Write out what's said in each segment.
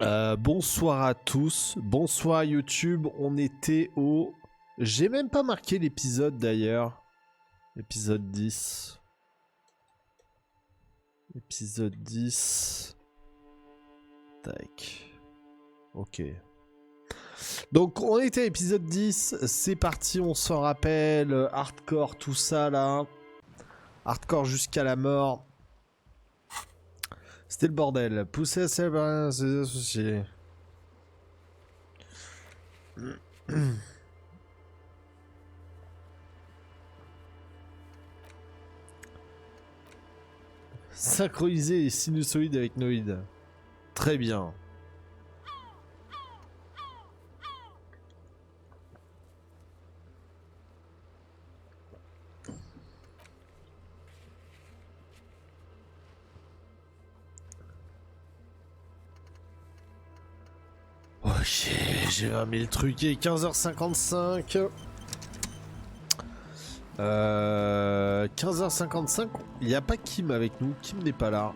Bonsoir à tous, bonsoir YouTube, on était au... J'ai même pas marqué l'épisode d'ailleurs. Épisode 10. Épisode 10. Tac. Ok. Donc on était à épisode 10, c'est parti, on s'en rappelle, hardcore, tout ça là. Hardcore jusqu'à la mort. C'était le bordel. Pousser à ses associés. Synchroniser les sinusoïdes avec noïdes. Très bien. Ok, j'ai 20 000 trucs et 15h55. 15h55, il n'y a pas Kim avec nous. Kim n'est pas là.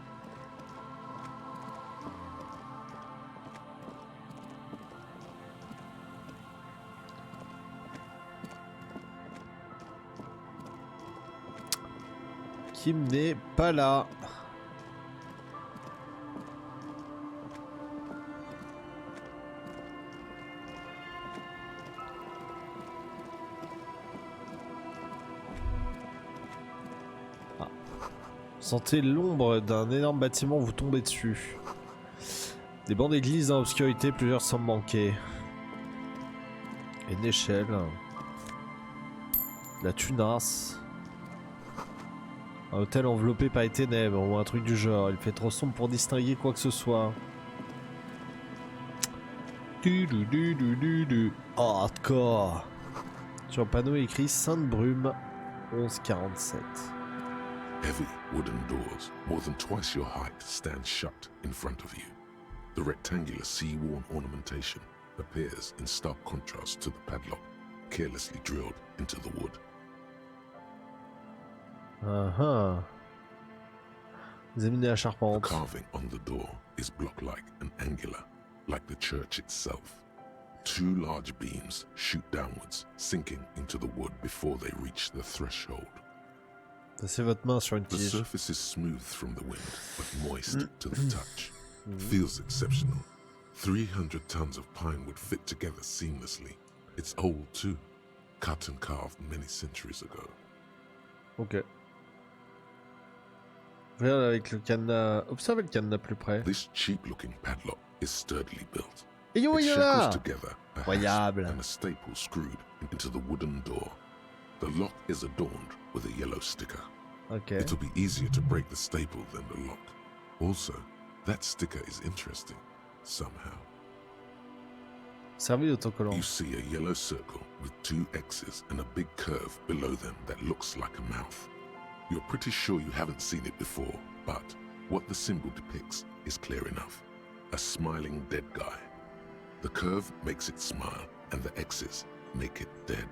Kim n'est pas là. Sentez l'ombre d'un énorme bâtiment vous tomber dessus. Des bancs d'église dans l'obscurité, plusieurs semblent manquer. Une échelle. La tunasse. Un hôtel enveloppé par les ténèbres ou un truc du genre. Il fait trop sombre pour distinguer quoi que ce soit. Oh, hardcore. Sur le panneau écrit Sainte Brume 1147. Heavy wooden doors, more than twice your height, stand shut in front of you. The rectangular sea-worn ornamentation appears in stark contrast to the padlock, carelessly drilled into the wood. Examinez la The charpente. carving on the door is block-like and angular, like the church itself. Two large beams shoot downwards, sinking into the wood before they reach the threshold. Passez votre main sur une The tige. surface is smooth from the wind, but moist to the touch. Feels exceptional. 300 tons of pine would fit together seamlessly. It's old too, cut and carved many centuries ago. Ok. Regarde avec le cadenas. Observez le cadenas plus près. This cheap-looking padlock is sturdily built. Et yo, It il y en shackles a! together a Incroyable. hasp and a staple screwed into the wooden door. The lock is adorned with a yellow sticker. Ok. It'll be easier to break the staple than the lock. Also, that sticker is interesting, somehow. Servi d'autocollant. You see a yellow circle with two X's and a big curve below them that looks like a mouth. You're pretty sure you haven't seen it before, but what the symbol depicts is clear enough. A smiling dead guy. The curve makes it smile, and the X's make it dead.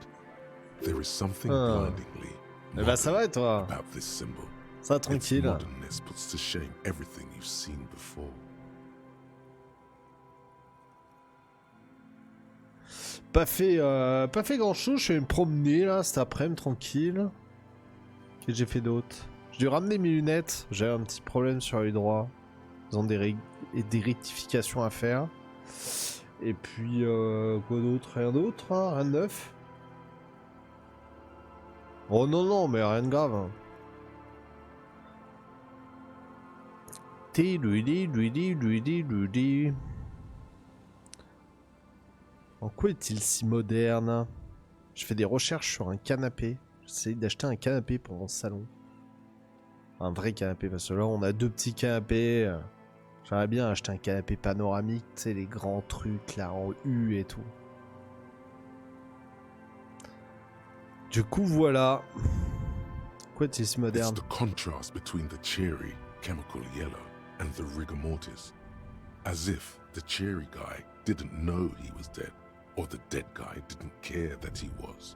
There is something blindingly Eh ben ça va et toi? about this symbol. Ça Its tranquille. modernness puts to shame everything you've seen before. Pas fait grand chose, je suis allé me promener là cet après-midi tranquille. Qu'est-ce que j'ai fait d'autre? J'ai dû ramener mes lunettes, j'ai un petit problème sur l'œil droit. Ils ont des rectifications à faire. Et puis quoi d'autre? Rien d'autre, hein? Rien de neuf. Oh non, mais rien de grave. Hein. En quoi est-il si moderne? Je fais des recherches sur un canapé. J'essaie d'acheter un canapé pour mon salon. Un vrai canapé, parce que là on a deux petits canapés. J'aimerais bien acheter un canapé panoramique, tu sais, les grands trucs là en U et tout. Du coup voilà. Quoi est-il si It's moderne? the contrast between the cheery, chemical yellow and the rigor mortis. As if the cheery guy didn't know he was dead, or the dead guy didn't care that he was.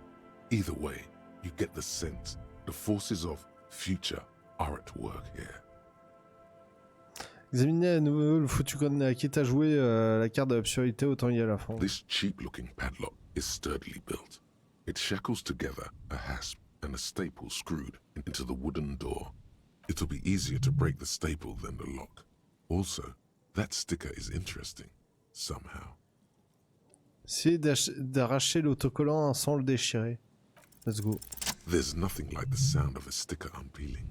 Either way, you get the sense the forces of future are at work here. Examinez à nouveau le foutu quitte à jouer la carte de l'absurdité, autant y aller à fond. This cheap-looking padlock is sturdily built. It shackles together a hasp and a staple screwed into the wooden door. It'll be easier to break the staple than the lock. Also, that sticker is interesting, somehow. Essayez d'arracher l'autocollant sans le déchirer. Let's go. There's nothing like the sound of a sticker unpeeling.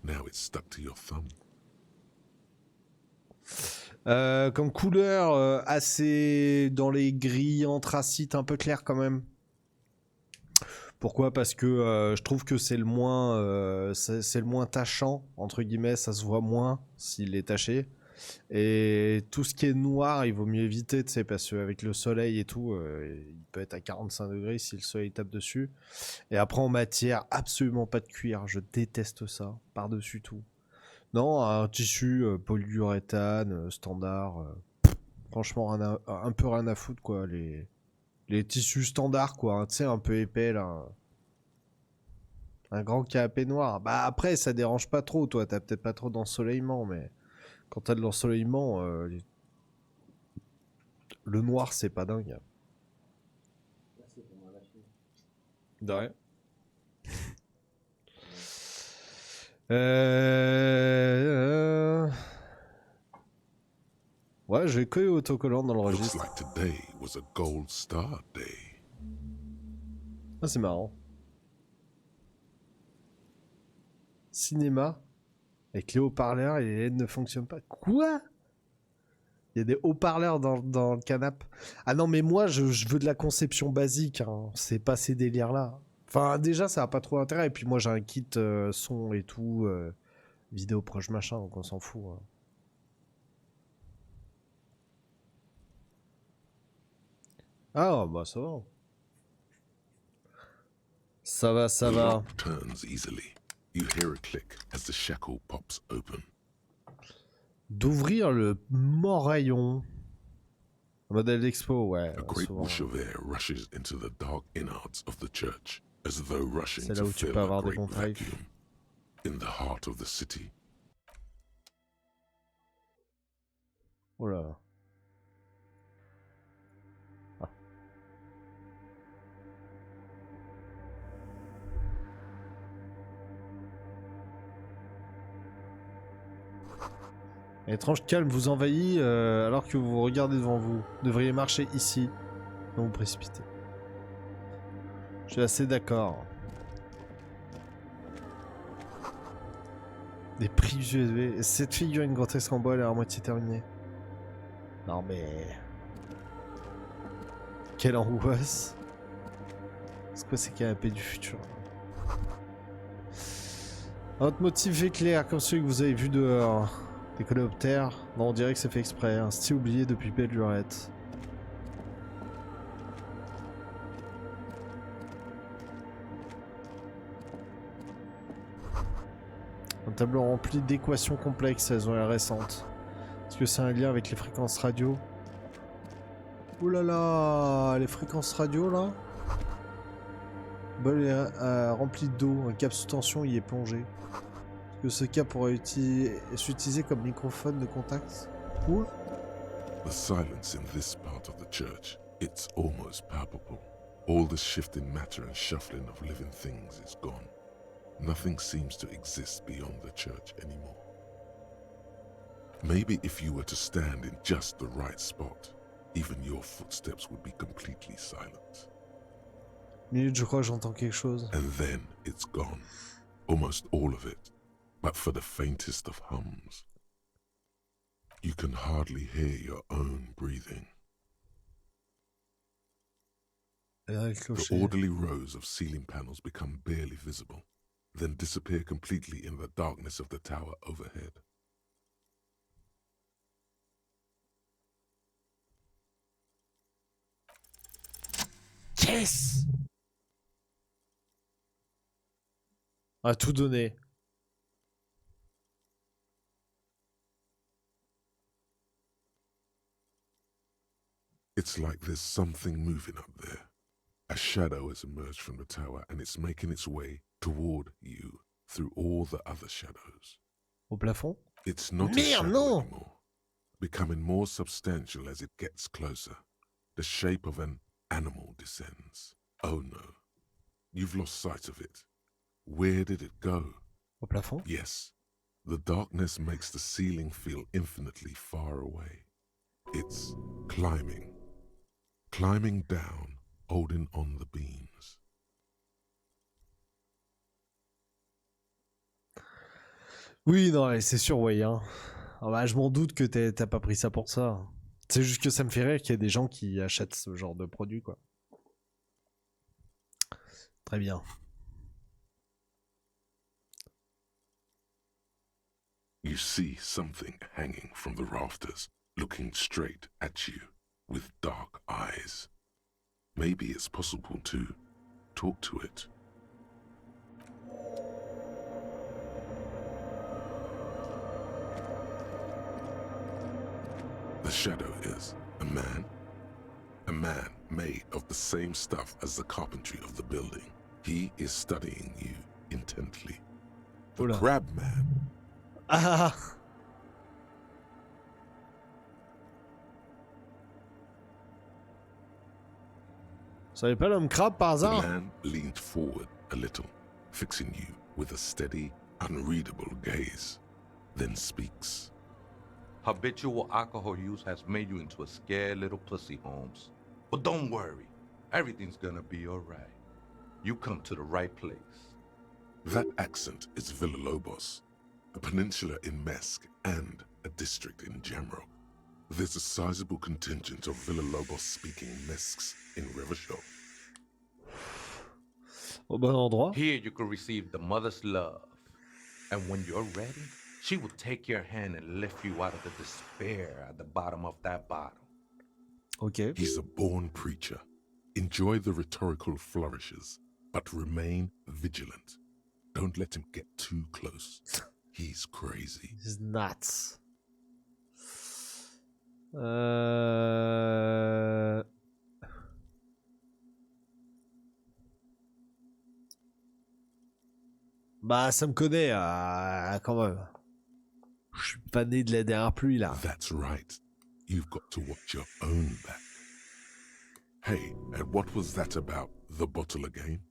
Now it's stuck to your thumb. Comme couleur, assez dans les gris anthracite, un peu clair quand même. Pourquoi? Parce que je trouve que c'est le moins tachant, entre guillemets, ça se voit moins s'il est taché. Et tout ce qui est noir, il vaut mieux éviter, tu sais, parce qu'avec le soleil et tout, il peut être à 45 degrés si le soleil tape dessus. Et après, en matière, absolument pas de cuir, je déteste ça, par-dessus tout. Non, un tissu polyuréthane, standard, franchement, un peu rien à foutre, quoi, les tissus standards, quoi, hein, tu sais, un peu épais, là. Un grand canapé noir. Bah après, ça dérange pas trop, toi, t'as peut-être pas trop d'ensoleillement, mais quand t'as de l'ensoleillement, le noir, c'est pas dingue. De rien. Ouais, j'ai que autocollant dans le Looks registre. like today was a gold star day. Ah, c'est marrant. Cinéma. Avec les haut-parleurs et les LED ne fonctionnent pas. Quoi? Il y a des haut-parleurs dans le canapé. Ah non, mais moi, je veux de la conception basique. Hein. C'est pas ces délires-là. Enfin, déjà, ça a pas trop intérêt. Et puis moi, j'ai un kit son et tout. Vidéo proche machin, donc on s'en fout. Hein. Ah, bah ça va. Ça va, ça The va. lock turns easily. You hear a click as the shackle pops open. D'ouvrir le moraillon. Modèle d'expo, ouais. A great Souvent. whoosh of air rushes into the dark innards of the church, as though rushing C'est là to où tu fill peux a avoir des great bons tarifs. vacuum. In the heart of the city, Oh là. Ah. Un étrange calme vous envahit alors que vous regardez devant vous. Vous devriez marcher ici. Non, vous précipitez. Je suis assez d'accord. Des prises USB. Cette figurine grotesque en bois, elle est à moitié terminée. Non mais... Quelle angoisse. C'est quoi ces canapés du futur? Votre motif est clair, comme celui que vous avez vu dehors. Des coléoptères. Non, on dirait que c'est fait exprès. Un style oublié depuis belle lurette. Un tableau rempli d'équations complexes, elles ont l'air récentes. Est-ce que c'est un lien avec les fréquences radio? Ouh là là, les fréquences radio là. Bol est rempli d'eau, un câble sous tension y est plongé. Est-ce que ce câble pourrait s'utiliser comme microphone de contact? Quoi? the silence in this part of the church, it's almost palpable. All the shifting matter and shuffling of living things is gone. Nothing seems to exist beyond the church anymore. Maybe if you were to stand in just the right spot, even your footsteps would be completely silent. Minute, je crois que j'entends quelque chose. And then it's gone. Almost all of it. But for the faintest of hums. You can hardly hear your own breathing. The orderly rows of ceiling panels become barely visible, then disappear completely in the darkness of the tower overhead. Yes! À tout donner. It's like there's something moving up there. A shadow has emerged from the tower and it's making its way toward you through all the other shadows. Au plafond? It's not a Merde, shadow non! anymore, becoming more substantial as it gets closer. The shape of an animal descends. Oh no, you've lost sight of it. Where did it go? Au plafond? Yes, the darkness makes the ceiling feel infinitely far away. It's climbing down, holding on the beams. Oui, non, mais c'est sûr, ouais, hein. Ah bah, je m'en doute que t'as pas pris ça pour ça. C'est juste que ça me fait rire qu'il y ait des gens qui achètent ce genre de produit, quoi. Très bien. You see something hanging from the rafters, looking straight at you with dark eyes. Maybe it's possible to talk to it. The shadow is a man made of the same stuff as the carpentry of the building. He is studying you intently. The Oula. crab man. Ah! Vous savez pas l'homme crabe par The hasard? man leaned forward a little, fixing you with a steady, unreadable gaze, then speaks. Habitual alcohol use has made you into a scared little pussy, Holmes. But don't worry, everything's gonna be alright. You come to the right place. That accent is Villalobos, a peninsula in Mesk and a district in Jamrock. There's a sizable contingent of Villalobos-speaking Mesks in Revachol. Au bon endroit? Here you can receive the mother's love. And when you're ready, she will take your hand and lift you out of the despair at the bottom of that bottle. Ok. He's a born preacher. Enjoy the rhetorical flourishes, but remain vigilant. Don't let him get too close. He's crazy. He's nuts. Bah, ça me connaît, quand même. Je suis pas né de la dernière pluie, là. That's right. You've got to watch your own back. Hey, and what was that about the bottle again?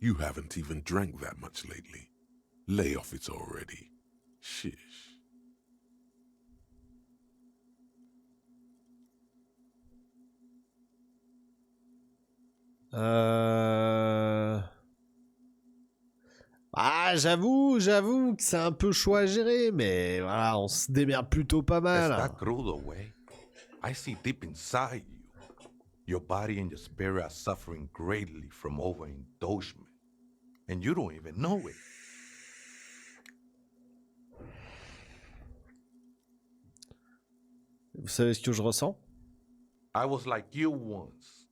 You haven't even drank that much lately. Lay off it already. Shish. Ah, j'avoue que c'est un peu chaud à gérer, mais voilà, on se démerde plutôt pas mal. Está crudo, way. I see deep inside you. Your body and your spirit are suffering greatly from overindulgence. And you don't even know it. Vous savez ce que je ressens? I was like you once,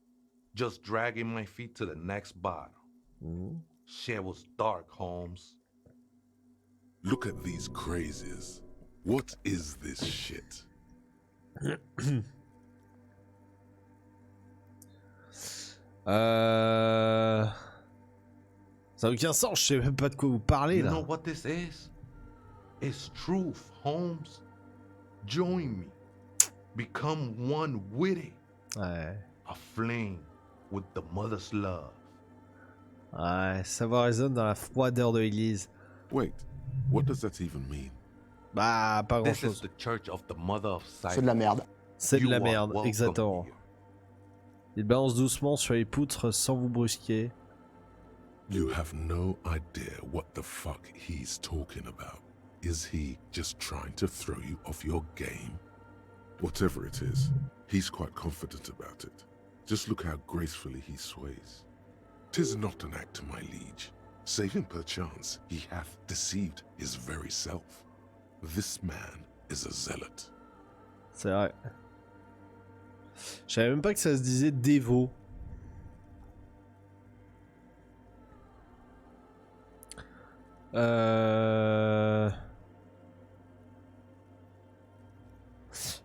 just dragging my feet to the next bottle. Shit was dark, Holmes. Look at these crazies. What is this shit? Ça n'a aucun sens, je sais même pas de quoi vous parlez, You là. know what this is? It's truth, Holmes. Join me. Become one with it. Ouais. A flame with the mother's love. Ouais, savoir résonne dans la froideur de l'église. Wait, what does that even mean? Bah, pas grand This is chose. the church of the mother of C'est de la silence. merde. C'est de You la are merde, welcome exactement. here. Il balance doucement sur les poutres sans vous brusquer. You have no idea what the fuck he's talking about. Is he just trying to throw you off your game? Whatever it is, he's quite confident about it. Just look how gracefully he sways. 'Tis not an act, my liege, save him perchance he hath deceived his very self. This man is a zealot. C'est vrai. Je savais même pas que ça se disait dévot.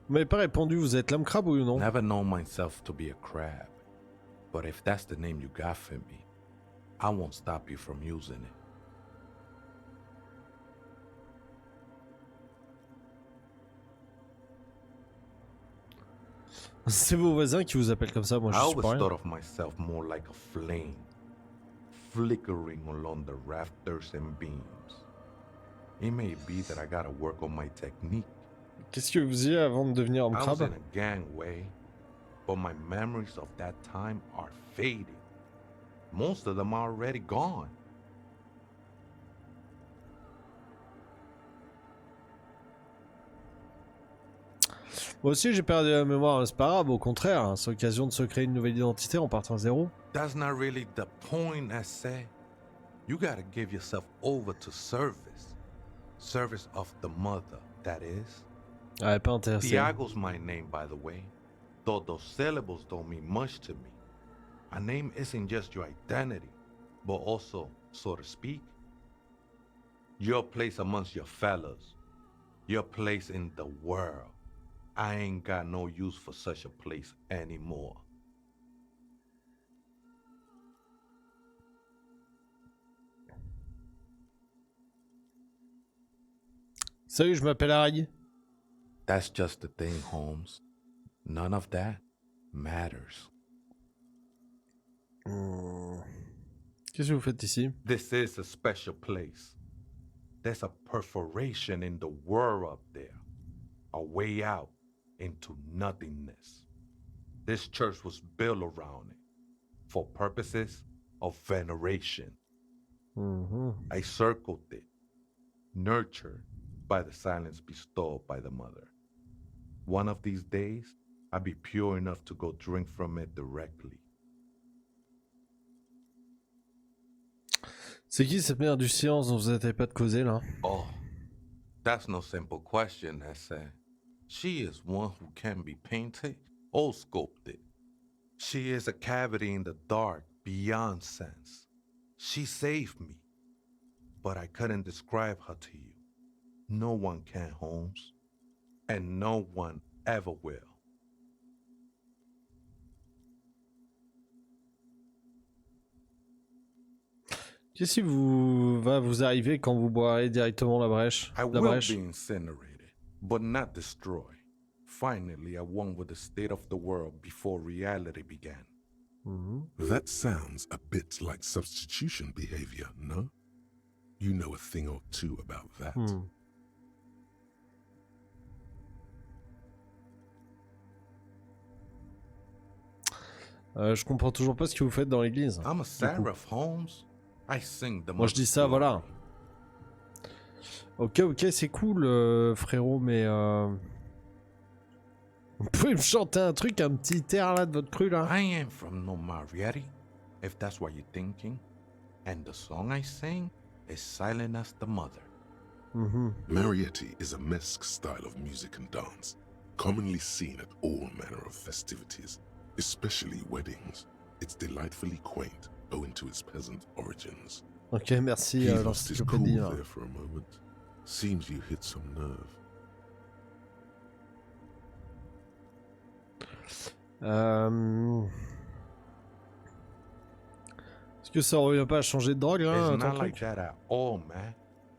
Vous m'avez pas répondu, vous êtes l'homme crabe ou non? Never known myself to be a crab. But if that's the name you got for me, I won't stop you from using it. C'est vos voisins qui vous appellent comme ça, moi I je suis always pas rien. thought of myself more like a flame, flickering along the rafters and beams. It may be that I gotta work on my technique. Qu'est-ce que vous faisiez avant de devenir homme I was crabe? in a gangway, but my memories of that time are fading. Most of them are already gone. Moi aussi j'ai perdu la mémoire, c'est pas grave, au contraire, hein, c'est l'occasion de se créer une nouvelle identité en partant à zéro. That's not really the point, I say. You gotta give yourself over to service. Service of the mother, that is. Ouais, pas intéressé. Thiago's my name, by the way. Though those syllables don't mean much to me. A name isn't just your identity, but also, so to speak, your place amongst your fellows. Your place in the world. I ain't got no use for such a place anymore. Salut, je m'appelle Harry. That's just the thing, Holmes. None of that matters. Qu'est-ce que vous faites ici? This is a special place. There's a perforation in the world up there. A way out into nothingness. This church was built around it for purposes of veneration. I circled it, nurtured by the silence bestowed by the mother. One of these days, I'll be pure enough to go drink from it directly. C'est qui cette merde du silence dont vous n'arrêtez pas de causer là? Oh, that's no simple question, I say. She is one who can be painted or sculpted. She is a cavity in the dark beyond sense. She saved me, but I couldn't describe her to you. No one can, Holmes, and no one ever will. Qu'est-ce qui va vous arriver quand vous boirez directement la brèche? I La will brèche. be incinerated, but not destroyed. Finally, I won with the state of the world before reality began. That sounds a bit like substitution behavior, no? You know a thing or two about that. Je comprends toujours pas ce que vous faites dans l'église. I'm a seraph, Holmes. I sing the Moi je dis ça, mother's voilà. glory. Ok, c'est cool, frérot, mais vous pouvez me chanter un truc, un petit air là de votre cru là? I am from no Mariette, if that's what you're thinking. And the song I sing is silent as the mother. Marietti is a mesque style of music and dance, commonly seen at all manner of festivities, especially weddings. It's delightfully quaint, owing to its peasant origins. Ok, merci He lost his cool l'encyclopédie là. there for a moment. Seems you hit some nerve. Est-ce que ça revient pas à changer de drogue là, It's ton not truc? like that at all, man.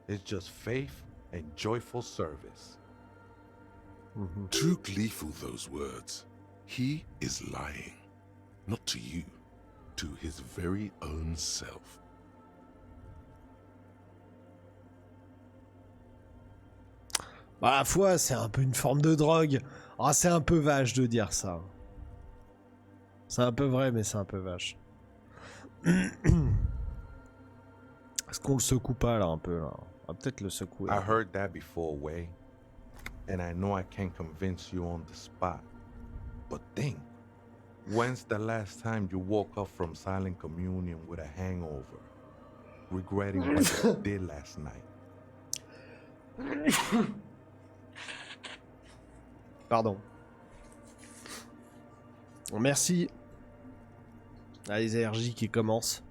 It's just faith and joyful service. Too gleeful, those words. He is lying. Not to you, to his very own self. Bah, la foi, c'est un peu une forme de drogue. Ah, c'est un peu vache de dire ça. C'est un peu vrai, mais c'est un peu vache. Est-ce qu'on le secoue pas là un peu là? On va peut-être le secouer. I heard that before, Way. And I know I can't convince you on the spot. But think, when's the last time you woke up from silent communion with a hangover, regretting what you did last night? Pardon. Merci. Ah, les allergies qui commencent.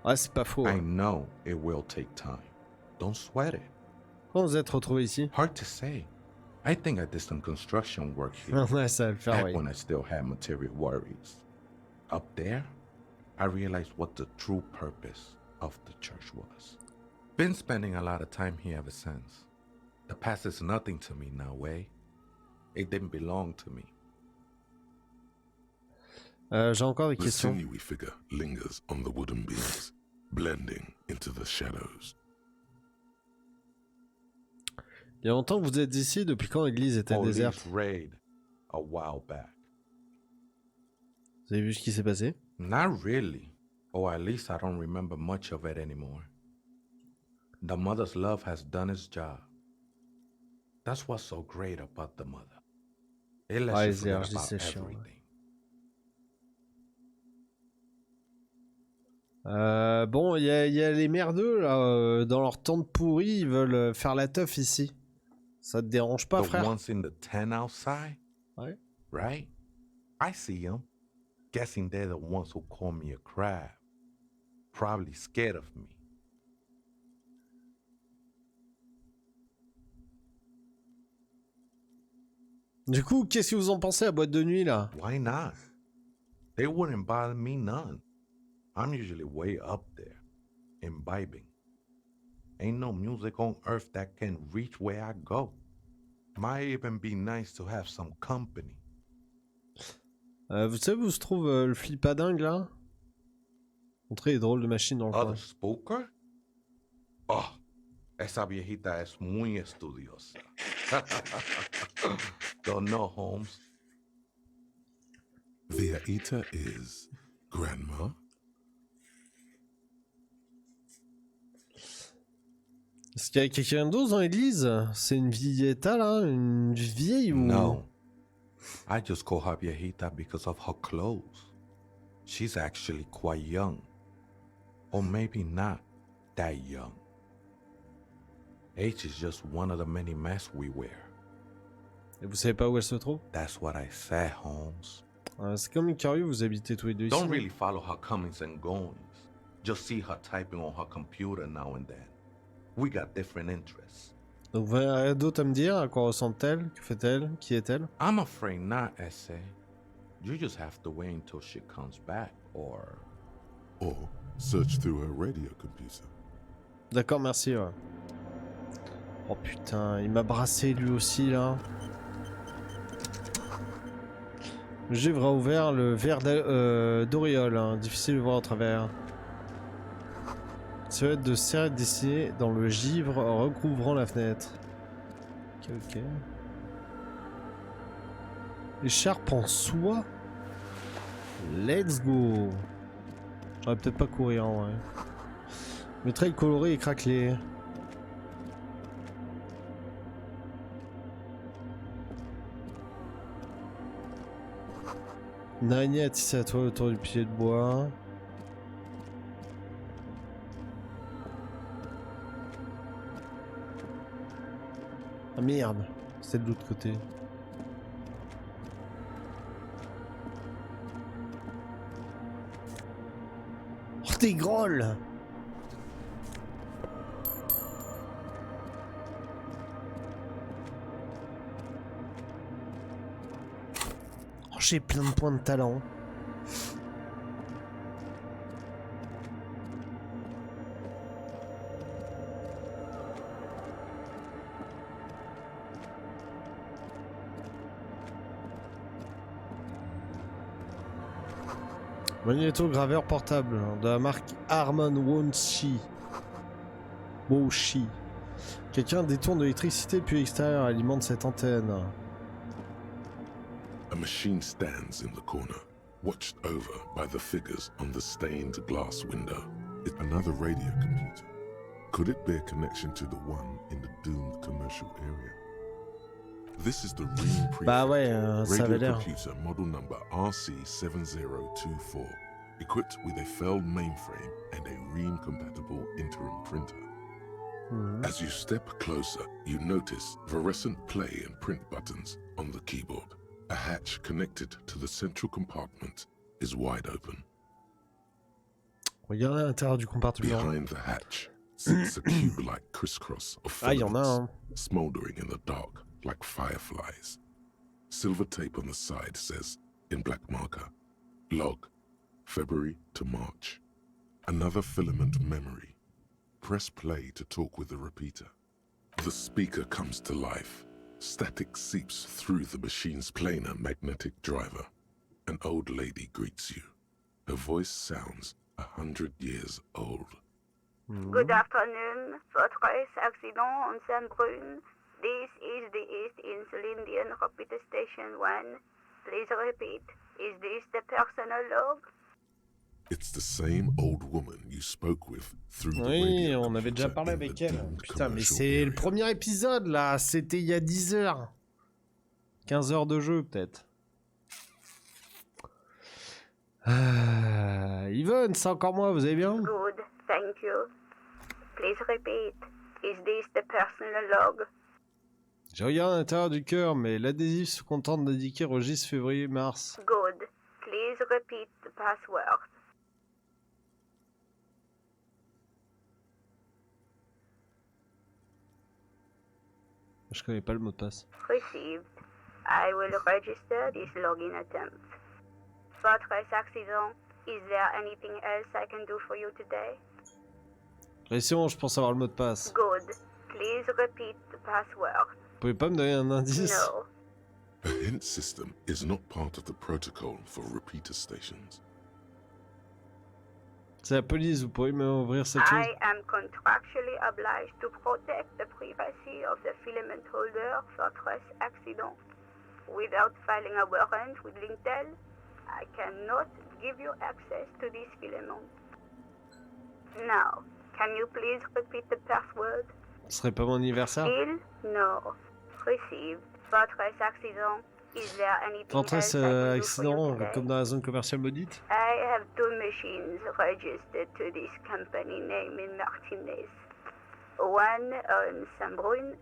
Ah, c'est pas faux. I Hein. know it will take time. Don't sweat it. Comment vous êtes retrouvés ici? Hard to say. I think I did some construction work here. Ouais, ça va le faire, Back oui. when I still had material worries. Up there, I realized what the true purpose of the church was. Been spending a lot of time here ever since. The past is nothing to me now, way. It didn't belong to me. J'ai encore des The questions. sinewy figure lingers on the wooden beams, blending into the shadows. Il y a longtemps que vous êtes ici, depuis quand l'église était Police déserte? raid a while back. Vous avez vu ce qui s'est passé? Not really. Or at least I don't remember much of it anymore. The mother's love has done its job. That's what's so great about the mother. It lets Ouais, you les forget énergies, about c'est chiant. everything. Bon, il y a les merdeux, là, dans leur tente pourrie, ils veulent faire la teuf ici. Ça te dérange pas, The frère? ones in the tent outside, Ouais. right? I see them. Guessing they're the ones who call me a crab. Probably scared of me. Du coup, qu'est-ce que vous en pensez à boîte de nuit, là? Why not? They wouldn't bother me none. I'm usually way up there, imbibing. Ain't no music on earth that can reach where I go. Might even be nice to have some company. Vous savez où se trouve le flippadingue, là? Montrez les drôles de machines dans le coin. Other spooker? Oh, esa viejita es muy estudiosa. Don't know, Holmes. The Aita is Grandma. Est-ce qu'il y a quelqu'un d'autre dans l'église? C'est une vieilletta, là? Une vieille ou... No. I just call her viejita because of her clothes. She's actually quite young. Or maybe not that young. Age is just one of the many masks we wear. Et vous savez pas où elle se trouve? That's what I said, Holmes. C'est comme curieux, vous habitez tous les deux ici. Don't really follow her comings and goings. Just see her typing on her computer now and then. We got different interests. Donc vous avez rien d'autre à me dire? À quoi ressemble-t-elle? Que fait-elle? Qui est-elle? I'm afraid not, Essay. You just have to wait until she comes back, or Search through her radio computer. D'accord, merci, ouais. Oh putain, il m'a brassé lui aussi, là. Le givre a ouvert le verre d'auréole, hein. Difficile de voir au travers. Silhouette de cerf dessinée dans le givre recouvrant la fenêtre. Ok. Écharpe en soie. Let's go. J'aurais peut-être pas courir en vrai. Le trail coloré et craquelé. Une araignée à tisser à toile autour du pilier de bois. Ah merde, c'est de l'autre côté. Oh des grolles! Oh j'ai plein de points de talent. Magnéto-graveur portable de la marque Harman Wonshi. Quelqu'un détourne de l'électricité puis extérieure alimente cette antenne. A machine stands in the corner, watched over by the figures on the stained glass window. It's another radio computer. Could it bear connection to the one in the doomed commercial area? This is the Ream Prefect Bah ouais, ça avait radio l'air. computer model number RC7024, equipped with a failed mainframe and a Ream-compatible interim printer. As you step closer, you notice fluorescent play and print buttons on the keyboard. A hatch connected to the central compartment is wide open. Regardez à l'intérieur du compartiment. Behind the hatch sits a cube-like crisscross of Ah, il y en a filaments, un. smoldering in the dark like fireflies. Silver tape on the side says, in black marker, log February to March. Another filament memory. Press play to talk with the repeater. The speaker comes to life. Static seeps through the machine's planar magnetic driver. An old lady greets you. Her voice sounds 100 years old. Good afternoon. Fortress accident on Saint-Brune. This is the East Insulindian Repeater Station 1. Please repeat. Is this the personal log? It's the same old woman you spoke with through the Oui, radio on avait déjà computer parlé in avec the elle. doomed Putain, mais commercial c'est le area. premier épisode là. C'était il y a 10 heures. 15 heures de jeu peut-être. Yvonne, c'est encore moi, vous allez bien? Good, thank you. Please repeat. Is this the personal log? Je regarde à l'intérieur du cœur, mais l'adhésif se contente d'indiquer registre février-mars. Good. Please repeat the password. Je connais pas le mot de passe. Received. I will register this login attempt. Fortress accident. Is there anything else I can do for you today? Pression, je pense avoir le mot de passe. Good. Please repeat the password. Vous pouvez pas me donner un indice? No. A hint system is not part of the protocol for repeater stations. C'est la police, vous pourriez m'ouvrir cette chose? I am contractually obliged to protect the privacy of the filament holder for Fortress accident. Without filing a warrant with Lintel, I cannot give you access to this filament. Now, can you please repeat the password? Ce serait pas mon anniversaire? Still? No. Received. Fortress accident. Is there anything Fortress else I can do for you accident, today? comme dans la zone commerciale maudite? I have two machines registered to this company name in Martinez. One on Saint-Brune,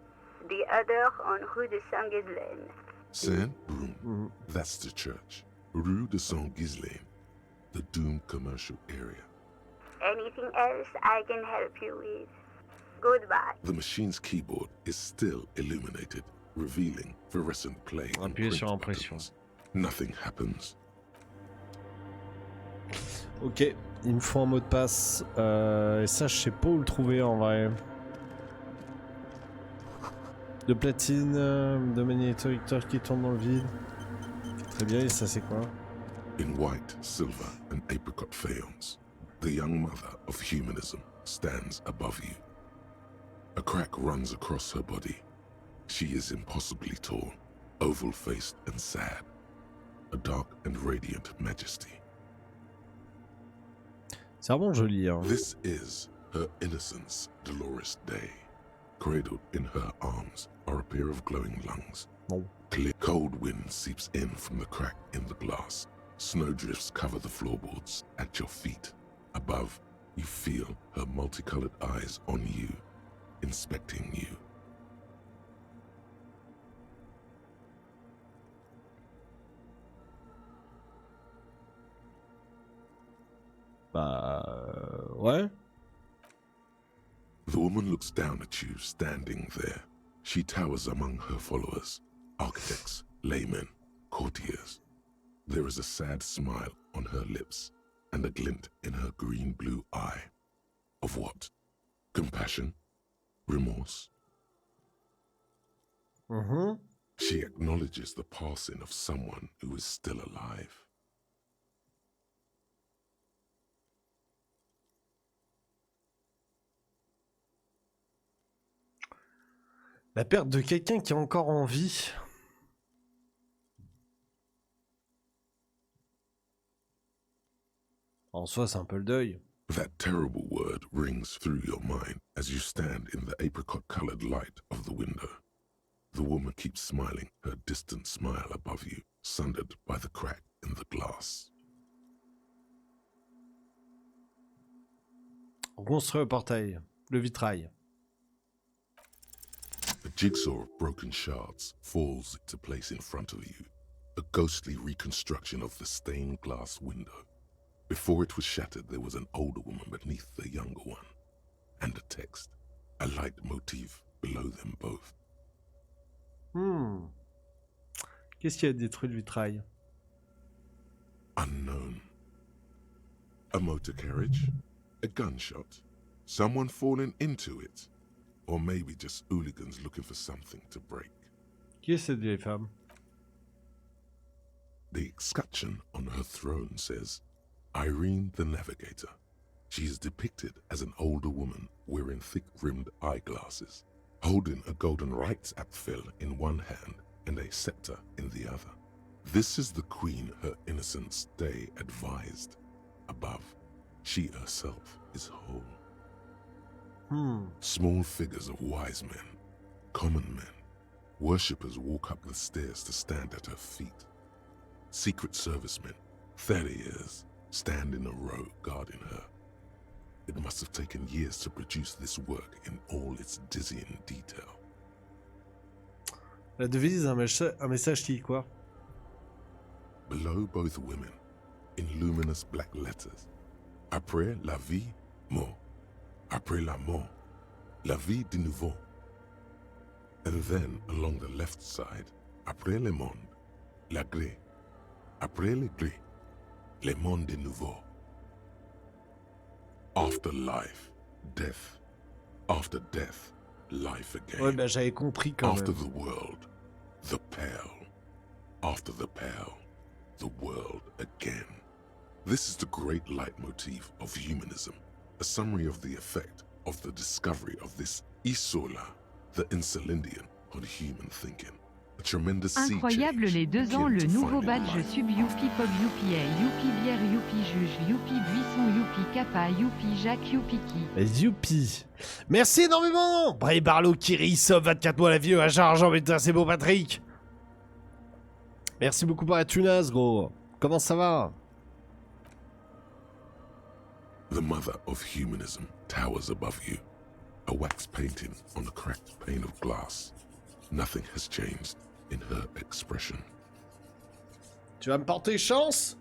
the other on Rue de Saint-Ghislaine. Saint-Brune, that's the church. Rue de Saint-Ghislaine, the doomed commercial area. Anything else I can help you with? Goodbye. The machine's keyboard is still illuminated, revealing fluorescent play and Appuyez print sur impression. buttons. Nothing happens. Ok, il me faut un mot de passe. Et ça, je sais pas où le trouver en vrai. De platine, de magnétolecteur qui tourne dans le vide. Très bien, et ça c'est quoi? In white, silver, and apricot faience, the young mother of humanism stands above you. A crack runs across her body. She is impossibly tall, oval-faced and sad. A dark and radiant majesty. C'est vraiment joli, hein. This is her innocence, Dolores Day. Cradled in her arms are a pair of glowing lungs. Oh. Clear cold wind seeps in from the crack in the glass. Snowdrifts cover the floorboards at your feet. Above, you feel her multicolored eyes on you, inspecting you. Ouais. The woman looks down at you standing there. She towers among her followers, architects, laymen, courtiers. There is a sad smile on her lips and a glint in her green-blue eye. Of what? Compassion? Remorse? She acknowledges the passing of someone who is still alive. La perte de quelqu'un qui est encore en vie. En soi, c'est un peu le deuil. That terrible word rings through your mind as you stand in the apricot-colored light of the window. The woman keeps smiling, her distant smile above you, sundered by the crack in the glass. Reconstruire le portail, le vitrail. A jigsaw of broken shards falls into place in front of you, a ghostly reconstruction of the stained glass window. Before it was shattered, there was an older woman beneath the younger one, and a text, a leitmotif below them both. Qu'est-ce qui a détruit le vitrail? Unknown. A motor carriage, a gunshot, someone falling into it, or maybe just hooligans looking for something to break. Qui est cette vieille femme? The escutcheon on her throne says, Irene the Navigator. She is depicted as an older woman wearing thick-rimmed eyeglasses, holding a golden rights apfel in one hand and a scepter in the other. This is the queen her Innocence Day advised. Above, she herself is whole. Small figures of wise men, common men, worshippers walk up the stairs to stand at her feet. Secret servicemen, 30 years, stand in a row guarding her. It must have taken years to produce this work in all its dizzying detail. La devise, un message qui quoi? Below both women, in luminous black letters, après la vie, mort. Après la mort, la vie de nouveau. And then along the left side, après le monde, la gré. Après le gré, le monde de nouveau. After life, death. After death, life again. Ouais, ben j'avais compris quand After même. the world, the pale. After the pale, the world again. This is the great leitmotif of humanism, a summary of the effect of the discovery of this Isola, the Insulindian, on human thinking. A tremendous sea Incroyable change les 2 ans, akin le to nouveau finding badge life. sub youpi pog youpi a youpi bière youpi juge youpi buisson youpi kappa youpi jacques youpi qui. Youpi. Merci énormément. Bray Barlow, Kiri, Sob, 24 mois la vieux, Achar, Jean, putain, c'est beau, Patrick. Merci beaucoup pour la tunasse, gros. Comment ça va? The mother of humanism towers above you, a wax painting on a cracked pane of glass. Nothing has changed in her expression. Tu vas me porter chance?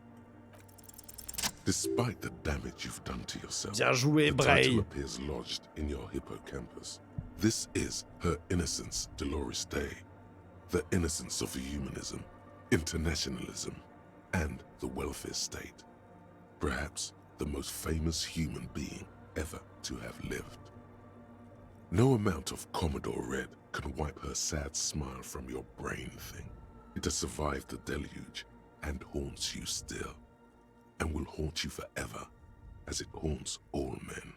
Despite the damage you've done to yourself, Bien joué, the Bray. title appears lodged in your hippocampus. This is her Innocence Dolores Day, the innocence of humanism, internationalism, and the welfare state. Perhaps the most famous human being ever to have lived. No amount of Commodore Red can wipe her sad smile from your brain thing. It has survived the deluge and haunts you still, and will haunt you forever as it haunts all men.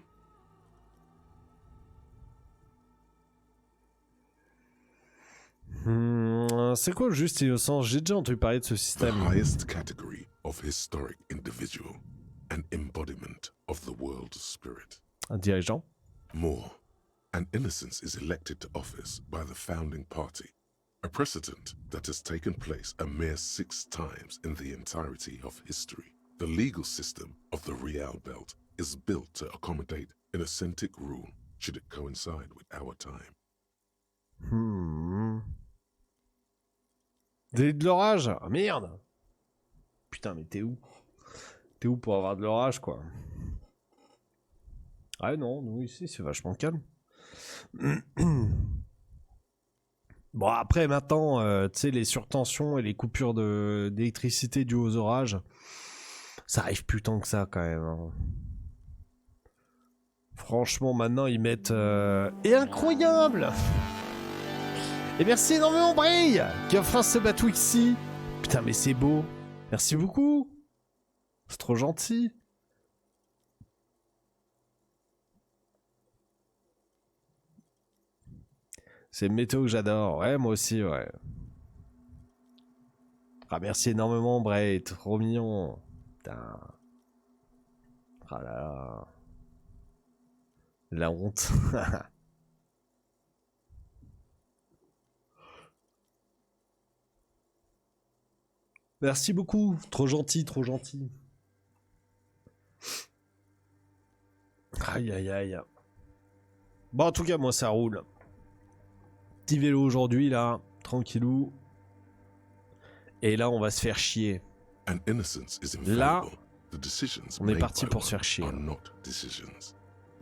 C'est quoi le juste innocence? J'ai déjà entendu parler de ce The système. highest category of historic individual, an embodiment of the world's spirit. Un dirigeant. More, an innocence is elected to office by the founding party, a precedent that has taken place a mere 6 times in the entirety of history. The legal system of the Real Belt is built to accommodate innocentic rule should it coincide with our time. Délai de l'orage? Ah merde! Putain, mais t'es où? T'es où pour avoir de l'orage, quoi? Ah non, nous ici c'est vachement calme. Bon, après maintenant, tu sais, les surtensions et les coupures d'électricité dues aux orages, ça arrive plus tant que ça quand même. Hein. Franchement, maintenant ils mettent. Et incroyable! Et merci énormément, Bray, qui offre un sub à Twixy. Putain, mais c'est beau. Merci beaucoup. C'est trop gentil. C'est une météo que j'adore. Ouais, moi aussi, ouais. Ah, merci énormément, Bray. Trop mignon. Putain. Ah là là. La honte. Merci beaucoup. Trop gentil, trop gentil. Aïe, aïe, aïe. Bon, en tout cas, moi, ça roule. Petit vélo aujourd'hui, là. Tranquillou. Et là, on va se faire chier. An innocence is Là, infallible. The decisions on est made parti by pour se one faire chier. are not decisions.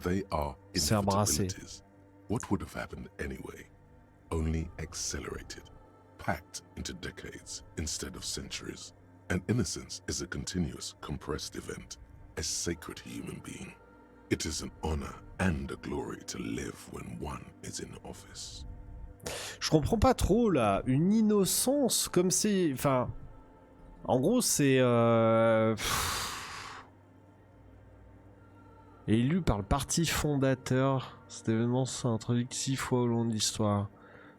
They are Se faire brasser. inevitabilities. What would have happened anyway? Only accelerated, packed into decades instead of centuries. An innocence is a continuous, compressed event, a sacred human being. It is an honor and a glory to live when one is in office. Je comprends pas trop là, une innocence comme si... Enfin... En gros c'est... Élu par le parti fondateur, cet événement s'est introduit 6 fois au long de l'histoire.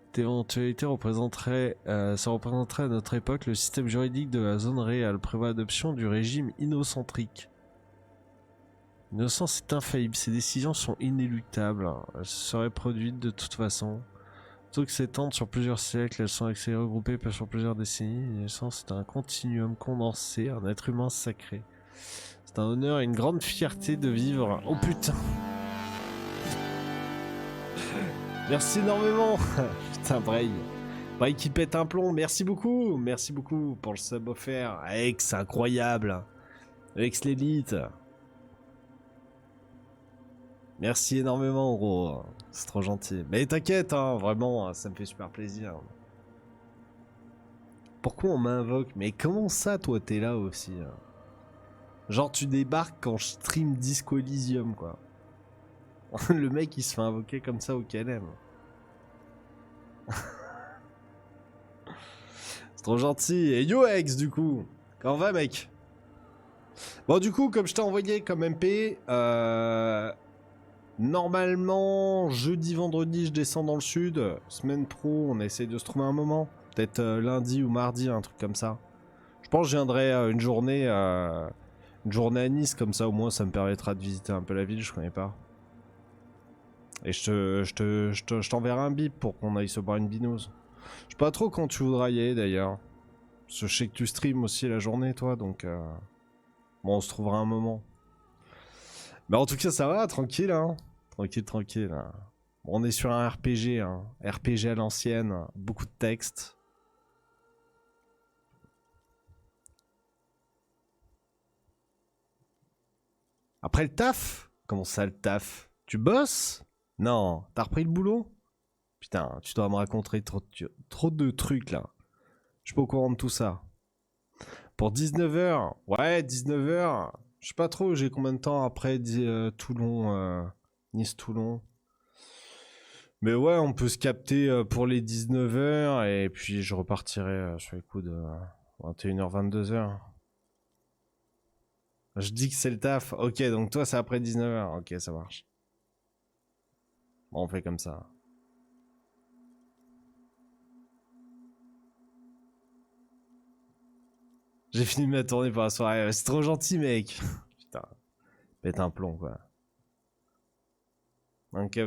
Cette éventualité représenterait, ça représenterait à notre époque le système juridique de la zone réelle, prévoit l'adoption du régime innocentrique. L'innocence est infaillible, ses décisions sont inéluctables, elles seraient produites de toute façon. Plutôt que s'étendre sur plusieurs siècles, elles sont accélérées, regroupées sur plusieurs décennies. L'innocence est un continuum condensé, un être humain sacré. C'est un honneur et une grande fierté de vivre. Oh putain! Merci énormément! Putain, Bray. Bray qui pète un plomb, merci beaucoup! Merci beaucoup pour le sub offert. Ex, incroyable! Ex l'élite! Merci énormément, gros. C'est trop gentil. Mais t'inquiète, hein, vraiment, ça me fait super plaisir. Pourquoi on m'invoque? Mais comment ça, toi, t'es là aussi? Genre, tu débarques quand je stream Disco Elysium, quoi. Le mec, il se fait invoquer comme ça au KLM. C'est trop gentil. Et yo, ex, du coup. Comment va, mec? Bon, du coup, comme je t'ai envoyé comme MP, normalement, jeudi, vendredi, je descends dans le sud. Semaine pro, on essaie de se trouver un moment. Peut-être lundi ou mardi, un truc comme ça. Je pense que je viendrai une journée à Nice, comme ça au moins ça me permettra de visiter un peu la ville, je connais pas. Et je t'enverrai un bip pour qu'on aille se boire une binouse. Je sais pas trop quand tu voudras y aller d'ailleurs. Parce que je sais que tu stream aussi la journée, toi, donc... Bon, on se trouvera un moment. Mais en tout cas, ça va, tranquille, hein. Tranquille. Hein. Bon, on est sur un RPG, hein. RPG à l'ancienne, beaucoup de texte. Après le taf? Comment ça, le taf? Tu bosses? Non, t'as repris le boulot? Putain, tu dois me raconter trop de trucs, là. Je suis pas au courant de tout ça. Pour 19h? Ouais, 19h. Je sais pas trop, j'ai combien de temps après Toulon, Nice-Toulon. Mais ouais, on peut se capter pour les 19h et puis je repartirai sur les coups de 21h, 22h. Je dis que c'est le taf. Ok, donc toi c'est après 19h. Ok, ça marche. Bon, on fait comme ça. J'ai fini ma tournée pour la soirée. C'est trop gentil, mec. Putain. Pète un plomb, quoi. Ok.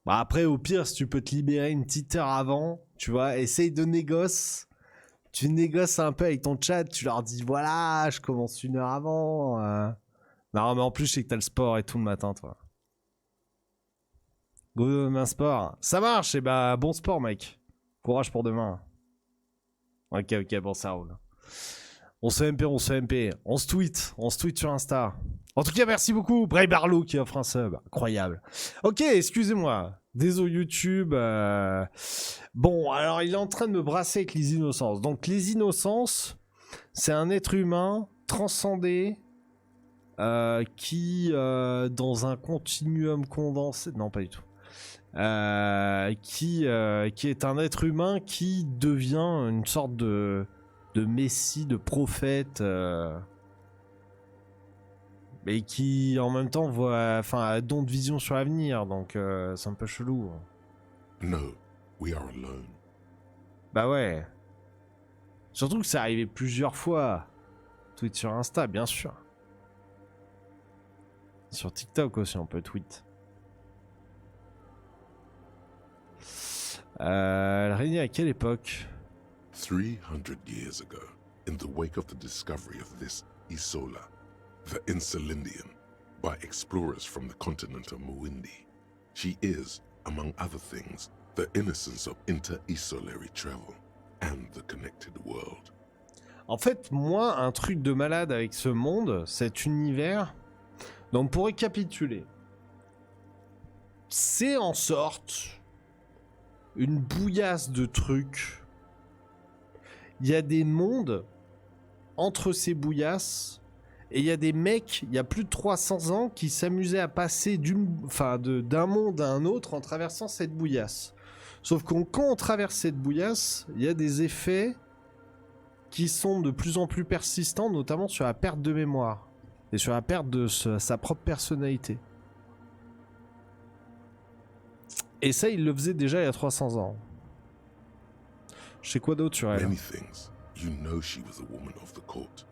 Bah après, au pire, si tu peux te libérer une petite heure avant, tu vois, essaye de négoce. Tu négoces un peu avec ton chat, tu leur dis, voilà, je commence une heure avant. Non, mais en plus, je sais que t'as le sport et tout le matin, toi. Go demain sport. Ça marche, et bah, bon sport, mec. Courage pour demain. Ok, bon, ça roule. On se MP. On se tweet sur Insta. En tout cas, merci beaucoup, Bray Barlow qui offre un sub. Incroyable. Ok, excusez-moi. Désolé YouTube. Bon, alors il est en train de me brasser avec les innocences. Donc les innocences, c'est un être humain transcendé qui, dans un continuum condensé... Non, pas du tout. Qui est un être humain qui devient une sorte de messie, de prophète, mais qui en même temps a don de vision sur l'avenir, donc c'est un peu chelou. No, we are alone. Bah ouais. Surtout que c'est arrivé plusieurs fois. Tweet sur Insta, bien sûr. Sur TikTok aussi, on peut tweet. Elle régnait à quelle époque? 300 years ago, in the wake of the discovery of this Isola, the Insulindian, by explorers from the continent of Muindi, she is, among other things, the innocence of inter-isolary travel and the connected world. En fait, moi, un truc de malade avec ce monde, cet univers... Donc, pour récapituler, c'est en sorte une bouillasse de trucs. Il y a des mondes entre ces bouillasses Et il y a des mecs, il y a plus de 300 ans, qui s'amusaient à passer d'un monde à un autre en traversant cette bouillasse. Sauf que quand on traverse cette bouillasse, il y a des effets qui sont de plus en plus persistants, notamment sur la perte de mémoire et sur la perte de sa propre personnalité. Et ça, il le faisait déjà il y a 300 ans. Je sais quoi d'autre sur elle? Many things. You know she was a woman of the court,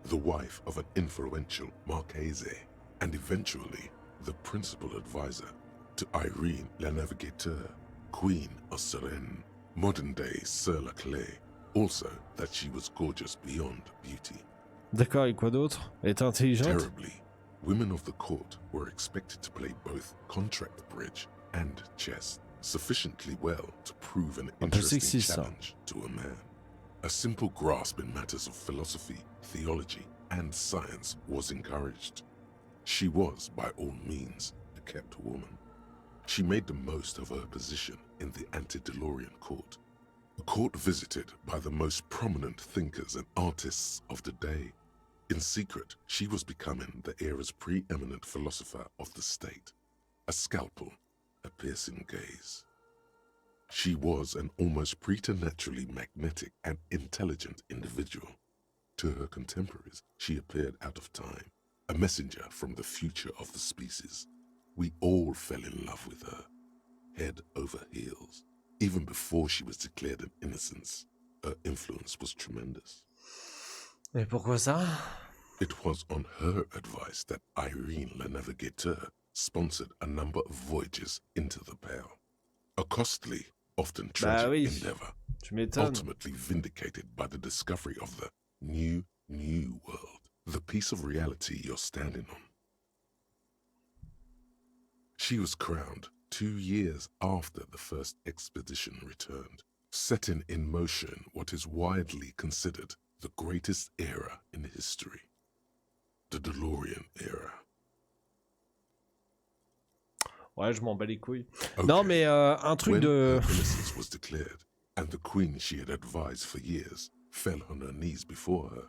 the wife of an influential Marchese, and eventually the principal advisor to Irene la Navigateur, Queen of Serene, modern-day Sir Laclais. Also, that she was gorgeous beyond beauty. D'accord, et quoi d'autre? Elle était intelligente? Terribly, women of the court were expected to play both contract bridge and chess sufficiently well to prove an interesting challenge to a man. A simple grasp in matters of philosophy, theology, and science was encouraged. She was, by all means, a kept woman. She made the most of her position in the antediluvian court, a court visited by the most prominent thinkers and artists of the day. In secret, she was becoming the era's preeminent philosopher of the state, a scalpel, a piercing gaze. She was an almost preternaturally magnetic and intelligent individual. To her contemporaries, she appeared out of time, a messenger from the future of the species. We all fell in love with her, head over heels. Even before she was declared an innocence, her influence was tremendous. Et pourquoi ça? It was on her advice that Irene la Navigateur sponsored a number of voyages into the Pale. A costly, often tragic endeavor, ultimately vindicated by the discovery of the new world, the piece of reality you're standing on. She was crowned 2 years after the first expedition returned, setting in motion what is widely considered the greatest era in history, the DeLorean era. Ouais, je m'en bats les couilles. Okay. Non, mais un truc de... Innocence was declared, and the queen she had advised for years fell on her knees before her.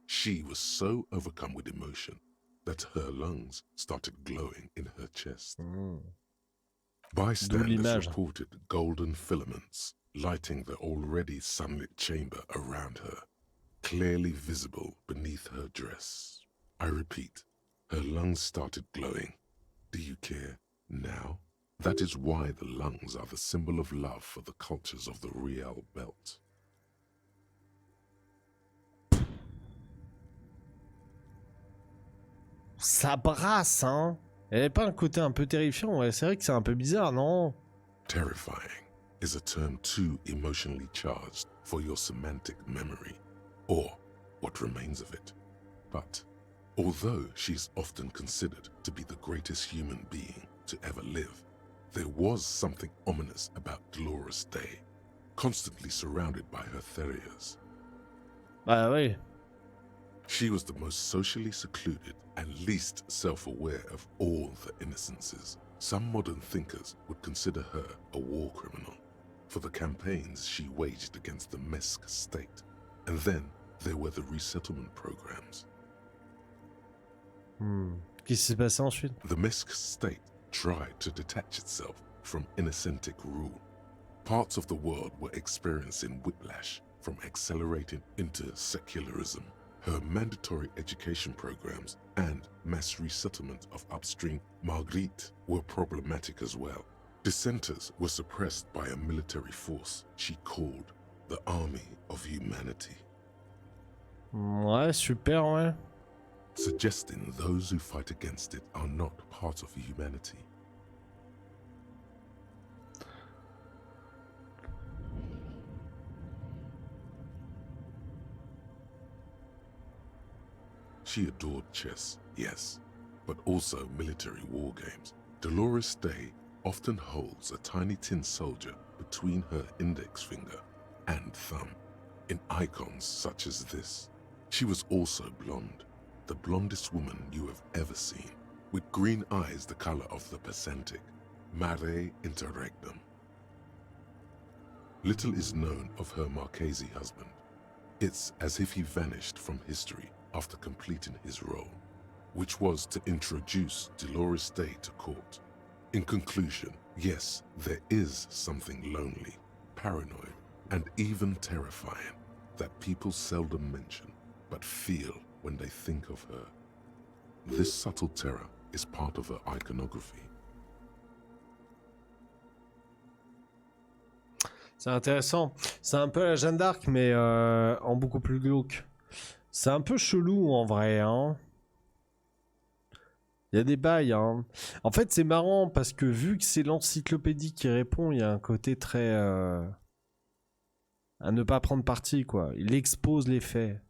She was so overcome with emotion that her lungs started glowing in her chest. Bystanders reported golden filaments lighting the already sunlit chamber around her, clearly visible beneath her dress. I repeat, her lungs started glowing. Do you care now? That is why the lungs are the symbol of love for the cultures of the Real Belt. Ça brasse, hein? Elle n'avait pas un côté un peu terrifiant? Ouais, c'est vrai que c'est un peu bizarre, non? Terrifying is a term too emotionally charged for your semantic memory, or what remains of it. But although she's often considered to be the greatest human being to ever live, there was something ominous about Dolores Day, constantly surrounded by her terriers. Ah oui. She was the most socially secluded and least self-aware of all the Innocences. Some modern thinkers would consider her a war criminal for the campaigns she waged against the Mesque state. And then there were the resettlement programs. Qu'est-ce qui s'est passé ensuite? The Mesque state tried to detach itself from Innocentic rule. Parts of the world were experiencing whiplash from accelerating into secularism. Her mandatory education programs and mass resettlement of upstream Marguerite were problematic as well. Dissenters were suppressed by a military force she called the Army of Humanity. Ouais, super, ouais. Suggesting those who fight against it are not part of humanity. She adored chess, yes, but also military war games. Dolores Day often holds a tiny tin soldier between her index finger and thumb in icons such as this. She was also blonde, the blondest woman you have ever seen, with green eyes the color of the Pacentic, mare interregnum. Little is known of her Marchese husband. It's as if he vanished from history after completing his role, which was to introduce Dolores Day to court. In conclusion, yes, there is something lonely, paranoid, and even terrifying that people seldom mention but feel when they think of her. This subtle terror is part of her iconography. C'est intéressant. C'est un peu la Jeanne d'Arc, mais en beaucoup plus glauque. C'est un peu chelou en vrai, hein. Il y a des bails, hein. En fait, c'est marrant parce que vu que c'est l'encyclopédie qui répond, il y a un côté très... à ne pas prendre parti, quoi. Il expose les faits.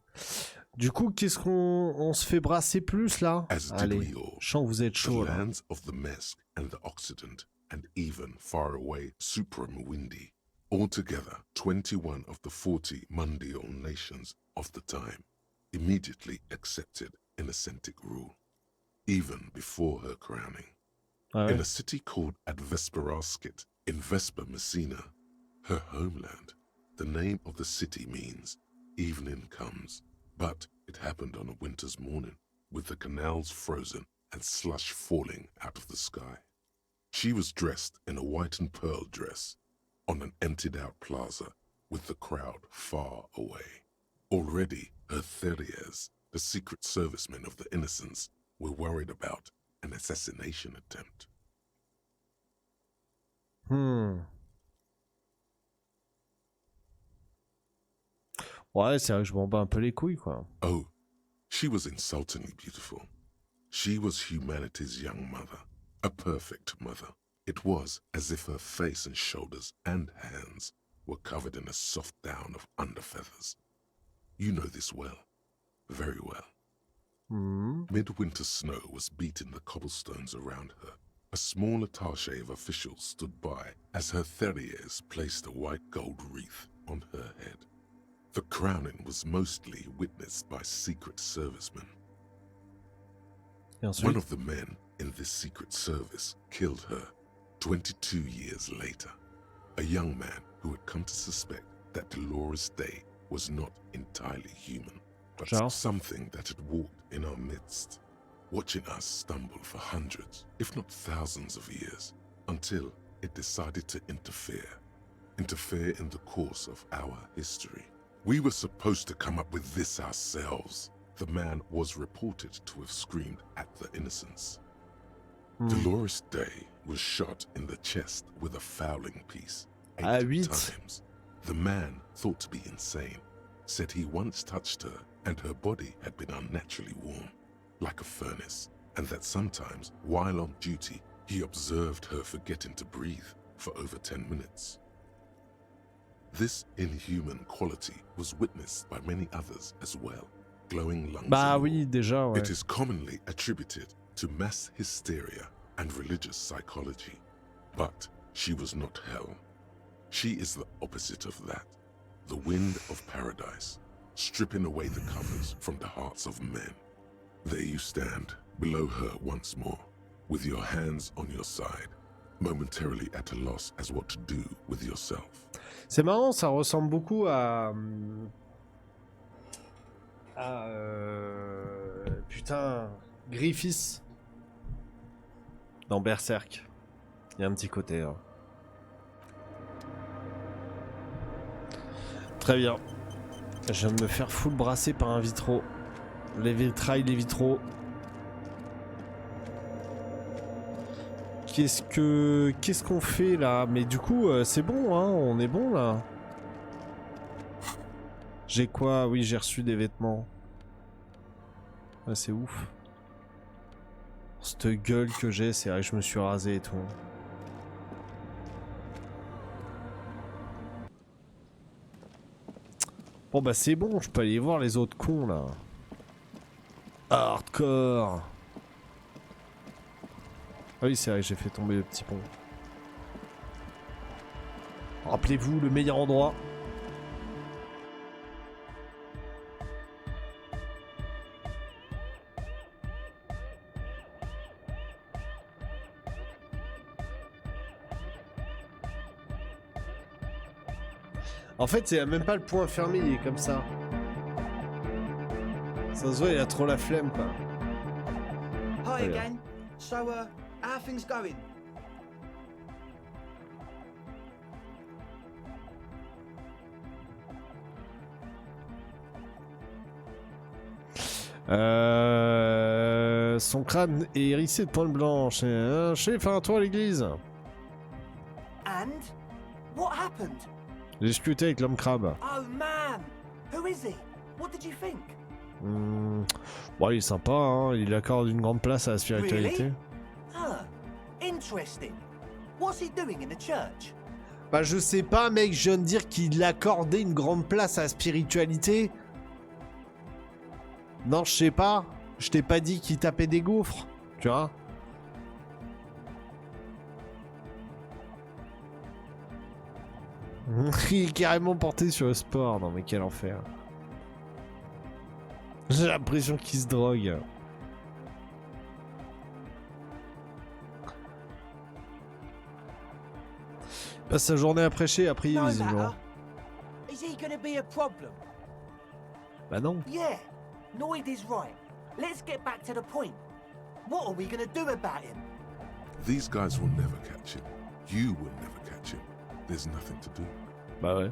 Du coup, qu'est-ce qu'on se fait brasser plus, là? Allez, je sens que vous êtes chaud, là. The lands of the Mesk and the Occident, and even far away Supreme Windy, altogether 21 of the 40 mundial nations of the time, immediately accepted Innocentic rule, even before her crowning. Ah ouais. In a city called Advesperaskit, in Vesper Messina, her homeland, the name of the city means evening comes, but it happened on a winter's morning, with the canals frozen and slush falling out of the sky. She was dressed in a white and pearl dress, on an emptied-out plaza, with the crowd far away. Already, her Theriers, the secret servicemen of the Innocence, were worried about an assassination attempt. Ouais, c'est vrai que je m'en bats un peu les couilles, quoi. Oh, she was insultingly beautiful. She was humanity's young mother, a perfect mother. It was as if her face and shoulders and hands were covered in a soft down of underfeathers. You know this well, very well. Midwinter snow was beating the cobblestones around her. A small attaché of officials stood by as her Theriers placed a white gold wreath on her head. The crowning was mostly witnessed by secret servicemen. One of the men in this secret service killed her 22 years later. A young man who had come to suspect that Dolores Day was not entirely human, but something that had walked in our midst, watching us stumble for hundreds, if not thousands of years, until it decided to interfere in the course of our history. We were supposed to come up with this ourselves. The man was reported to have screamed at the Innocence. Dolores Day was shot in the chest with a fowling piece 8 times. The man, thought to be insane, said he once touched her and her body had been unnaturally warm, like a furnace, and that sometimes, while on duty, he observed her forgetting to breathe for over 10 minutes. This inhuman quality was witnessed by many others as well. Glowing lungs. Bah oui, déjà, ouais. It is commonly attributed to mass hysteria and religious psychology. But she was not hell. She is the opposite of that. The wind of paradise, stripping away the covers from the hearts of men. There you stand, below her once more, with your hands on your side, momentarily at a loss as what to do with yourself. C'est marrant, ça ressemble beaucoup à putain, Griffiths dans Berserk. Il y a un petit côté. Hein. Très bien. Je viens de me faire full brasser par un vitraux. Les vitraux. Qu'est-ce qu'on fait là? Mais du coup, c'est bon, hein, on est bon là. J'ai quoi? Oui, j'ai reçu des vêtements. Ouais, c'est ouf. Cette gueule que j'ai, c'est vrai que je me suis rasé et tout. Bon bah c'est bon, je peux aller voir les autres cons là. Hardcore. Ah oui, c'est vrai, j'ai fait tomber le petit pont. Rappelez-vous, le meilleur endroit. En fait, c'est même pas le point fermé, il est comme ça. Ça se voit, il a trop la flemme, quoi. Hi Yeah. again. So, how are things going? Son crâne est hérissé de pointes blanches. Je sais faire un tour à l'église. And? What happened? J'ai discuté avec l'homme crabe. Oh man! Who is he? What did you think? Bon, il est sympa, hein. Il accorde une grande place à la spiritualité. Really? Huh. Interesting. What's he doing in the church? Bah, je sais pas, mec, je viens de dire qu'il accordait une grande place à la spiritualité. Non, je sais pas. Je t'ai pas dit qu'il tapait des gaufres, tu vois. Il est carrément porté sur le sport. Non mais quel enfer. J'ai l'impression qu'il se drogue. Il passe sa journée à prêcher et à prier No visiblement. matter. Is he gonna be a problem? Bah non. Yeah. Noid is right. Let's get back to the point. What are we gonna do about him? These guys will never catch him. You will never catch him. There's nothing to do. Bah ouais.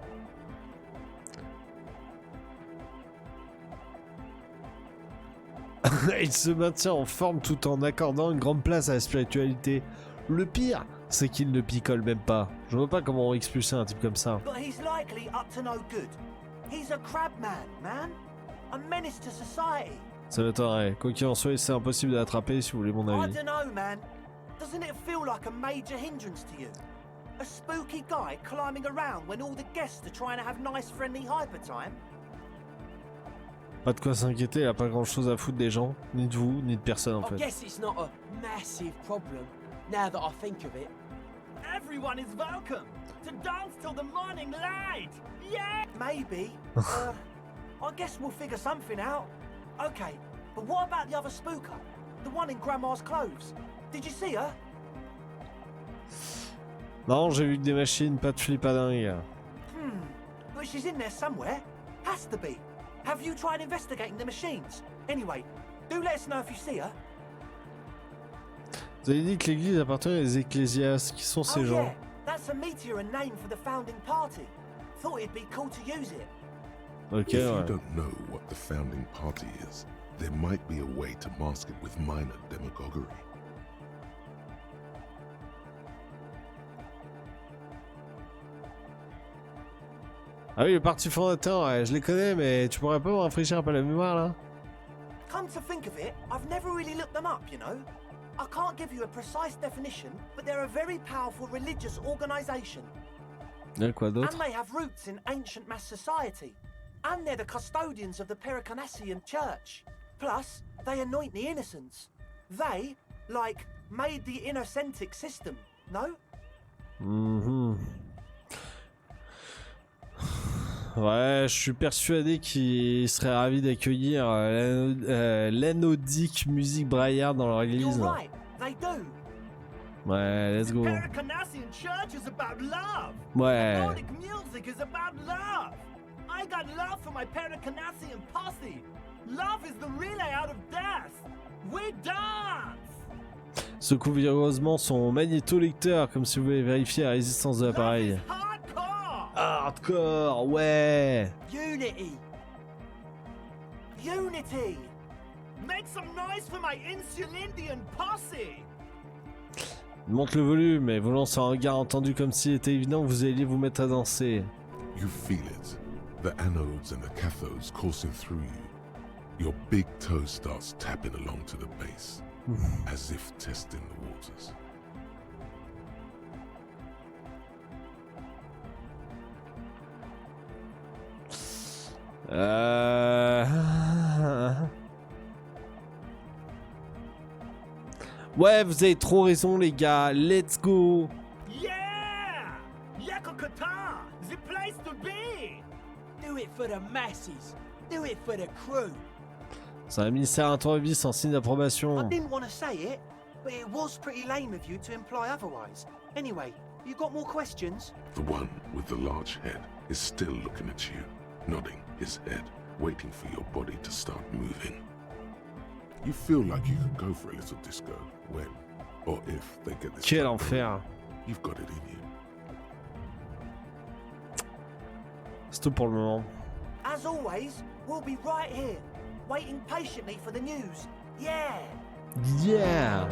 Il se maintient en forme tout en accordant une grande place à la spiritualité. Le pire, c'est qu'il ne picole même pas. Je vois pas comment on expulser un type comme ça. But he's likely up to no good. He's a crab man. A menace to society. Ça m'étonnerait. Quoi qu'il en soit, c'est impossible de l'attraper si vous voulez mon I avis. don't know, man. Doesn't it feel like a major hindrance to you? A spooky guy climbing around when all the guests are trying to have nice, friendly hyper time? Pas de quoi s'inquiéter, il a pas grand chose à foutre des gens, ni de vous, ni de personne en I fait. guess it's not a massive problem, now that I think of it. Everyone is welcome to dance till the morning light. Yeah. Maybe. I guess we'll figure something out. Okay, but what about the other spooker? The one in Grandma's clothes? Did you see her? Non, j'ai vu que des machines, pas de flip à dingue. But she's in there somewhere. Has to be. Have you tried investigating the machines? Anyway, do let us know if you see her. Vous avez dit que l'église appartenait aux ecclésiastes. Qui sont ces Oh gens? yeah, that's a meteor and name for the founding party. Thought it'd be cool to use it. Ok, If you ouais. don't know what the founding party is, there might be a way to mask it with minor demagoguery. Ah oui, le parti fondateur, ouais, je les connais, mais tu pourrais pas me rafraîchir un peu la mémoire là? Come to think of it, I've never really looked them up, you know. I can't give you a precise definition, but they're a very powerful religious organization. Et quoi d'autre? And they have roots in ancient mass society. And they're the custodians of the Pericarnassian church. Plus, they anoint the innocents. They, like, made the innocentic system, no? Mhm. Ouais, je suis persuadé qu'il serait ravi d'accueillir l'anodique musique braillarde dans leur You're église. right, they do. Ouais, let's go. Pericarnassian church is about love. Ouais. Nordic music is about love. I got love for my Pericarnassian posse. Love is the relay out of death. We dance. Secoue vigoureusement son magnétolecteur comme si vous voulez vérifier la résistance de l'appareil. Love is hardcore. Hardcore, ouais. Unity. Unity. Make some noise for my Insulindian posse. Il monte le volume et vous lance un regard entendu comme s'il était évident que vous alliez vous mettre à danser. You feel it, the anodes and the cathodes coursing through you. Your big toe starts tapping along to the base, as if testing the waters. Ouais, vous avez trop raison les gars, let's go. Yeah! Yakokata, the place to be. Do it for the masses. Do it for the crew. C'est un ministère un tournevis en signe I d'approbation. didn't want to say it, but it was pretty lame of you to imply otherwise. Anyway, you got more questions? The one with the large head is still looking at you, nodding his head waiting for your body to start moving. You feel like you could go for a little disco when, or if they get this. Quel track enfer. going, you've got it in you. C'est tout pour le moment. As always, we'll be right here, waiting patiently for the news. Yeah! Yeah.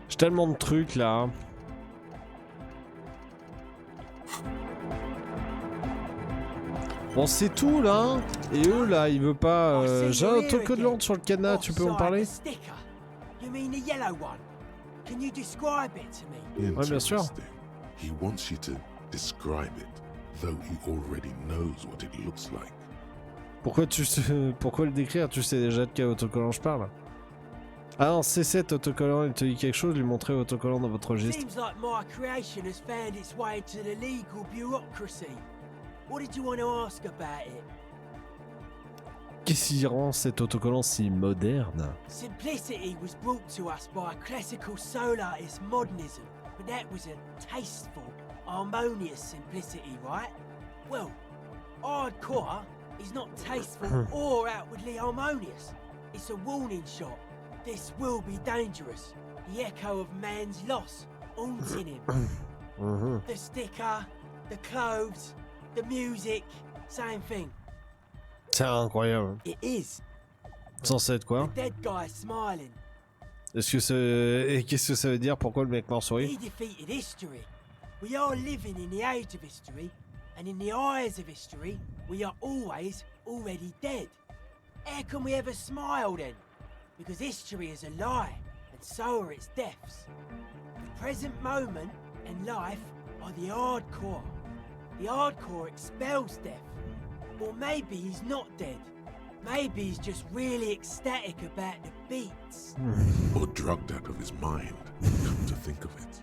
J'ai tellement de trucs là. Bon, c'est tout là. Et eux là, ils veulent pas. J'ai un autocollant sur le cadenas, tu peux en parler? You mean the yellow one? Can you describe it to me? Ouais, bien sûr. Interesting. He wants you to describe it, though he already knows what it looks like. Pourquoi pourquoi le décrire? Tu sais déjà de quel autocollant je parle? Ah non, c'est cet autocollant, il te dit quelque chose, lui montrer l'autocollant dans votre registre. Seems like my creation has found its way to the legal bureaucracy. What did you want to ask about it? Qu'est-ce qui rend cet autocollant si moderne? Simplicity was brought to us by a classical solarist modernism, but that was a tasteful, harmonious simplicity, right? Well, hardcore is not tasteful or outwardly harmonious. It's a warning shot. This will be dangerous. The echo of man's loss haunting him. The sticker, the clothes, the music, same thing. C'est incroyable. It is. Censé être quoi? The dead guy smiling. Est-ce que c'est... Et qu'est-ce que ça veut dire? Pourquoi le mec mort sourit? He defeated history. We are living in the age of history, and in the eyes of history, we are always already dead. How can we ever smile then? Because history is a lie, and so are its deaths. The present moment and life are the hardcore. The hardcore expels death. Or maybe he's not dead. Maybe he's just really ecstatic about the beats. Or drugged out of his mind, come to think of it.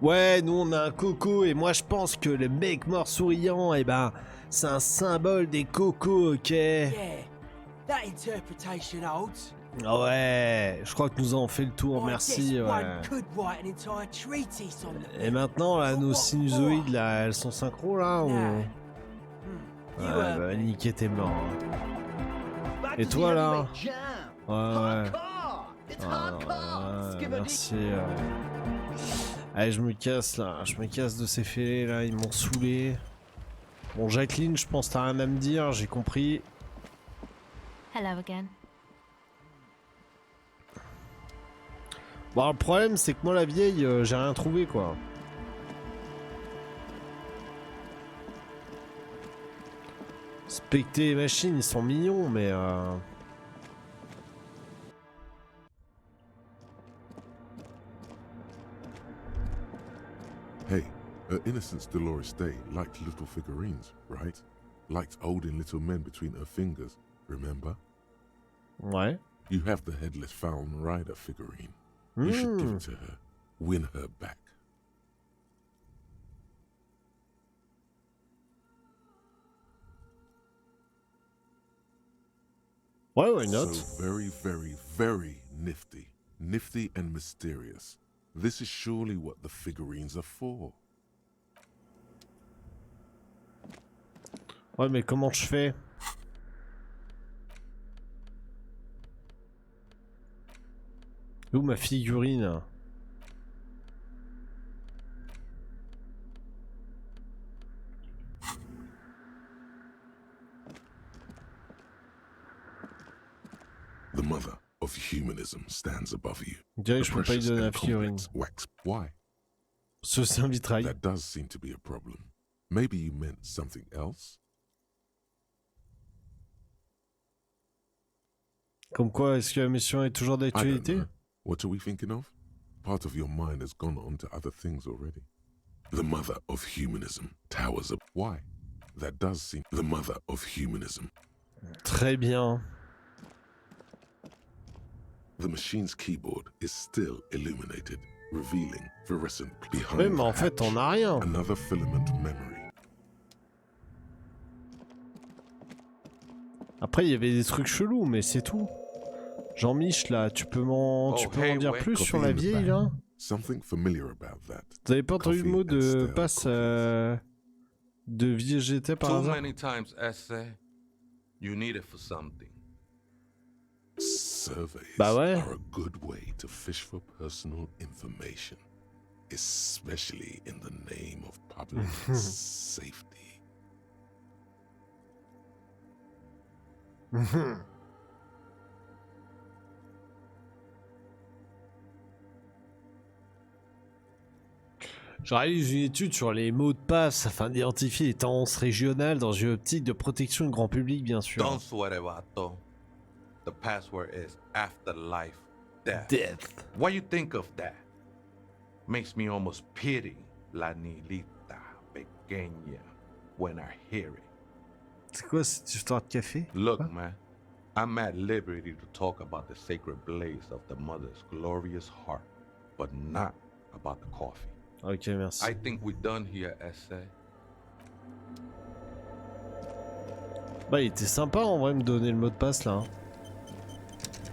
Ouais, nous on a un coco et moi je pense que le mec mort souriant, eh ben, c'est un symbole des cocos, ok? Yeah, that interpretation holds. Ah ouais, je crois que nous avons fait le tour, I merci, guess ouais. one could write an entire treatise on the Et maintenant, là, nos sinusoïdes, là, elles sont synchro, là, ou... Nah. Ouais, bah, niquer tes morts. Et toi, là? Ouais, ouais, merci. Allez, je me casse, là, je me casse de ces fêlés, là, ils m'ont saoulé. Bon, Jacqueline, je pense que t'as rien à me dire, j'ai compris. Hello again. Bon, le problème, c'est que moi, la vieille, j'ai rien trouvé, quoi. Specté et machine, ils sont mignons, mais... Hey, Innocence Dolores Day liked little figurines, right? Liked holding little men between her fingers, remember? Ouais. You have the headless Falcon Rider figurine. You should give it to her. Win her back. Ouais, why not? So very, very, very nifty. Nifty and mysterious. This is surely what the figurines are for. Ouais, mais comment je fais? Où ma figurine? The mother of humanism stands above you. On dirait que je peux pas lui Precious donner la and figurine. complex wax. Why? Ce c'est un vitrail. That does seem to be a problem. Maybe you meant something else? Comme quoi, est-ce que la mission est toujours I don't d'actualité? know. What are we thinking of? Part of your mind has gone on to other things already. The mother of humanism towers up. Why? That does seem the mother of humanism. Très bien. The machine's keyboard is still illuminated, revealing fluorescent behind Oui, mais the en fait, on hatch. n'a rien. Another filament memory. Après, il y avait des trucs chelous, mais c'est tout. Jean-Mich, là, tu peux m'en dire plus Copy sur la in the vieille, back. là? Something familiar about that. Vous avez pas entendu le Coffee mot and de stale passe de vieille GT par Too hasard? many times, essay. You need it for something. Surveys Bah ouais. are a good way to fish for personal information, especially in the name of public safety. Je réalise une étude sur les mots de passe afin d'identifier les tendances régionales dans une optique de protection du grand public, bien sûr. Don't sweat it, vato. The password is afterlife death. Death. What you think of that? Makes me almost pity la niñita pequeña when I hear it. C'est quoi cette histoire de café? Look, man, I'm at liberty to talk about the sacred blaze of the mother's glorious heart, but not about the coffee. Ok, merci. I think we're done here, essay. Bah, il était sympa en vrai me donner le mot de passe là.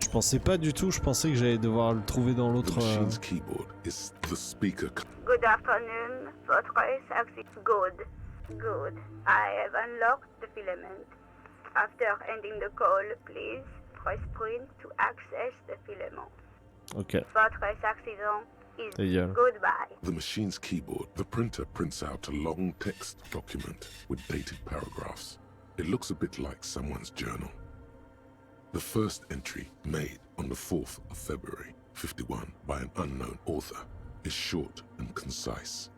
Je pensais pas du tout, je pensais que j'allais devoir le trouver dans The l'autre. machine's keyboard is the speaker. Good afternoon, votre access. Good. Good. I have unlocked the filament. After ending the call, please press print to access the filament. Ok. Votre accident is Ta gueule. goodbye. The machine's keyboard, the printer prints out a long text document with dated paragraphs. It looks a bit like someone's journal. The first entry, made on the 4th of February, 51, by an unknown author, is short and concise.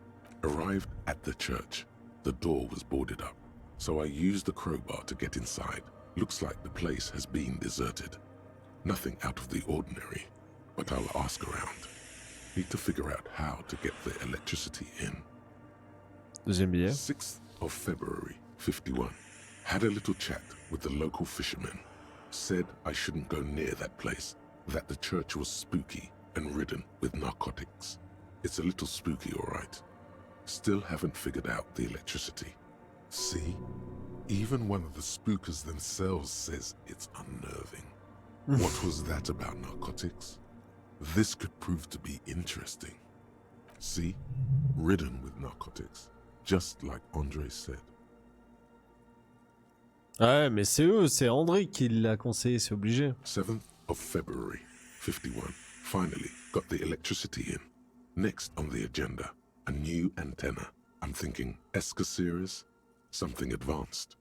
Arrived at the church, the door was boarded up, so I used the crowbar to get inside. Looks like the place has been deserted. Nothing out of the ordinary, but I'll ask around. Need to figure out how to get the electricity in. Deuxième billet. 6th of February, 51. Had a little chat with the local fishermen. Said I shouldn't go near that place, that the church was spooky and ridden with narcotics. It's a little spooky, all right. Still haven't figured out the electricity. See? Even one of the spookers themselves says it's unnerving. What was that about narcotics? This could prove to be interesting. See? Ridden with narcotics. Just like Andre said. Ouais, mais c'est eux, c'est André qui l'a conseillé, c'est obligé. 7th of February, 51. Finally got the electricity in. Next on the agenda, a new antenna. I'm thinking ESCA series, something advanced.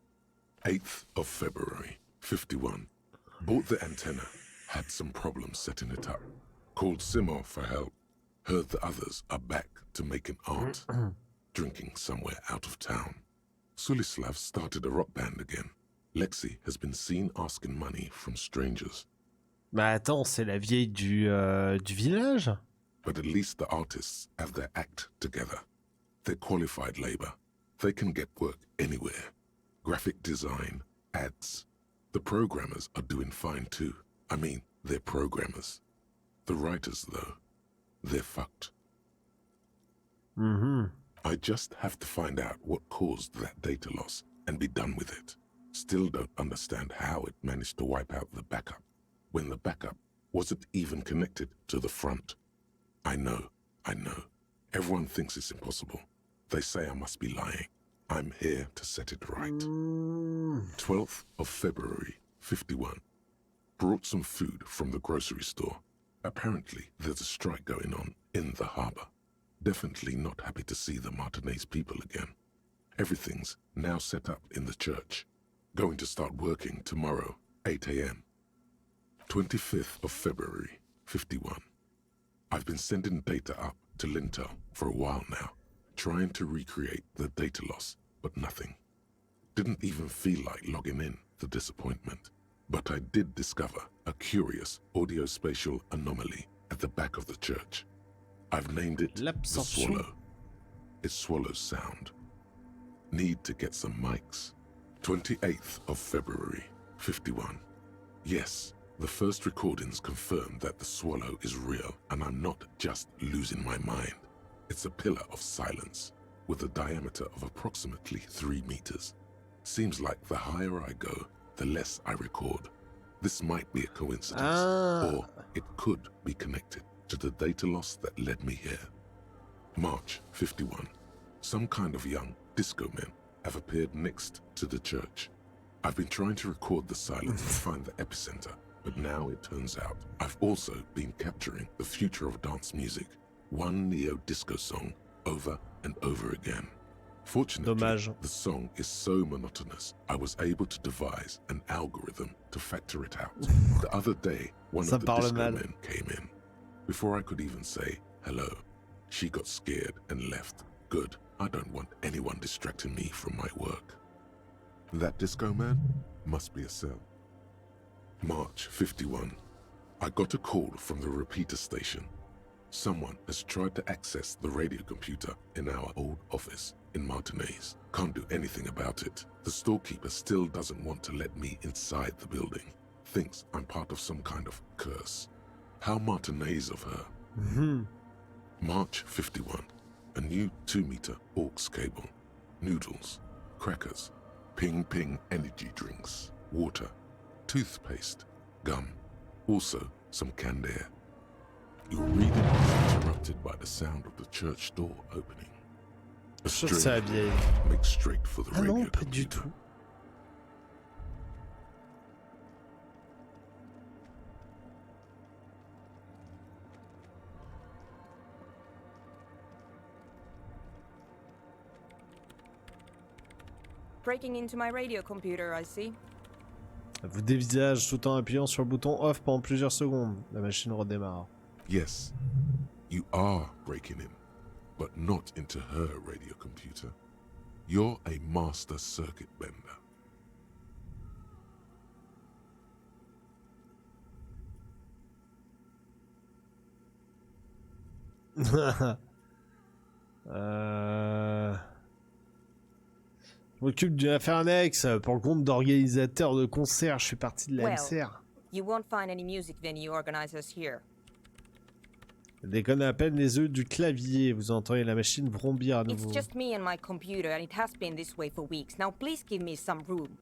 8th of February, 51. Bought the antenna, had some problems setting it up. Called Simo for help. Heard the others are back to making art. Drinking somewhere out of town. Sulislav started a rock band again. Lexi has been seen asking money from strangers. Bah attends, c'est la vieille du village? But at least the artists have their act together. They're qualified labor. They can get work anywhere. Graphic design, ads. The programmers are doing fine too. I mean, they're programmers. The writers, though, they're fucked. Mhm. I just have to find out what caused that data loss and be done with it. Still don't understand how it managed to wipe out the backup, when the backup wasn't even connected to the front. I know. Everyone thinks it's impossible. They say I must be lying. I'm here to set it right. 12th of February, 51. Brought some food from the grocery store. Apparently, there's a strike going on in the harbor. Definitely not happy to see the Martinez people again. Everything's now set up in the church. Going to start working tomorrow, 8 a.m. 25th of February, 51. I've been sending data up to Lintel for a while now, trying to recreate the data loss, but nothing. Didn't even feel like logging in, the disappointment. But I did discover a curious audio-spatial anomaly at the back of the church. I've named it the L'absorption. Swallow. It swallows sound. Need to get some mics. 28th of February, 51. Yes, The first recordings confirm that the swallow is real and I'm not just losing my mind. It's a pillar of silence with a diameter of approximately 3 meters. Seems like the higher I go, the less I record. This might be a coincidence, or it could be connected to the data loss that led me here. March 51. Some kind of young disco men have appeared next to the church. I've been trying to record the silence and find the epicenter, but now it turns out I've also been capturing the future of dance music, one neo-disco song over and over again. Fortunately, Dommage. the song is so monotonous, I was able to devise an algorithm to factor it out. The other day, one Ça of the parle disco mal. men came in. Before I could even say hello, she got scared and left. Good, I don't want anyone distracting me from my work. That disco man must be a cell. March 51. I got a call from the repeater station. Someone has tried to access the radio computer in our old office in Martinez. Can't do anything about it. The storekeeper still doesn't want to let me inside the building. Thinks I'm part of some kind of curse. How Martinez of her. March 51. A new 2-meter aux cable. Noodles. Crackers. Ping Ping energy drinks. Water. Toothpaste. Gum. Also some canned air. Your reading is interrupted by the sound of the church door opening. A Sûr que strange c'est la vieille. makes straight for the Ah radio non, pas du computer. tout. Breaking into my radio computer, I see. Vous dévisage tout en appuyant sur le bouton off pendant plusieurs secondes. La machine redémarre. Yes, you are breaking in, but not into her radio computer. You're a master circuit bender. Je m'occupe d'une affaire annexe pour le compte d'organisateur de concerts. Je suis partie de la MCR. You won't find any music venue organizers here. Déconne à peine les œufs du clavier. Vous entendez la machine vrombir à It's nouveau. just me and my computer, and it has been this way for weeks. Now please give me some room.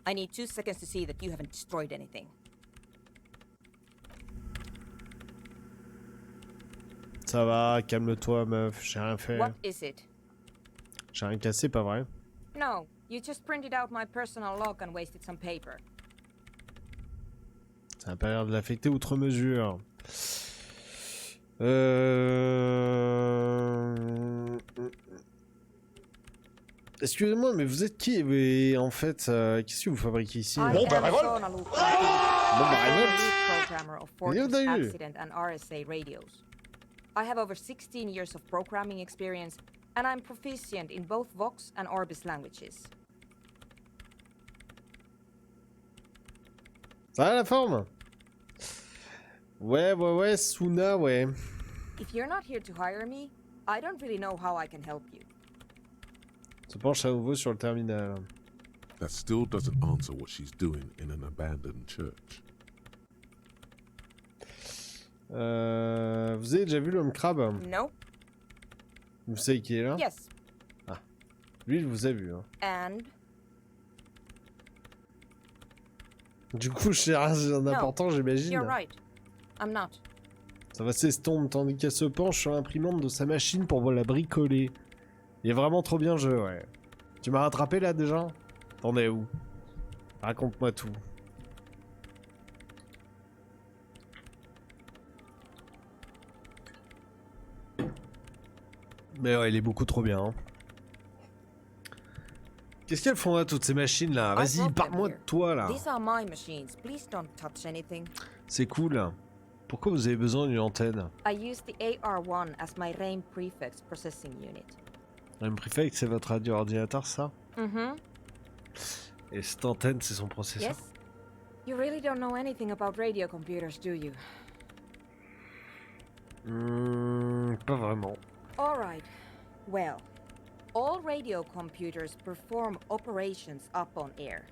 I need 2 seconds to see that you haven't destroyed anything. Ça va, calme-toi meuf, j'ai rien fait. What is it? J'ai rien cassé, pas vrai? No, you just printed out my personal log and wasted some paper. Ça n'a pas l'air de l'affecter outre mesure. Excusez-moi, mais vous êtes qui? Et en fait, qu'est-ce que vous fabriquez ici? I Bon, am Sona Luke, programmer of Fortress Bien entendu. Accident and RSA radios. I have over 16 years of programming experience, and I'm proficient in both Vox and Orbis languages. Ça a la forme? Ouais, Suna, ouais. If you're not here to hire me, I don't really know how I can help you. Se penche à nouveau sur le terminal. That still doesn't answer what she's doing in an abandoned church. Vous avez déjà vu l'homme crabe? No? Vous savez qui est là? Yes. Lui, il vous a vu. Hein. And? Du coup, c'est rien d'important, j'imagine. You're right. I'm not. Ça va s'estomper tandis qu'elle se penche sur l'imprimante de sa machine pour la bricoler. Il est vraiment trop bien le jeu, ouais. Tu m'as rattrapé là déjà? T'en es où? Raconte-moi tout. Mais ouais, il est beaucoup trop bien. Hein. Qu'est-ce qu'elles font là, toutes ces machines là? Vas-y, parle-moi de toi là. These are my machines. Please don't touch anything. C'est cool. Pourquoi vous avez besoin d'une antenne? I use the AR1 as my RAIN prefix processing unit. Un préfet, c'est votre radio-ordinateur, ça? Mm-hmm. Et cette antenne, c'est son processeur? Yes. You really don't know anything about radio computers, do you? Pas vraiment. All right. Well, all radio computers perform operations up on air.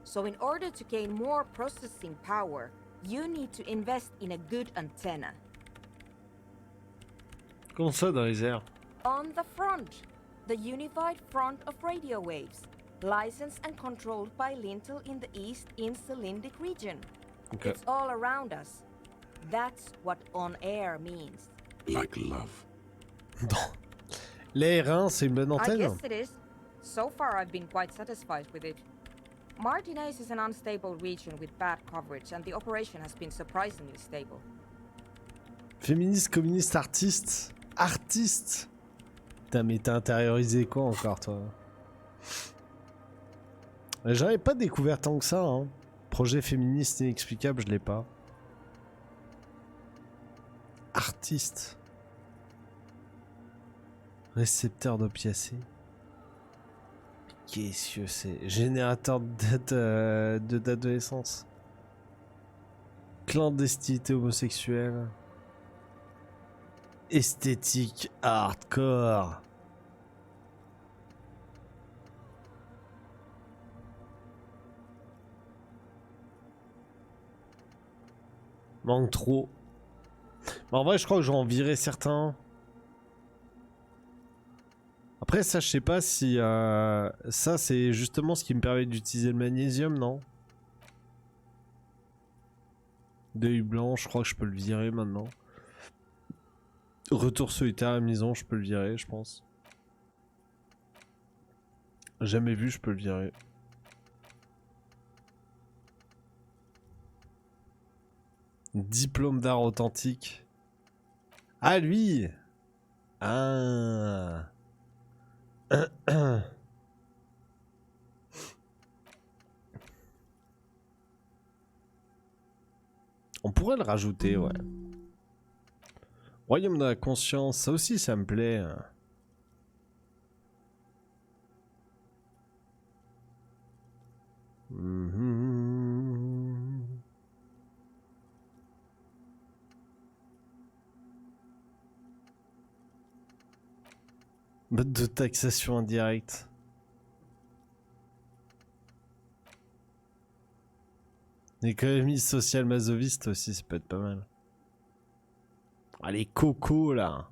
So in order to gain more processing power, You need to invest in a good antenna. Comment ça dans les airs? On the front, the unified front of radio waves, licensed and controlled by Lintel in the east in Celindic region. Okay. It's all around us. That's what on air means. Like love. Non. Les R1, c'est une bonne I antenne? guess it is. So far I've been quite satisfied with it. Martinez is an unstable region with bad coverage and the operation has been surprisingly stable. Féministe, communiste, artiste. Artiste. Putain, mais t'as intériorisé quoi encore, toi? J'en ai pas découvert tant que ça, hein. Projet féministe inexplicable, je l'ai pas. Artiste. Récepteur d'opiacés. Qu'est-ce que c'est? Générateur de date de naissance. Clandestinité homosexuelle. Esthétique hardcore. Manque trop. Mais en vrai, je crois que je vais en virer certains. Après, ça, je sais pas si... ça, c'est justement ce qui me permet d'utiliser le magnésium, non? Deuil blanc, je crois que je peux le virer maintenant. Retour solitaire à la maison, je peux le virer, je pense. Jamais vu, je peux le virer. Diplôme d'art authentique. Ah, lui! Ah! On pourrait le rajouter, ouais. Royaume de la conscience, ça aussi, ça me plaît. Mode de taxation indirecte. Économie sociale masoviste aussi, ça peut être pas mal. Ah, les cocos là.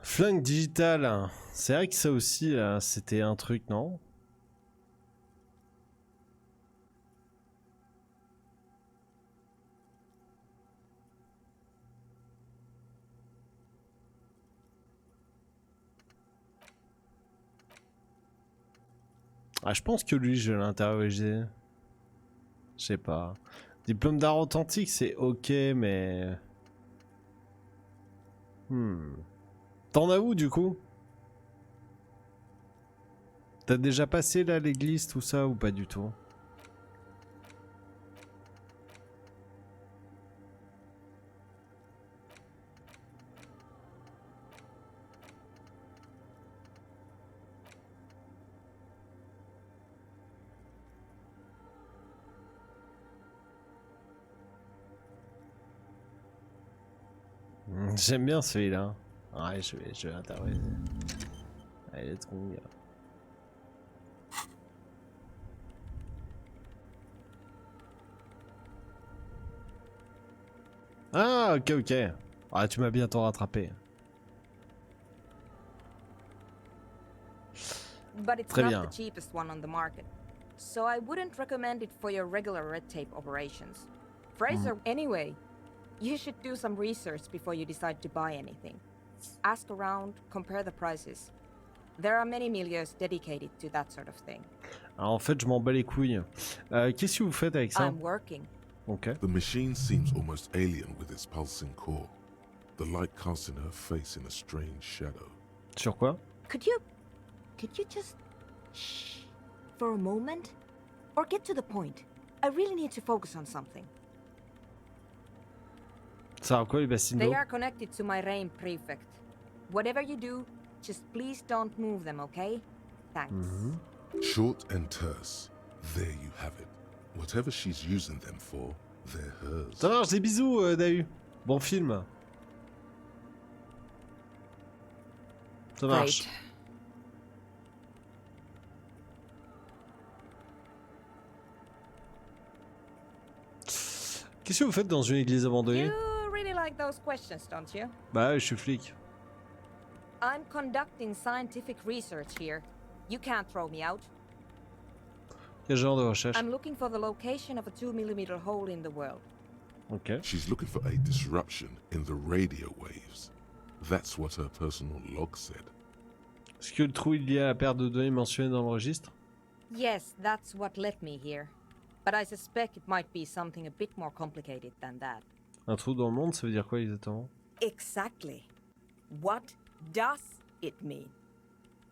Flingue digital. C'est vrai que ça aussi, c'était un truc, non? Ah, je pense que lui, je vais l'interroger. Je sais pas. Diplôme d'art authentique, c'est ok, mais... T'en as où, du coup? T'as déjà passé, là, l'église, tout ça, ou pas du tout? J'aime bien celui-là. Ouais, je vais l'interroger. Allez, let's go. Ah, ok, ok. Ah, tu m'as bientôt rattrapé. But it's Très not bien. the cheapest one on the market. So I wouldn't recommend it for your regular red tape operations. Fraser, anyway, you should do some research before you decide to buy anything. Ask around, compare the prices. There are many milieux dedicated to that sort of thing. Alors, en fait, je m'en bats les couilles. Qu'est-ce que vous faites avec ça? I'm working. Ok. The machine seems almost alien with its pulsing core, the light casting her face in a strange shadow. Sur quoi? Could you just shh for a moment? Or get to the point. I really need to focus on something. Ça a quoi les bassines They d'eau? are connected to my RAIN prefect. Whatever you do, just please don't move them, okay? Thanks. Short and terse, there you have it. Whatever she's using them for, they're hers. Ça marche, des bisous, Dahu. Bon film. Ça marche. Great. Qu'est-ce que vous faites dans une église abandonnée? You really like those questions, don't you? Bah ouais, je suis flic. I'm conducting scientific research here. You can't throw me out. Quel genre de recherche? I'm looking for the location of a 2mm hole in the world. Ok. She's looking for a disruption in the radio waves. That's what her personal log said. Est-ce que le trou est lié à la perte de données mentionnées dans le registre? Yes, that's what led me here. But I suspect it might be something a bit more complicated than that. Un trou dans le monde, ça veut dire quoi exactement? Exactly. What does it mean?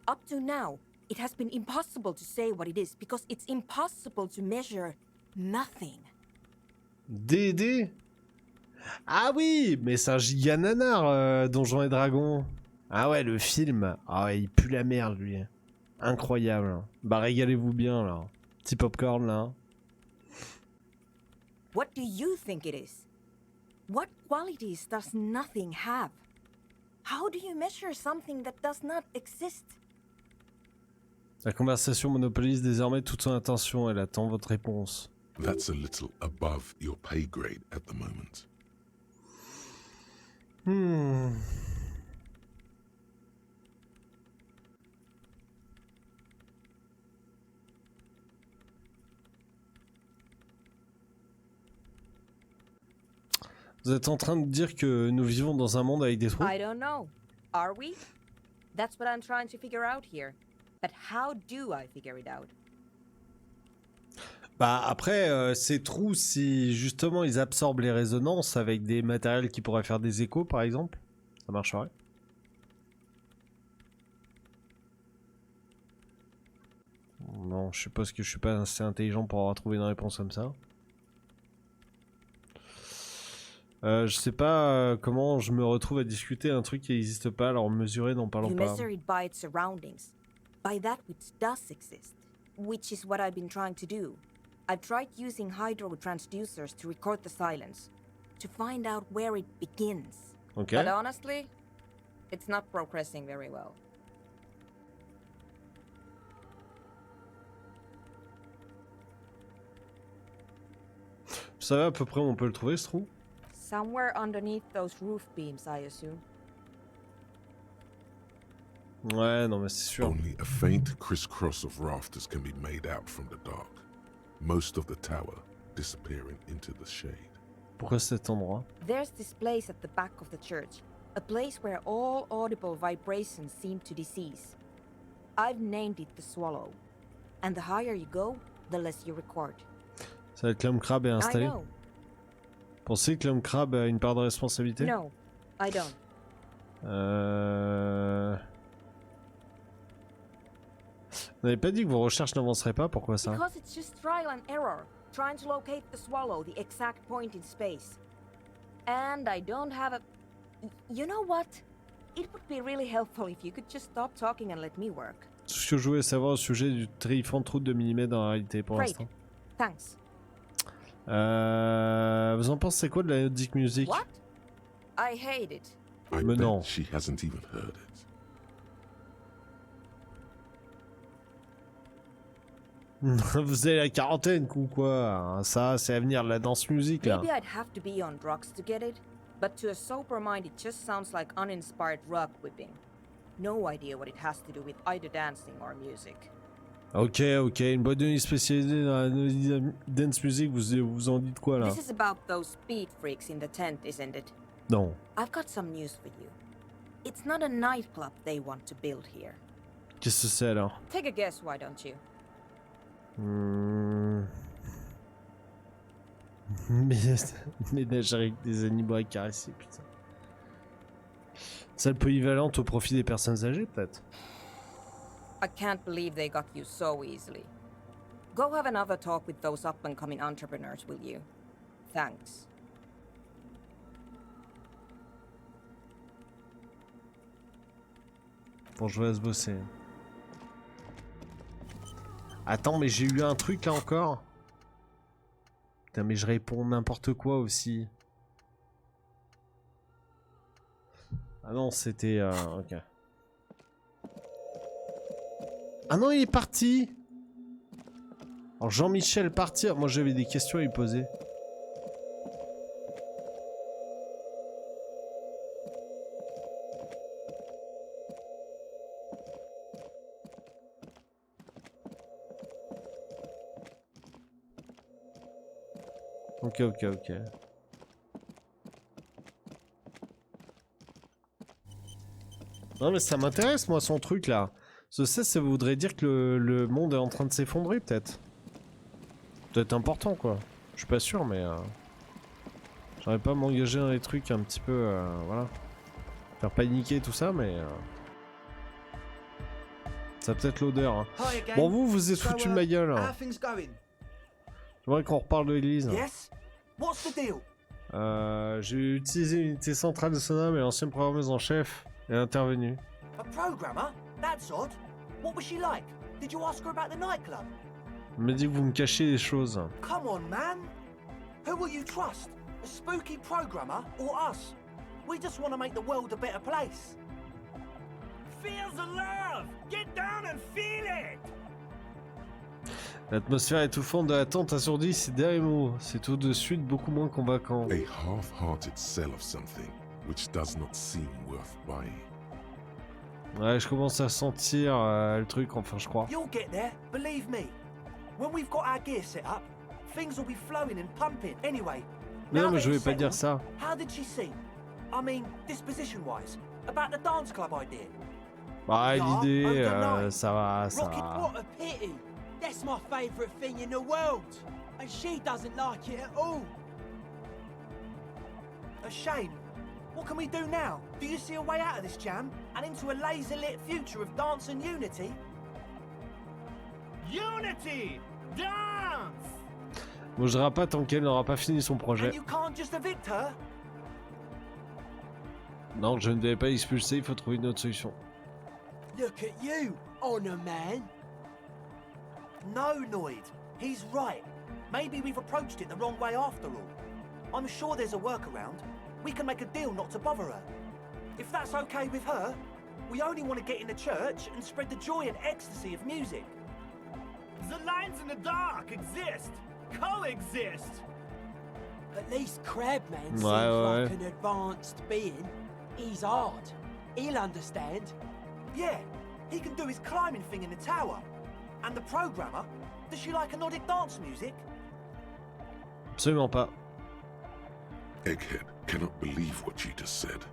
Up to now, it has been impossible to say what it is because it's impossible to measure nothing. DD? Ah oui, mais c'est un giga nanar, Donjons et Dragons. Ah ouais, le film. Ah ouais, il pue la merde, lui. Incroyable. Bah régalez-vous bien, là. Petit popcorn, là. What do you think it is? What qualities does nothing have? How do you measure something that does not exist? La conversation monopolise désormais toute son attention. Elle attend votre réponse. That's a little above your pay grade at the moment. Vous êtes en train de dire que nous vivons dans un monde avec des trous? I don't know. Are we? That's what I'm trying to figure out here. But how do I figure it out? Bah après, ces trous, si justement ils absorbent les résonances avec des matériels qui pourraient faire des échos par exemple, ça marcherait. Non, je suppose que je suis pas assez intelligent pour avoir trouvé une réponse comme ça. Je sais pas comment je me retrouve à discuter un truc qui n'existe pas, alors mesurer n'en parlons You pas. measure it by its surroundings, by that which does exist, which is what I've been trying to do. I've tried using hydro transducers to record the silence, to find out where it begins. Ok. But honestly, it's not progressing very well. Vous savez à peu près où on peut le trouver ce trou? Somewhere underneath those roof beams, I assume. Ouais, non mais c'est sûr. Only a faint crisscross of rafters can be made out from the dark. Most of the tower disappearing into the shade. Pourquoi cet endroit? There's this place at the back of the church, a place where all audible vibrations seem to decease. I've named it the Swallow, and the higher you go, the less you record. Ça va être l'homme crabe est I installé. know. Pensez que l'homme crabe a une part de responsabilité? No, I don't. Vous n'avez pas dit que vos recherches n'avanceraient pas, pourquoi ça? Because it's just trial and error, trying to locate the Swallow, the exact point in space. And I don't have a... You know what? It would be really helpful if you could just stop talking and let me work. Tout ce que je voulais savoir au sujet du terrifiant trou de 2 mm dans la réalité pour Great. l'instant. Thanks. Vous en pensez quoi de la dick music? What? I hate it. I Mais bet non. she hasn't even heard it. Vous avez la quarantaine ou quoi? Ça, c'est l'avenir de la danse musique là. Maybe I'd have to be on drugs to get it, but to a sober mind it just sounds like uninspired rug whipping. No idea what it has to do with either dancing or music. Ok, une boîte de nuit spécialisée dans la dance music, vous en dites quoi là? This is about those speed freaks in the tent, isn't it? Non. I've got some news for you. It's not a nightclub they want to build here. Qu'est-ce que c'est alors? Take a guess, why don't you? Ménagerie avec des animaux à caresser, putain. Salle polyvalente au profit des personnes âgées, peut-être? I can't believe they got you so easily. Go have another talk with those up-and-coming entrepreneurs, will you? Thanks. Bon, je vous laisse bosser. Attends, mais j'ai eu un truc là encore. Putain, mais je réponds n'importe quoi aussi. Ah non, c'était... ok. Ah non, il est parti. Alors Jean-Michel partir. Moi j'avais des questions à lui poser. Ok. Non mais ça m'intéresse moi son truc là. Ça voudrait dire que le monde est en train de s'effondrer peut-être. Peut-être important quoi. Je suis pas sûr mais... J'aurais pas à m'engager dans les trucs un petit peu... voilà. Faire paniquer tout ça mais... Ça a peut-être l'odeur. Hein. Bon vous êtes foutu de ma gueule. Hein. J'aimerais qu'on reparle de l'église. Yes? What's the deal? J'ai utilisé une unité centrale de Sona mais l'ancienne programmeuse en chef est intervenue. A programmer? That's odd. What was she like? Did you ask her about the nightclub? Elle m'a dit que vous me cachez des choses. Come on, man. Who will you trust? A spooky programmer or us? We just want to make the world a better place. Feel the love! Get down and feel it! L'atmosphère étouffante de la tente assourdie ces derniers mots. C'est tout de suite beaucoup moins convaincant. A half-hearted sell of something which does not seem worth buying. Ouais, je commence à sentir le truc, enfin je crois. You'll get there, believe me. When we've got our gear set up, things will be flowing and pumping. Anyway, Non, mais je vais pas dire ça. How did she seem? I mean, disposition-wise, about the dance club idea. Bah, l'idée, ça va, ça Rocket, va. what a pity. That's my favourite thing in the world. And she doesn't like it at all. A shame. What can we do now? Do you see a way out of this jam and into a laser-lit future of dance and unity? Unity! Dance! Bougera pas tant qu'elle n'aura pas fini son projet. And you can't just evict her? Non, je ne devais pas expulser, il faut trouver une autre solution. Look at you, honor man. No, Noid. He's right. Maybe we've approached it the wrong way after all. I'm sure there's a workaround. We can make a deal not to bother her. If that's okay with her, we only want to get in the church and spread the joy and ecstasy of music. The lines in the dark exist. Coexist. At least Crabman seems Ouais. like an advanced being. He's hard. He'll understand. Yeah, he can do his climbing thing in the tower. And the programmer, does she like Nordic dance music? Absolument pas. Egghead cannot believe what you just said.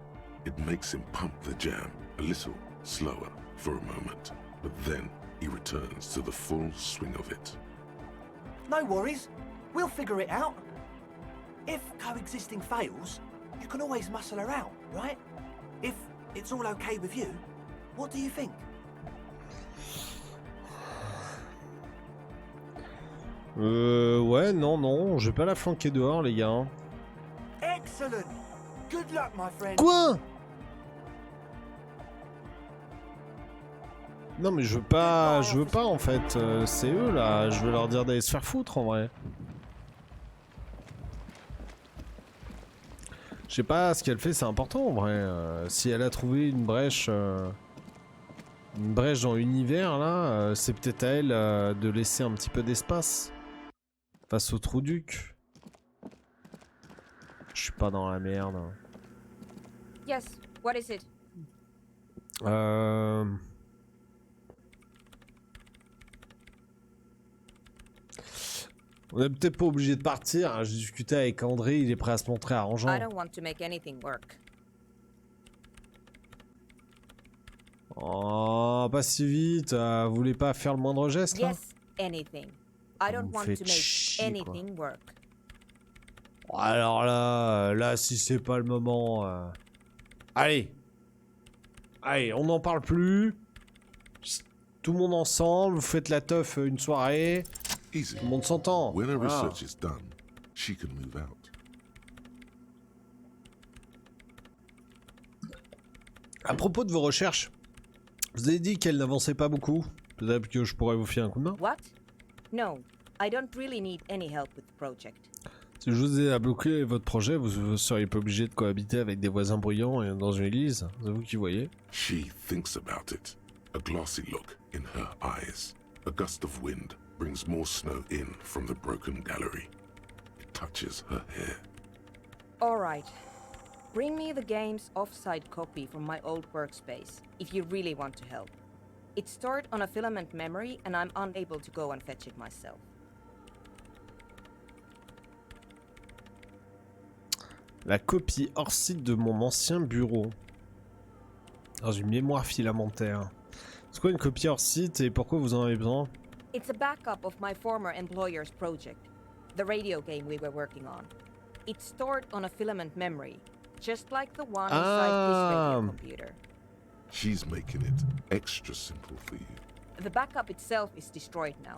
It makes him pump the jam a little slower for a moment, but then he returns to the full swing of it. No worries. We'll figure it out. If coexisting fails, you can always muscle her out, right? If it's all okay with you, what do you think? Ouais, non, je vais pas la flanquer dehors, les gars. Excellent. Good luck, my friend. Quoi? Non mais je veux pas en fait, c'est eux là, je veux leur dire d'aller se faire foutre en vrai. Je sais pas, ce qu'elle fait c'est important en vrai, si elle a trouvé une brèche dans l'univers là, c'est peut-être à elle de laisser un petit peu d'espace face au trou duc. Je suis pas dans la merde. Yes, what is it? On est peut-être pas obligé de partir, hein. J'ai discuté avec André, il est prêt à se montrer arrangeant. I don't want to make anything work. Oh, pas si vite, vous voulez pas faire le moindre geste là? Yes, anything. I don't Vous want faites to make chier, anything work. Alors là si c'est pas le moment... Allez, on n'en parle plus. Tout le monde ensemble, vous faites la teuf une soirée. Easy. Tout le monde s'entend. When her Voilà. research is done, she can move out. À propos de vos recherches, vous avez dit qu'elles n'avançaient pas beaucoup. Peut-être que je pourrais vous filer un coup de main. What? No, I don't really need any help with the project. Si je vous ai à bloquer votre projet, vous seriez pas obligé de cohabiter avec des voisins bruyants et dans une église. C'est vous qui voyez. She thinks about it. a glassy look in her eyes. A gust of wind brings more snow in from the broken gallery. It touches her hair. All right. Bring me the game's offsite copy from my old workspace, if you really want to help. It's stored on a filament memory, and I'm unable to go and fetch it myself. La copie hors site de mon ancien bureau. Dans une mémoire filamentaire. C'est quoi une copie hors site et pourquoi vous en avez besoin? It's a backup of my former employer's project, the radio game we were working on. It's stored on a filament memory, just like the one inside this radio computer. She's making it extra simple for you. The backup itself is destroyed now,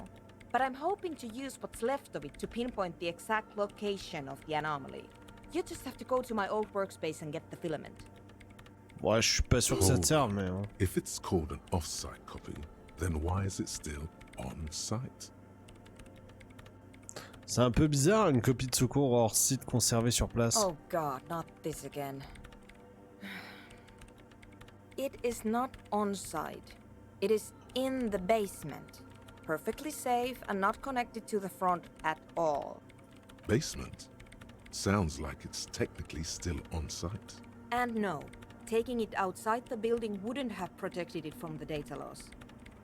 but I'm hoping to use what's left of it to pinpoint the exact location of the anomaly. You just have to go to my old workspace and get the filament. Ouais, je suis pas sûr que ça te serve, mais... If it's called an off-site copy, then why is it still on-site? C'est un peu bizarre, une copie de secours hors site conservée sur place. Oh god, not this again. It is not on-site. It is in the basement. Perfectly safe and not connected to the front at all. Basement? Sounds like it's technically still on-site. And no, taking it outside the building wouldn't have protected it from the data loss.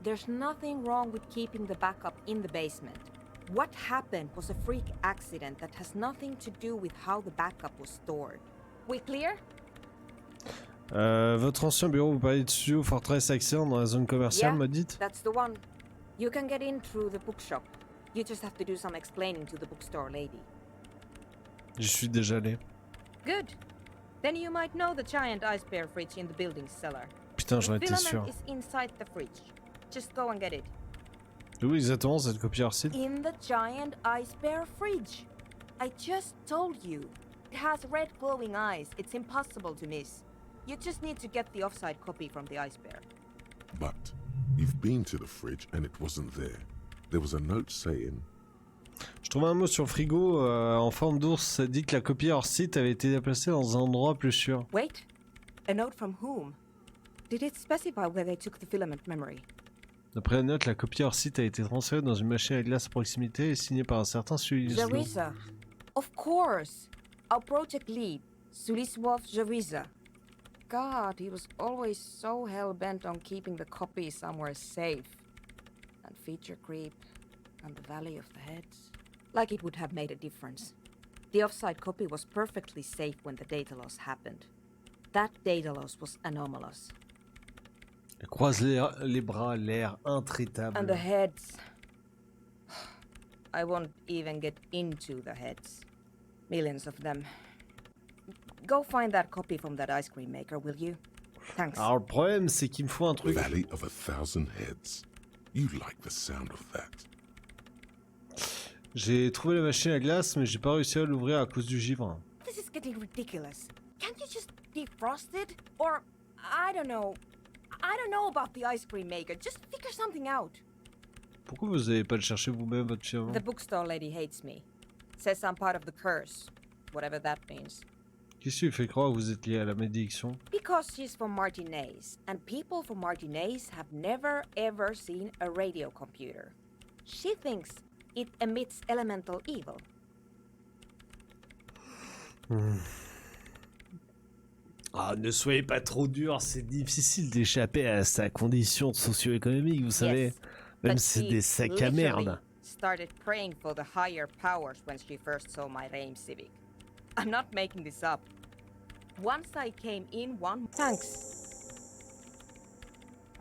There's nothing wrong with keeping the backup in the basement. What happened was a freak accident that has nothing to do with how the backup was stored. We clear? Votre ancien bureau, vous parlez de studio Fortress Axion dans la zone commerciale, me dites? That's the one. You can get in through the bookshop. You just have to do some explaining to the bookstore lady. J'y suis déjà allé. Good. Then you might know the giant ice bear fridge in the building's cellar. Putain, j'en The étais sûr. filament is inside the fridge. Just go and get it. Où exactement cette copie hors site? In the giant ice bear fridge. I just told you. It has red glowing eyes. It's impossible to miss. You just need to get the offside copy from the ice bear. But you've been to the fridge and it wasn't there. There was a note saying... Je trouvais un mot sur le frigo en forme d'ours. Ça dit que la copie hors site avait été déplacée dans un endroit plus sûr. Wait. A note from whom? Did it specify where they took the filament memory? D'après la note, la copie hors site a été transférée dans une machine à glace à proximité et signée par un certain Suliswov. Jarisa. Of course. Our project lead, Suliswov Jarisa. God, he was always so hell-bent on keeping the copy somewhere safe. And feature creep, and the Valley of the Heads. Like it would have made a difference. The offside copy was perfectly safe when the data loss happened. That data loss was anomalous. Elle croise les bras, l'air intraitable. And the heads. I won't even get into the heads. Millions of them. Go find that copy from that ice cream maker, will you? Thanks. Alors le problème, c'est qu'il me faut un truc. Valley of 1,000 heads. You like the sound of that. J'ai trouvé la machine à glace, mais j'ai pas réussi à l'ouvrir à cause du givre. This is getting ridiculous. Can't you just defrost it? Or, I don't know about the ice cream maker. Just figure something out. Pourquoi vous avez pas le chercher vous-même, votre firme? The bookstore lady hates me. Says I'm part of the curse. Whatever that means. Qu'est-ce qui lui fait croire que vous êtes lié à la malédiction? Because she's from Martinez, and people from Martinez have never ever seen a radio computer. She thinks it emits elemental evil. Ah, ne soyez pas trop dur, c'est difficile d'échapper à sa condition socio-économique, vous savez. Yes, Même but si c'est she des sacs à literally merde. started praying for the higher powers when she first saw my Rame Civic. I'm not making this up. Once I came in one... Thanks.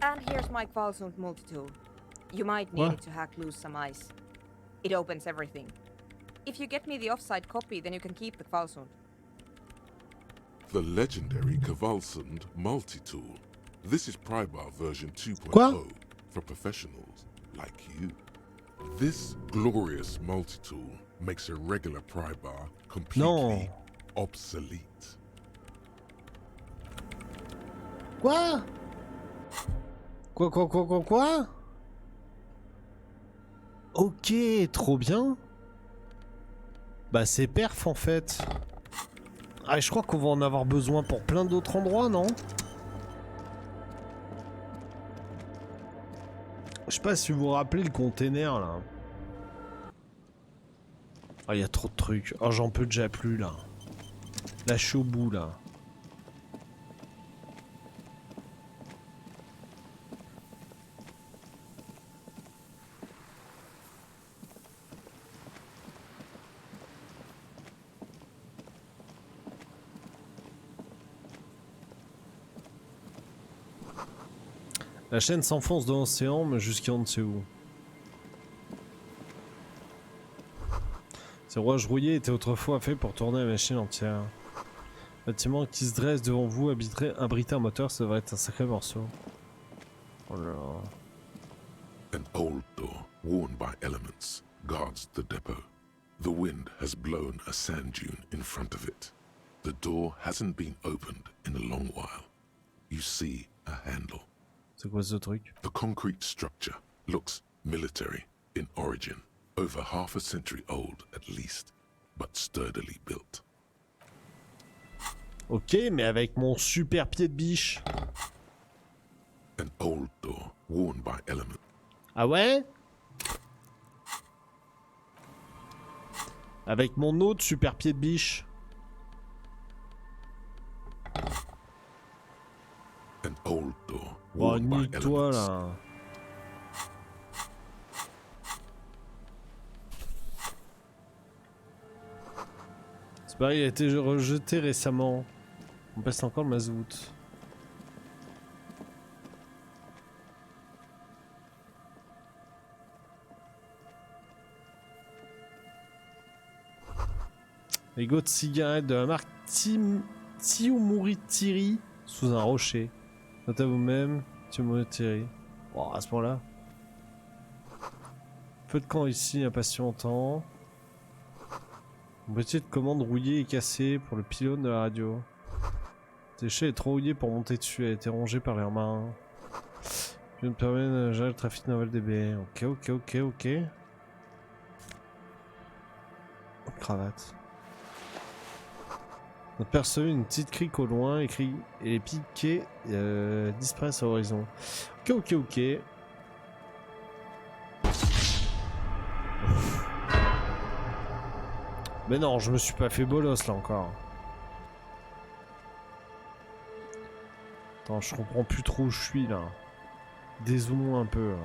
And here's my Kvalsund multi-tool. You might need What? it to hack loose some ice. It opens everything. If you get me the offside copy, then you can keep the Kvalsund. The legendary Kvalsund multi-tool. This is Prybar version 2.0 Quoi? for professionals like you. This glorious multi-tool makes a regular Prybar completely Non. obsolete. Quoi? Quoi? Ok, trop bien. Bah c'est perf en fait. Ah, je crois qu'on va en avoir besoin pour plein d'autres endroits, non? Je sais pas si vous vous rappelez le container là. Ah, il y a trop de trucs. Oh, j'en peux déjà plus là. Là, je suis au bout là. La chaîne s'enfonce dans l'océan, mais jusqu'à on ne sait où. Ces rouages rouillés étaient autrefois faits pour tourner la machine entière. Le bâtiment qui se dresse devant vous abrite un moteur, ça devrait être un sacré morceau. Oh là là. An old door, worn by elements, guards the depot. The wind has blown a sand dune in front of it. The door hasn't been opened in a long while. You see a handle. C'est quoi ce truc? The concrete structure looks military in origin, over half a century old at least, but sturdily built. Ok, mais avec mon super pied de biche. An old door, worn by elements. Ah ouais? Avec mon autre super pied de biche. An old door, Oh, worn by nique-toi elements. là. C'est pareil, il a été rejeté récemment. On passe encore le mazout. Ego de cigarette de la marque Tiumuritiri sous un rocher. Note à vous-même, Tiumuritiri. Oh, à ce point-là. Feu de camp ici, il n'y a pas si longtemps. Une petite commande rouillée et cassée pour le pylône de la radio. Le déchet est trop rouillé pour monter dessus, elle a été rongée par l'air marin. Je me permets de gérer le trafic naval des baies. Ok. Cravate. On a perçu une petite crique au loin, écrit et les piquets disparaissent à l'horizon. Ok. Mais non, je me suis pas fait bolos là encore. Attends, je comprends plus trop où je suis là. Dézoomons un peu. Là.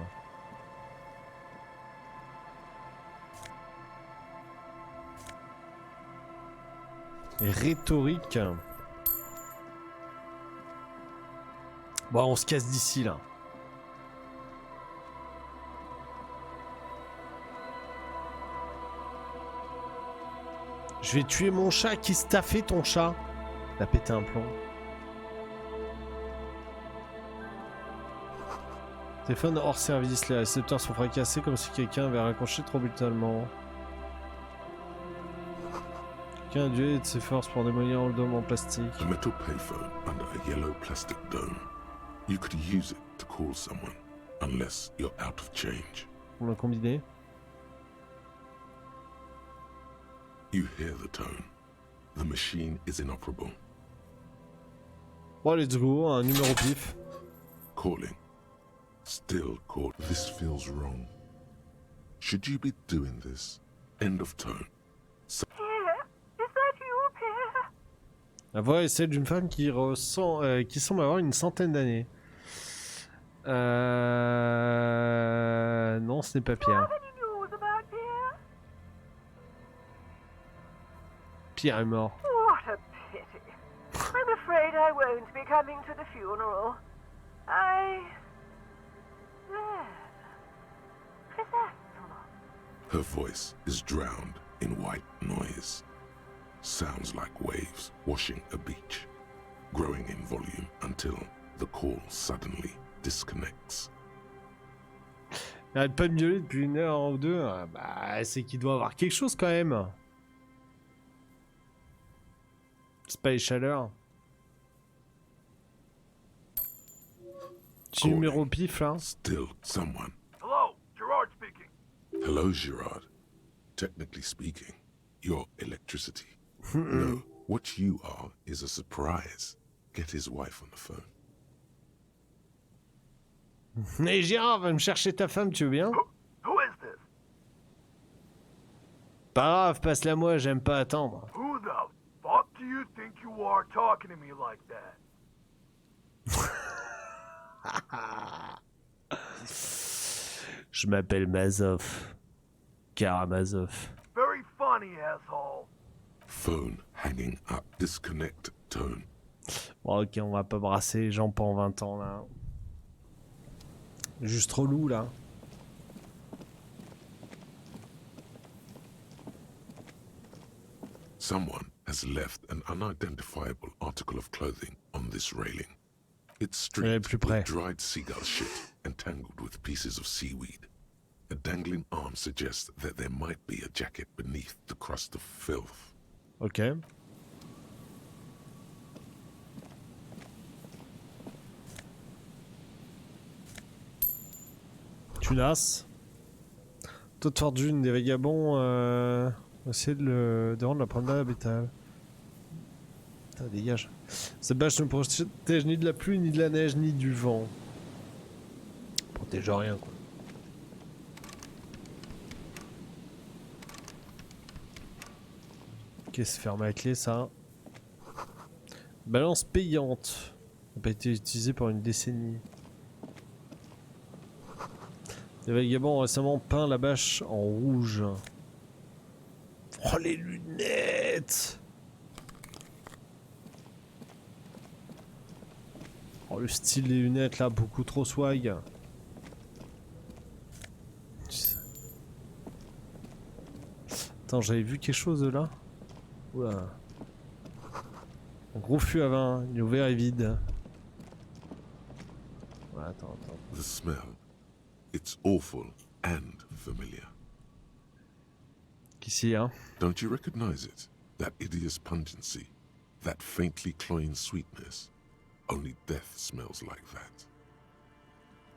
Et rhétorique. Bon, on se casse d'ici là. Je vais tuer mon chat. Qu'est-ce que t'as fait ton chat? T'as pété un plomb. Téléphone hors service, les récepteurs sont fracassés comme si quelqu'un avait raccroché trop brutalement. Quelqu'un a dû aider de ses forces pour démolir le dôme en plastique. A metal payphone under a yellow plastic dome. You could use it to call someone, unless you're out of change. On l'a combiné. You hear the tone. The machine is inoperable. Bon, let's go, un numéro pif. Calling. Still call. This feels wrong. Should you be doing this? End of tone. Pierre, is that you, Pierre? La voix est celle d'une femme qui semble avoir une centaine d'années. Non, ce n'est pas Pierre. Any news about Pierre? Pierre est mort. What a pity. I'm afraid I won't be coming to the funeral. There. Her voice is drowned in white noise. Sounds like waves washing a beach, growing in volume until the call suddenly disconnects. Elle arrête pas de miauler depuis une heure ou deux. Bah, c'est qu'il doit avoir quelque chose quand même. C'est pas les chaleurs. Petit numéro pif là. Still someone. Hello, Gerard speaking. Hello, Gerard. Technically speaking, you're electricity. No, what you are is a surprise. Get his wife on the phone. Mais Gérard va me chercher ta femme, tu veux bien? Who is this? Pas grave, passe-la moi, j'aime pas attendre. Who the fuck do you think you are talking to me like that? Je m'appelle Mazov. Karamazov. Very funny, asshole. Phone hanging up. Disconnect tone. Bon, ok, on va pas brasser les gens pendant 20 ans là. Juste relou là. Someone has left an unidentifiable article of clothing on this railing. It's streaked plus près. with dried seagull shit entangled with pieces of seaweed. A dangling arm suggests that there might be a jacket beneath the crust of filth. Ok. Tunas. Taux de fortune des vagabonds. Essayer de rendre la promenade habitable. Putain, dégage. Cette bâche ne protège ni de la pluie, ni de la neige, ni du vent. Protège rien, quoi. Qu'est-ce que ferme à clé, ça? Balance payante. n'a pas été utilisée pendant une décennie. Les vagabonds ont récemment peint la bâche en rouge. Oh, les lunettes! Oh, le style des lunettes là, beaucoup trop swag. Attends, j'avais vu quelque chose de là. Oula. Un gros fût à vin, il est ouvert et vide. Ouais, attends. The smell. It's awful and familiar. Qu'est-ce qu'il y a? Don't you recognize it? That hideous pungency, that faintly cloying sweetness. Only death smells like that.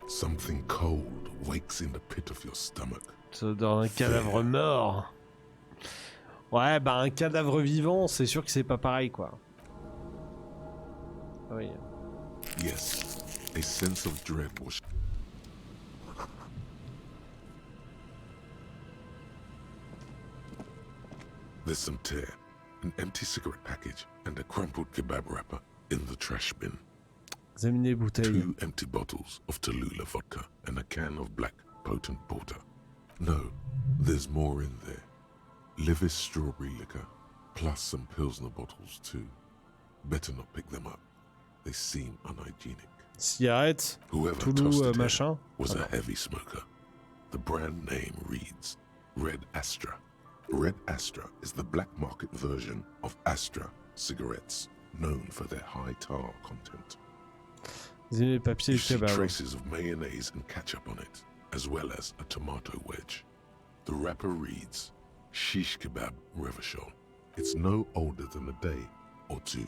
Something cold wakes in the pit of your stomach. Dans un cadavre mort. Ouais, bah un cadavre vivant, c'est sûr que c'est pas pareil, quoi. Oui. Yes, a sense of dread was. There's some tear, an empty cigarette package, and a crumpled kebab wrapper in the trash bin. Examinez les bouteilles. 2 empty bottles of Tallulah vodka and a can of black potent porter. No, there's more in there. Livis strawberry liquor, plus some Pilsner bottles too. Better not pick them up. They seem unhygienic. Cigarette, Whoever Toulouse, tossed it in machin. was a heavy smoker. The brand name reads Red Astra. Red Astra is the black market version of Astra cigarettes, known for their high tar content. Examinez les papiers You du see kebab. traces of mayonnaise and ketchup on it, as well as a tomato wedge. The wrapper reads Shish Kebab Revachol. It's no older than a day or two.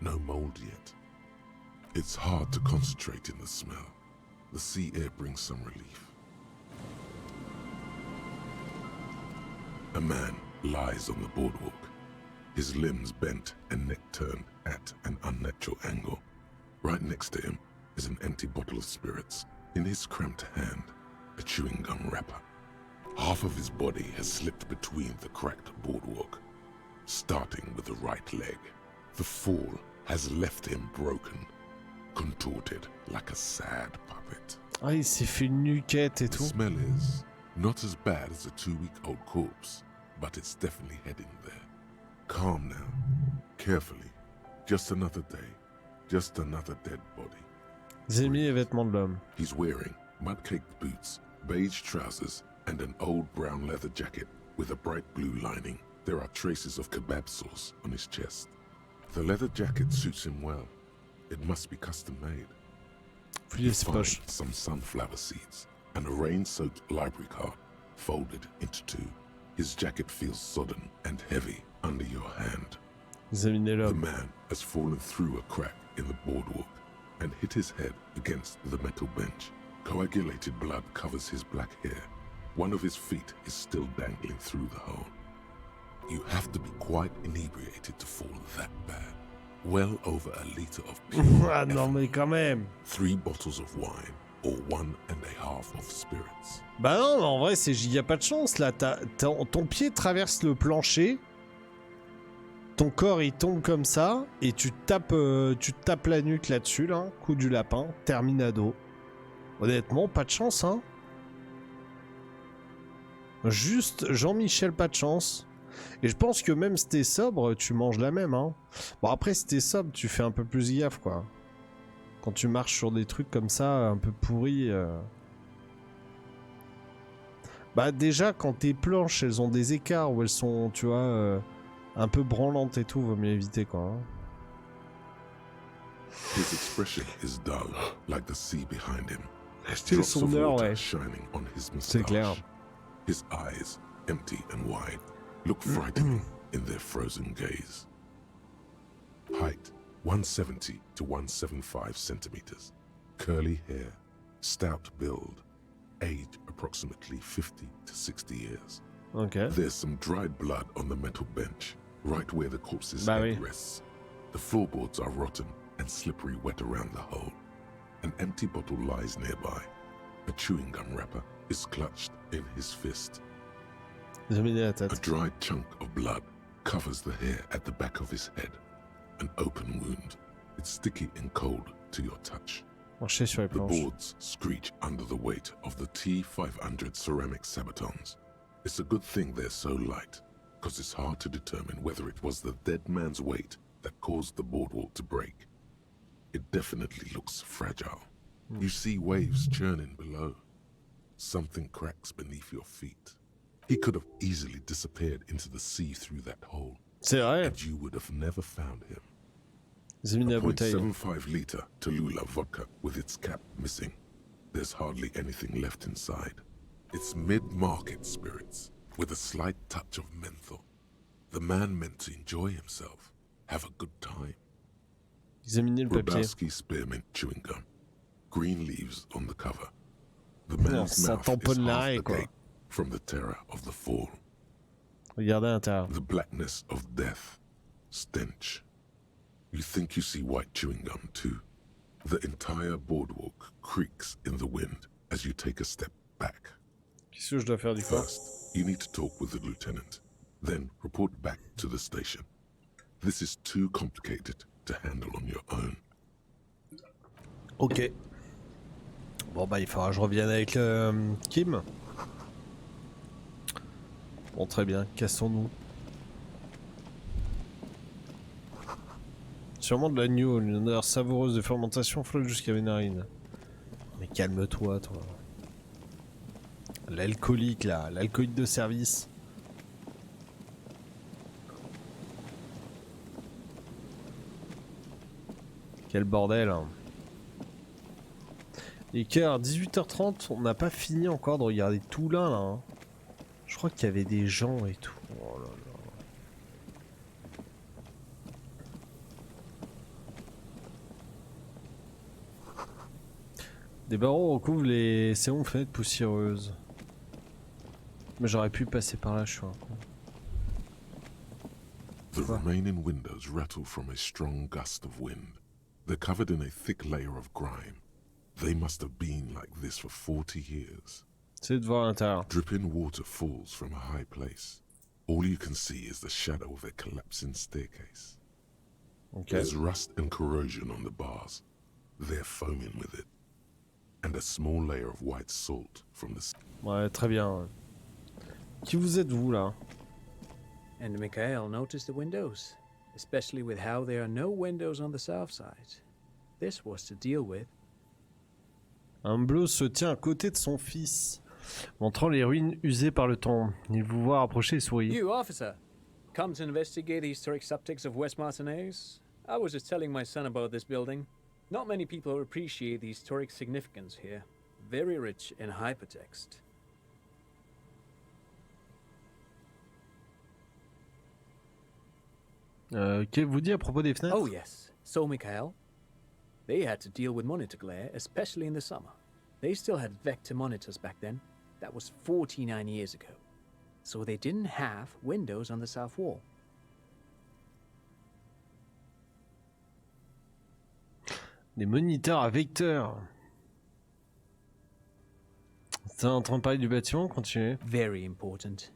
No mold yet. It's hard to concentrate in the smell. The sea air brings some relief. A man lies on the boardwalk, his limbs bent and neck turned at an unnatural angle. Right next to him is an empty bottle of spirits. In his cramped hand, a chewing gum wrapper. Half of his body has slipped between the cracked boardwalk, starting with the right leg. The fall has left him broken, contorted like a sad puppet. Ah, il s'est fait une nuquette et The tout. smell is not as bad as a 2-week-old corpse, but it's definitely heading there. Calm now, carefully. Just another day, just another dead body. Examinez les vêtements de l'homme. He's wearing mud-caked boots, beige trousers, and an old brown leather jacket with a bright blue lining. There are traces of kebab sauce on his chest. The leather jacket suits him well. It must be custom-made. Fouillez You ses find poches. some sunflower seeds and a rain-soaked library card folded into 2. His jacket feels sodden and heavy under your hand. Examinez The l'homme. man has fallen through a crack in the boardwalk and hit his head against the metal bench. Coagulated blood covers his black hair. One of his feet is still dangling through the hole. You have to be quite inebriated to fall that bad. Well over a liter of pure Ah non, mais quand même. 3 bottles of wine, or 1.5 of spirits. Bah non, mais en vrai, c'est giga pas de chance, là. Ton pied traverse le plancher, ton corps, il tombe comme ça, et tu te tapes la nuque là-dessus, là, coup du lapin, terminado. Honnêtement, pas de chance, hein. Juste Jean-Michel, pas de chance. Et je pense que même si t'es sobre, tu manges la même, hein. Bon, après, si t'es sobre, tu fais un peu plus gaffe, quoi. Quand tu marches sur des trucs comme ça, un peu pourris... Bah déjà, quand tes planches, elles ont des écarts où elles sont, tu vois, un peu branlantes et tout, vaut mieux éviter, quoi. Hein. His expression is dull, like the sea behind him. C'est Drops son of heure, water ouais. shining on his C'est clair. moustache. His eyes, empty and wide, look frightening in their frozen gaze. Height, 170 to 175 centimeters. Curly hair, stout build. Age, approximately 50 to 60 years. Ok. There's some dried blood on the metal bench, right where the corpse's Bah head oui. rests. The floorboards are rotten and slippery wet around the hole. An empty bottle lies nearby. A chewing gum wrapper is clutched in his fist. J'ai mis la A tête. dried chunk of blood covers the hair at the back of his head. An open wound. It's sticky and cold to your touch. Marcher sur les The planches. boards screech under the weight of the T500 ceramic sabatons. It's a good thing they're so light, because it's hard to determine whether it was the dead man's weight that caused the boardwalk to break. It definitely looks fragile. You see waves churning below. Something cracks beneath your feet. He could have easily disappeared into the sea through that hole, C'est vrai. and you would have never found him. J'ai mis A la bouteille. 0.75 liter Tallulah vodka with its cap missing. There's hardly anything left inside. It's mid-market spirits with a slight touch of menthol. The man meant to enjoy himself, have a good time. Examiner le papier. Grabowski spearmint chewing gum. Green leaves on the cover. The Non, man's ça mouth is tamponne half l'arrêt, quoi. agape from the terror of the fall. Regardez à l'intérieur. The blackness of death. Stench. You think you see white chewing gum too. The entire boardwalk creaks in the wind as you take a step back. Qu'est-ce que je dois faire du coup? First, you need to talk with the lieutenant. Then report back to the station. This is too complicated to handle on your own. Ok. Bon bah il faudra que je revienne avec Kim. Bon très bien, cassons-nous. Sûrement de l'agneau, une odeur savoureuse de fermentation flotte jusqu'à mes narines. Mais calme-toi, toi. L'alcoolique là, l'alcoolique de service. Quel bordel. Hein. Et qu'heure 18h30, on n'a pas fini encore de regarder tout là. Hein. Je crois qu'il y avait des gens et tout. Oh là là. Des barreaux recouvrent les serrons fenêtres poussiéreuses. Mais j'aurais pu passer par là, je suis un con. The remaining windows rattle from a strong gust of wind. They're covered in a thick layer of grime. They must have been like this for 40 years. C'est de voir l'intérieur. Dripping water falls from a high place. All you can see is the shadow of a collapsing staircase. Okay. There's rust and corrosion on the bars. They're foaming with it. And a small layer of white salt from the... Ouais, très bien. Qui vous êtes vous là? And Mikhail noticed the windows, especially with how there are no windows on the south side. This was to deal with. Un bleu se tient à côté de son fils, montrant les ruines usées par le temps. Il vous voit approcher et sourit. You, officer, come to investigate the historic subtext of West Martinez? I was just telling my son about this building. Not many people appreciate the historic significance here. Very rich in hypertext. Qu'avez-vous dit à propos des fenêtres? Oh yes, so Mikhail. They had to deal with monitor glare, especially in the summer. They still had vector monitors back then. That was 49 years ago. So they didn't have windows on the south wall. Des moniteurs à vecteurs. T'es en train de parler du bâtiment, continuez. Very important.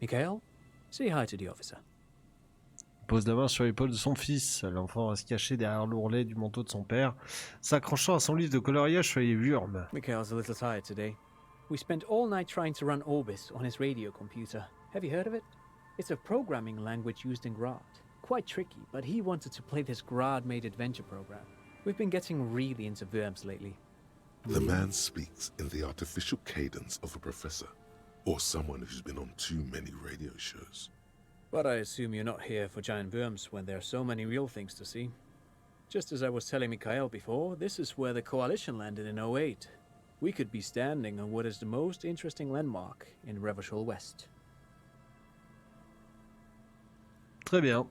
Mikhail, say hi to the officer. Il pose la main sur l'épaule de son fils. L'enfant va se cacher derrière l'ourlet du manteau de son père, s'accrochant à son livre de coloriage sur les wurms. Mikhail's a little tired today. We spent all night trying to run Orbis on his radio computer. Have you heard of it? It's a programming language used in Grad. Quite tricky, but he wanted to play this Grad-made adventure program. We've been getting really into verbs lately. The man speaks in the artificial cadence of a professor, or someone who's been on too many radio shows. But I assume you're not here for giant worms when there are so many real things to see. Just as I was telling Mikhail before, this is where the Coalition landed in 08. We could be standing on what is the most interesting landmark in Revachol West. Très bien.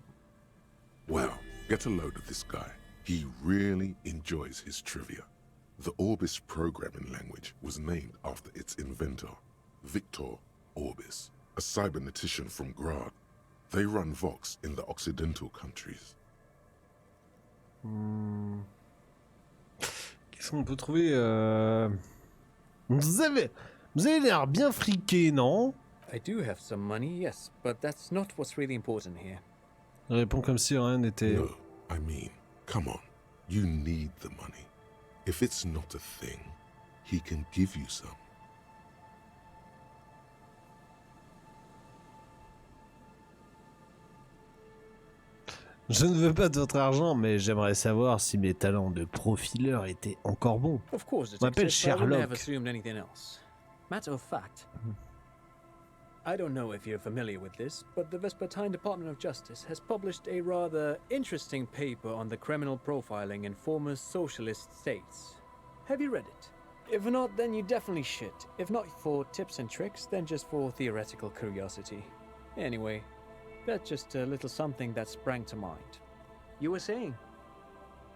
Wow, get a load of this guy. He really enjoys his trivia. The Orbis programming language was named after its inventor, Victor Orbis, a cybernetician from Grad. They run Vox in the Occidental countries. Qu'est-ce qu'on peut trouver Vous avez l'air bien friqué, non? I do have some money, yes, but that's not what's really important here. Il répond comme si rien n'était... No, I mean, come on. You need the money. If it's not a thing, he can give you some. Je ne veux pas de votre argent, mais j'aimerais savoir si mes talents de profileur étaient encore bons. Of course, On m'appelle detective, but I wouldn't have Sherlock. assumed anything else. Matter of fact, I don't know if you're familiar with this, but the Vespertine Department of Justice has published a rather interesting paper on the criminal profiling in former socialist states. Have you read it? If not, then you definitely should. If not for tips and tricks, then just for theoretical curiosity. Anyway, that's just a little something that sprang to mind. You were saying?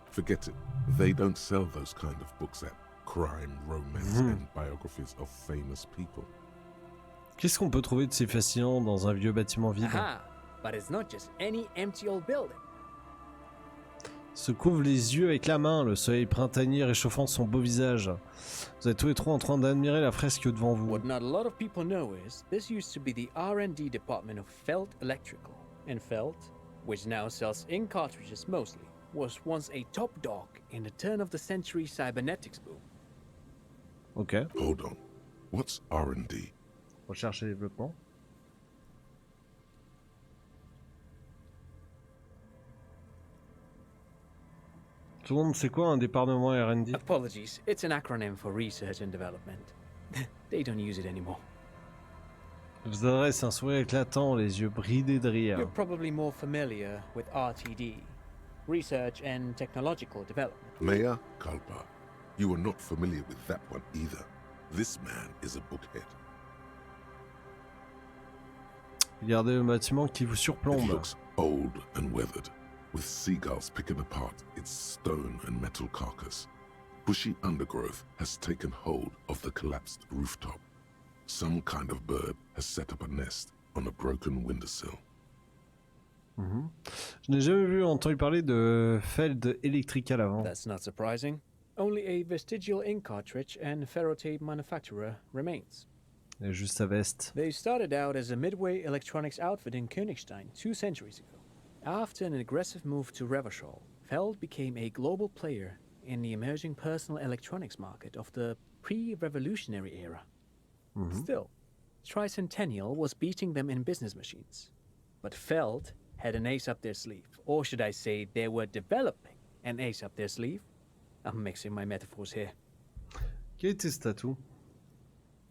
Forget it. They don't sell those kind of books at crime, romance, and biographies of famous people. Qu'est-ce qu'on peut trouver de si fascinant dans un vieux bâtiment vide? Aha! But it's not just any empty old building. Se couvre les yeux avec la main, le soleil printanier réchauffant son beau visage. Vous êtes tous les trois en train d'admirer la fresque devant vous. What not a lot of people know is this used to be the R&D department of Felt Electrical. And Felt, which now sells ink cartridges mostly, was once a top dog in the turn-of-the-century cybernetics boom. Ok. Hold on. What's R&D? Recherche et développement. Tout le monde sait quoi un département R&D? Apologies, it's an acronym for Research and Development. They don't use it anymore. Je vous adresse un sourire éclatant, les yeux bridés de rire. You're probably more familiar with RTD, Research and Technological Development. Mea culpa. You are not familiar with that one either. This man is a bookhead. Regardez le bâtiment qui vous It surplombe. looks old and weathered, with seagulls picking apart its stone and metal carcass. Bushy undergrowth has taken hold of the collapsed rooftop. Some kind of bird has set up a nest on a broken windowsill. Je n'ai jamais vu entendu parler de Feld Electrical avant. That's not surprising. Only a vestigial ink cartridge and ferrotape manufacturer remains. Et juste sa veste. They started out as a midway electronics outfit in Königstein 2 centuries ago. After an aggressive move to Revachol, Feld became a global player in the emerging personal electronics market of the pre-revolutionary era. Still, Tricentennial was beating them in business machines. But Feld had an ace up their sleeve, or should I say they were developing an ace up their sleeve. I'm mixing my metaphors here. Quel était ce tatou?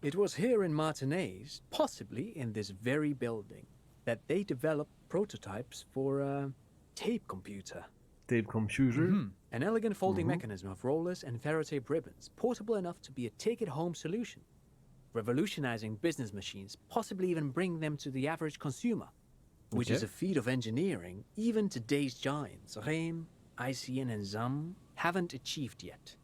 It was here in Martinez, possibly in this very building, that they developed prototypes for a tape computer. Tape computer? An elegant folding mechanism of rollers and ferrotape ribbons, portable enough to be a take-it-home solution. Revolutionizing business machines, possibly even bring them to the average consumer, which is a feat of engineering even today's giants, Rehm, ICN and ZAM, haven't achieved yet.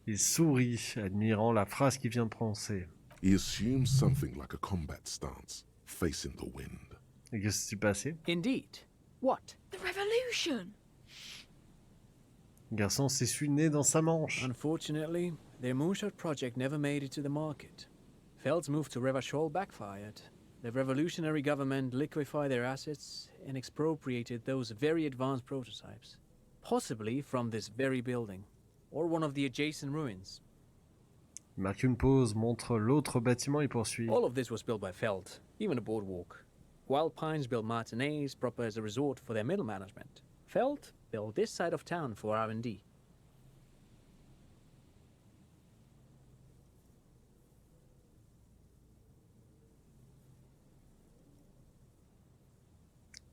Il sourit, admirant la phrase qu'il vient de prononcer. He assumes something like a combat stance, facing the wind. Et qu'est-ce qui s'est passé? Indeed. What? The revolution! Le garçon s'essuie le nez dans sa manche. Unfortunately, their moonshot project never made it to the market. Feld's move to Revachol backfired. The revolutionary government liquefied their assets and expropriated those very advanced prototypes, possibly from this very building, or one of the adjacent ruins. Il marque une pause, montre l'autre bâtiment et poursuit. All of this was built by Feld, even the boardwalk. Wild Pines built Martinez proper as a resort for their middle management. Feld built this side of town for R&D.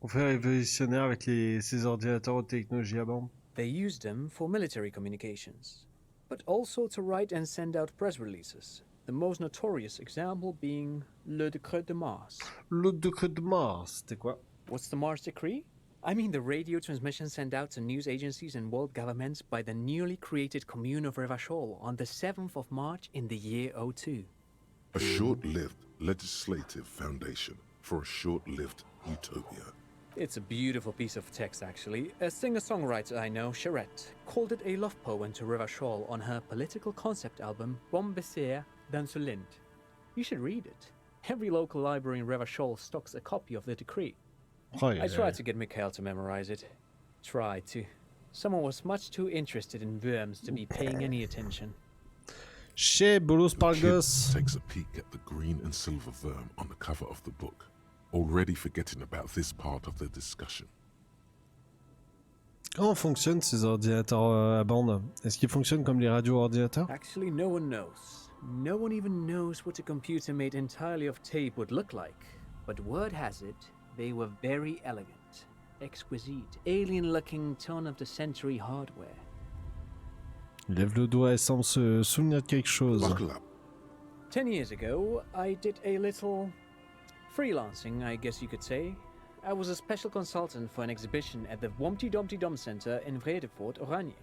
On fait révolutionnaire avec ces ordinateurs aux technologies à bande. They used them for military communications, but also to write and send out press releases. The most notorious example being Le Décret de Mars. Le Décret de Mars, c'était quoi? What's the Mars Decree? I mean the radio transmission sent out to news agencies and world governments by the newly created commune of Revachol on the 7th of March in the year 02. A short-lived legislative foundation for a short-lived utopia. It's a beautiful piece of text, actually. A singer-songwriter I know, Charette, called it a love poem to Revachol on her political concept album, Bon Baiser dans ce Lind. You should read it. Every local library in Revachol stocks a copy of the decree. Oh, yeah. I tried to get Mikhail to memorize it. Tried to. Someone was much too interested in worms to be paying any attention. Chez Bolos The Pargos. kid takes a peek at the green and silver worm on the cover of the book, already forgetting about this part of the discussion. Comment fonctionnent ces ordinateurs à bande? Est-ce qu'ils fonctionnent comme les radio-ordinateurs? Actually, no one knows. No one even knows what a computer made entirely of tape would look like. But word has it, they were very elegant, exquisite, alien-looking turn-of-the-century hardware. Il lève le doigt et semble se souvenir de quelque chose. Buckle up. 10 years ago, I did a little freelancing, I guess you could say. I was a special consultant for an exhibition at the Humpty Dumpty Dum Center in Vredefort, Oranje.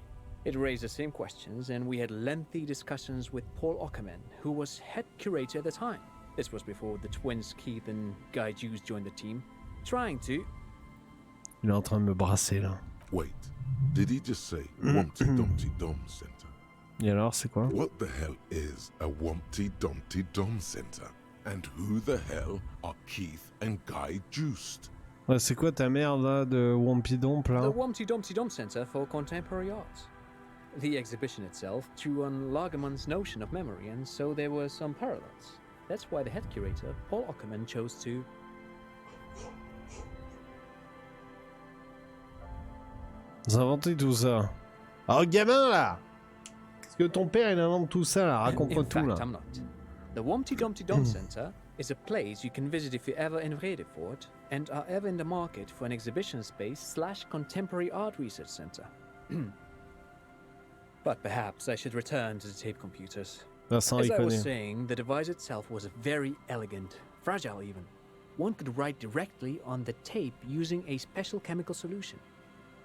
It raised the same questions, and we had lengthy discussions with Paul Ockerman, who was head curator at the time. This was before the twins Keith and Guy Hughes joined the team, trying to... Il est en train de me brasser là. Wait, did he just say Wumpty Dumpty Dum Center? Et alors, c'est quoi? What the hell is a Wumpty Dumpty Dum Center? And who the hell are Keith and Guy Juiced? Ouais, c'est quoi ta merde là de Wampidonp là? The Humpty Dumpty Dum Center for Contemporary Art. The exhibition itself drew on Lagerman's notion of memory, and so there were some parallels. That's why the head curator, Paul Ockerman, chose to... Vous inventez tout ça. Alors gamin là! Est-ce que ton père il invente tout ça là? Raconte-moi In tout là. fact, I'm not. The Humpty Dumpty Dum Center is a place you can visit if you're ever in Vredefort and are ever in the market for an exhibition space / contemporary art research center. But perhaps I should return to the tape computers. Vincent, As il I was connaît. saying, the device itself was very elegant, fragile even. One could write directly on the tape using a special chemical solution.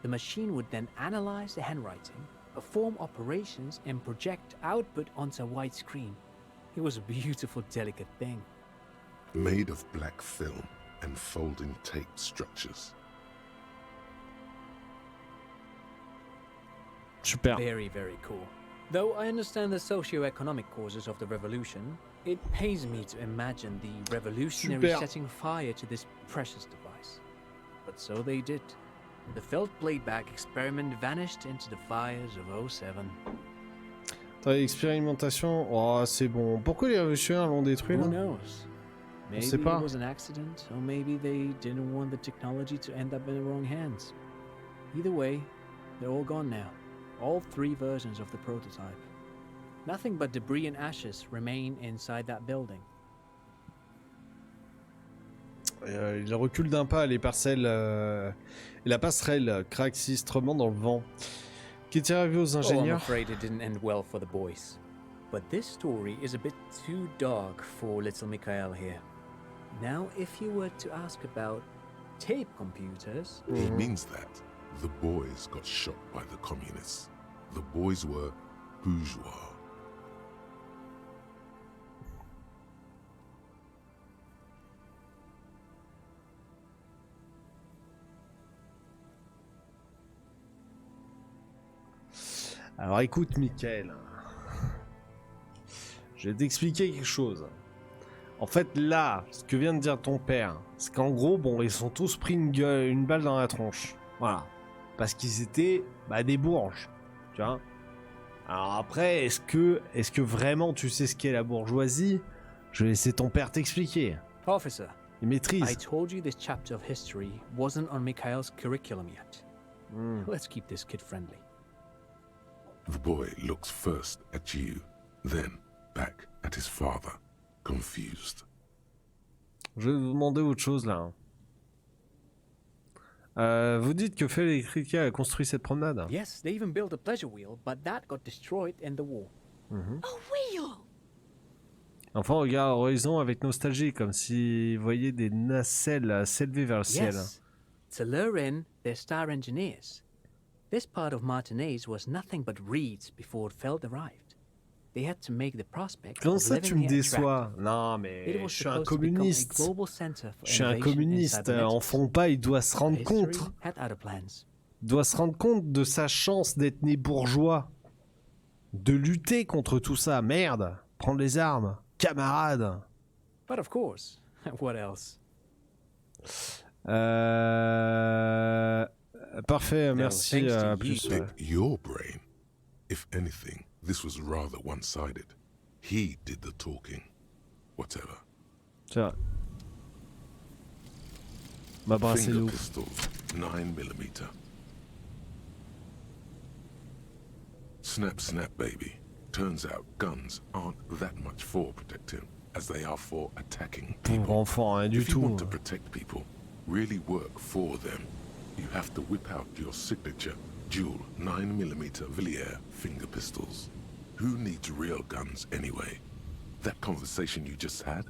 The machine would then analyze the handwriting, perform operations, and project output onto a white screen. It was a beautiful, delicate thing. Made of black film and folding tape structures. Super. Very, very cool. Though I understand the socio-economic causes of the revolution, it pains me to imagine the revolutionaries Super. setting fire to this precious device. But so they did. The felt playback experiment vanished into the fires of 07. Attends, expérimentation. Oh, c'est bon. Pourquoi les révolutionnaires l'ont détruit Who là? knows? Maybe sait pas. it was an accident, or maybe they didn't want the technology to end up in the wrong hands. Either way, they're all gone now. All 3 versions of the prototype. Nothing but debris and ashes remain inside that building. Il recule d'un pas, les parcelles et la passerelle craque sinistrement dans le vent. Qu'est-il arrivé aux Oh, I'm ingénieurs? afraid it didn't end well for the boys. But this story is a bit too dark for little Mikhail here. Now, if you were to ask about tape computers... He means that the boys got shot by the communists. The boys were bourgeois. Alors écoute, Mickaël. je vais t'expliquer quelque chose. En fait, là, ce que vient de dire ton père, c'est qu'en gros, bon, ils sont tous pris une balle dans la tronche. Voilà. Parce qu'ils étaient, des bourges. Tu vois. Alors après, est-ce que vraiment tu sais ce qu'est la bourgeoisie? Je vais laisser ton père t'expliquer. Officer, Il maîtrise. I told you this chapter of history wasn't on Mikhail's curriculum yet. Let's keep this kid friendly. The boy looks first at you, then back at his father, confused. Je vais vous demander autre chose là. Vous dites que Phil Electrica a construit cette promenade? Yes, they even built a pleasure wheel, but that got destroyed in the war. A wheel! L'enfant regarde à l'horizon avec nostalgie, comme s'il voyait des nacelles s'élever vers le ciel. Yes, to lure in their star engineers. This part of Martinez was nothing but reeds before Feld arrived. They had to make the prospect Comment of ça living tu me here déçois? attractive. Non It mais was je suis un supposed to become a communiste. global center for Je suis un innovation in communiste. cybernetics. En font pas, il doit se rendre History compte. had other plans. Il doit se rendre compte de sa chance d'être né bourgeois. De lutter contre tout ça. Merde. Prendre les armes. Camarade. But of course, what else? Parfait, No, merci. thanks to À you. plus. Pick your brain. If anything, this was rather one-sided. He did the talking. Whatever. Tiens. Ma brasse est Finger loup. pistol, 9mm. Snap, snap, baby. Turns out guns aren't that much for protecting as they are for attacking Pauvre people. enfant, rien du If you tout. want to protect people, really work for them, you have to whip out your signature dual 9mm Villiers finger pistols. Who needs real guns anyway? That conversation you just had?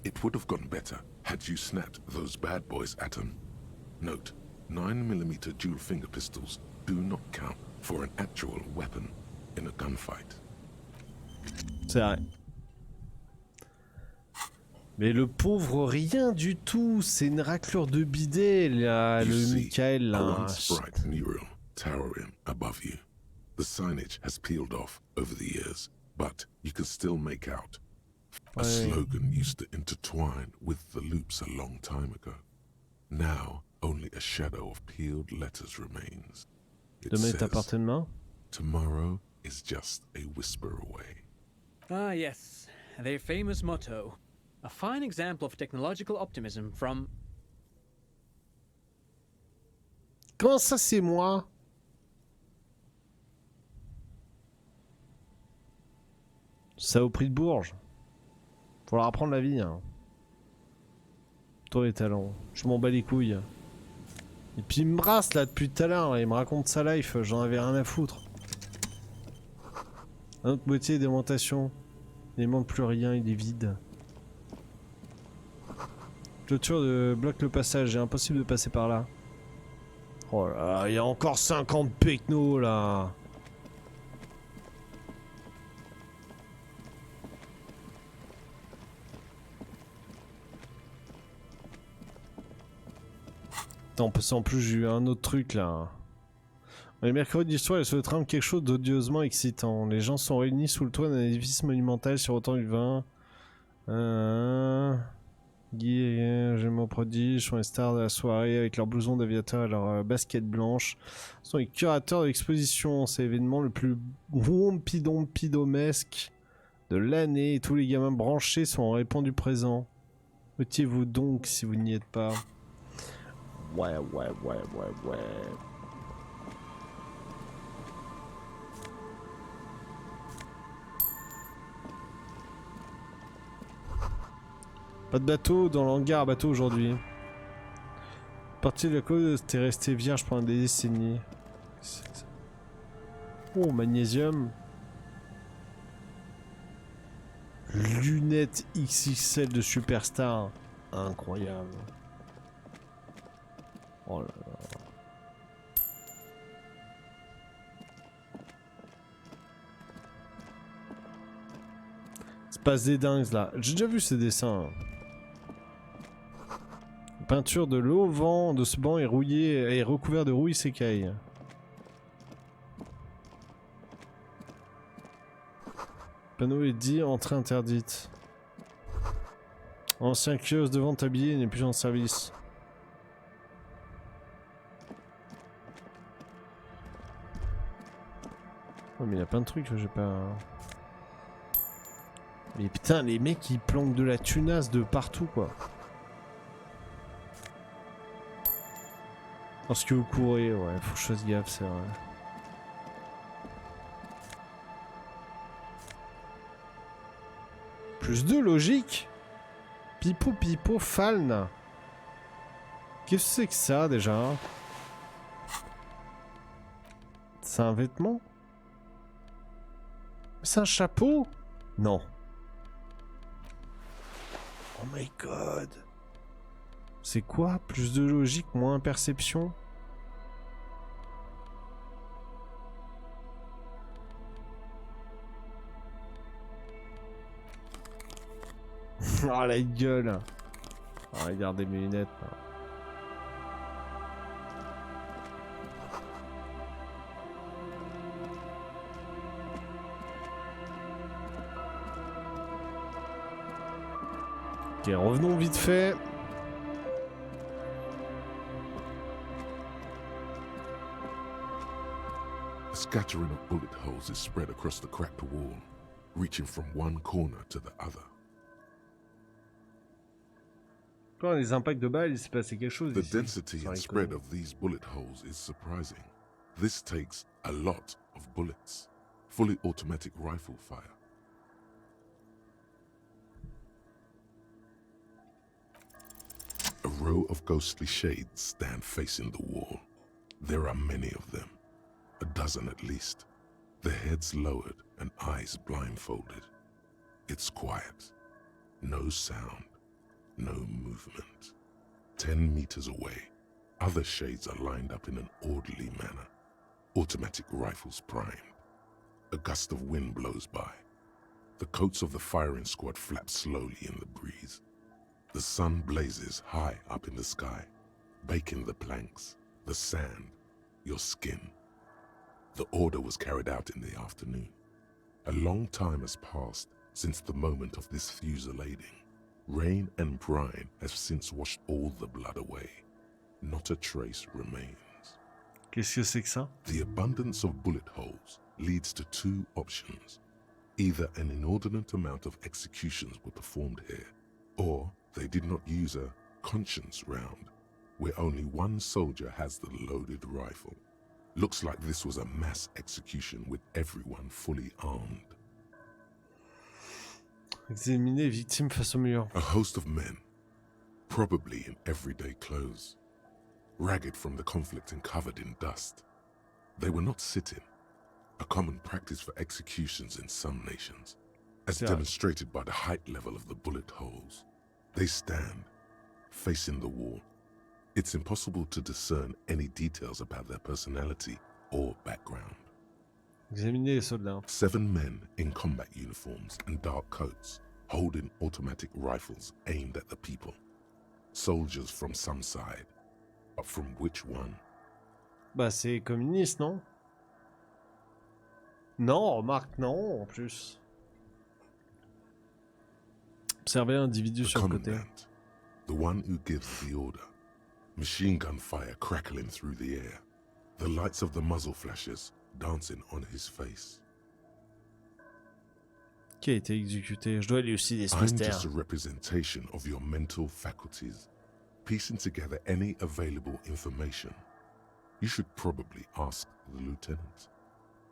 It would have gone better had you snapped those bad boys at them. Note, 9mm dual finger pistols do not count for an actual weapon in a gunfight. C'est vrai. Mais le pauvre, rien du tout. C'est une raclure de bidet, là, You le see Michael, a là. once bright mural towering above you. The signage has peeled off over the years, but you can still make out. A Ouais. slogan used to intertwine with the loops a long time ago. Now, only a shadow of peeled letters remains. It Demain est à says, portée de main. tomorrow is just a whisper away. Ah, yes, their famous motto. A fine example of technological optimism from... Comment ça, c'est moi? Ça au prix de Bourges. Faut leur apprendre la vie, hein. Toi les talents. Je m'en bats les couilles. Et puis il me brasse là depuis tout à l'heure. Il me raconte sa life. J'en avais rien à foutre. Un autre boîtier d'aimantation. Il ne manque plus rien, il est vide. Clôture bloque le passage, c'est impossible de passer par là. Oh là là, il y a encore 50 pecnos là. Attends, en plus j'ai eu un autre truc là. Les mercredis d'histoire, il se trame quelque chose d'odieusement excitant. Les gens sont réunis sous le toit d'un édifice monumental sur autant du vin. Guy et Gémeaux prodiges sont les stars de la soirée avec leurs blousons d'aviateur et leurs baskets blanches. Ce sont les curateurs de l'exposition. C'est l'événement le plus wompidomesque de l'année. Et tous les gamins branchés sont en répondu présent. Motivez-vous donc si vous n'y êtes pas. Ouais. Pas de bateau dans l'hangar à bateau aujourd'hui. Partie de la côte, t'es resté vierge pendant des décennies. Oh, magnésium. Lunettes XXL de Superstar. Incroyable. Oh là là. Il se passe des dingues là. J'ai déjà vu ces dessins. La peinture de l'auvent de ce banc est rouillée et recouvert de rouille s'écaille. Panneau est dit entrée interdite. Ancien kiosque de vente habillé n'est plus en service. Oh mais il y a plein de trucs que j'ai pas... Mais putain, les mecs ils planquent de la tunasse de partout quoi. Lorsque vous courez, ouais, faut que je fasse gaffe, c'est vrai. Plus 2 logique. Pipo pipo falne. Qu'est-ce que c'est que ça déjà? C'est un vêtement? C'est un chapeau? Non. Oh my god. C'est quoi? Plus de logique, moins perception? Oh la gueule. Oh, regardez mes lunettes là. Ok, revenons vite fait. A scattering of bullet holes is spread across the cracked wall, reaching from one corner to the other. Quand les impacts de balles, il s'est passé quelque chose The ici. density and spread of these bullet holes is surprising. This takes a lot of bullets. Fully automatic rifle fire. A row of ghostly shades stand facing the wall. There are many of them. A dozen at least. Their heads lowered and eyes blindfolded. It's quiet. No sound. No movement. 10 meters away, other shades are lined up in an orderly manner. Automatic rifles primed. A gust of wind blows by. The coats of the firing squad flap slowly in the breeze. The sun blazes high up in the sky, baking the planks, the sand, your skin. The order was carried out in the afternoon. A long time has passed since the moment of this fusillading. Rain and brine have since washed all the blood away. Not a trace remains. Qu'est-ce que c'est que ça? The abundance of bullet holes leads to two options. Either an inordinate amount of executions were performed here, or they did not use a conscience round, where only one soldier has the loaded rifle. Looks like this was a mass execution with everyone fully armed. Examiner victime face au mur. A host of men, probably in everyday clothes, ragged from the conflict and covered in dust. They were not sitting, a common practice for executions in some nations, as demonstrated by the height level of the bullet holes. They stand, facing the wall. It's impossible to discern any details about their personality or background. Examiner les soldats. 7 men in combat uniforms and dark coats, holding automatic rifles aimed at the people. Soldiers from some side, but from which one? Bah c'est communiste, non? Non, remarque, non, en plus. Observez l'individu The sur le côté. commandant, the one who gives the order. Machine gun fire crackling through the air. The lights of the muzzle flashes dancing on his face. Qui a été exécuté? Je dois lui aussi des I'm spasters. just a representation of your mental faculties, piecing together any available information. You should probably ask the lieutenant.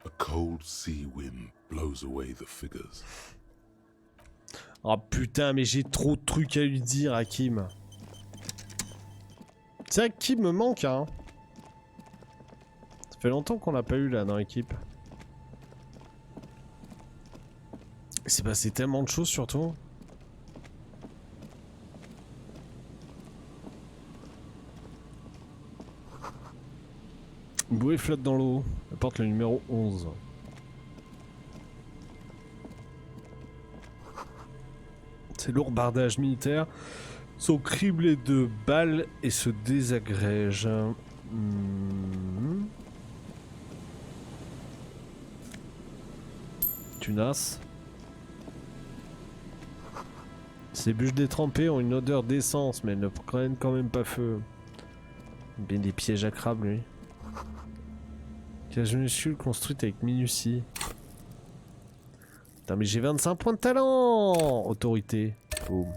A cold sea wind blows away the figures. Oh putain, mais j'ai trop de trucs à lui dire, Hakim. C'est Hakim me manque, hein. Ça fait longtemps qu'on l'a pas eu là dans l'équipe. Il s'est passé tellement de choses surtout. Une bouée flotte dans l'eau. Apporte le numéro 11. Ces lourds bardages militaires sont criblés de balles et se désagrègent. Tunas. Ces bûches détrempées ont une odeur d'essence, mais elles ne prennent quand même pas feu. Bien des pièges à crabes, lui. Cage minuscule construite avec minutie. Putain, mais j'ai 25 points de talent! Autorité. Boum.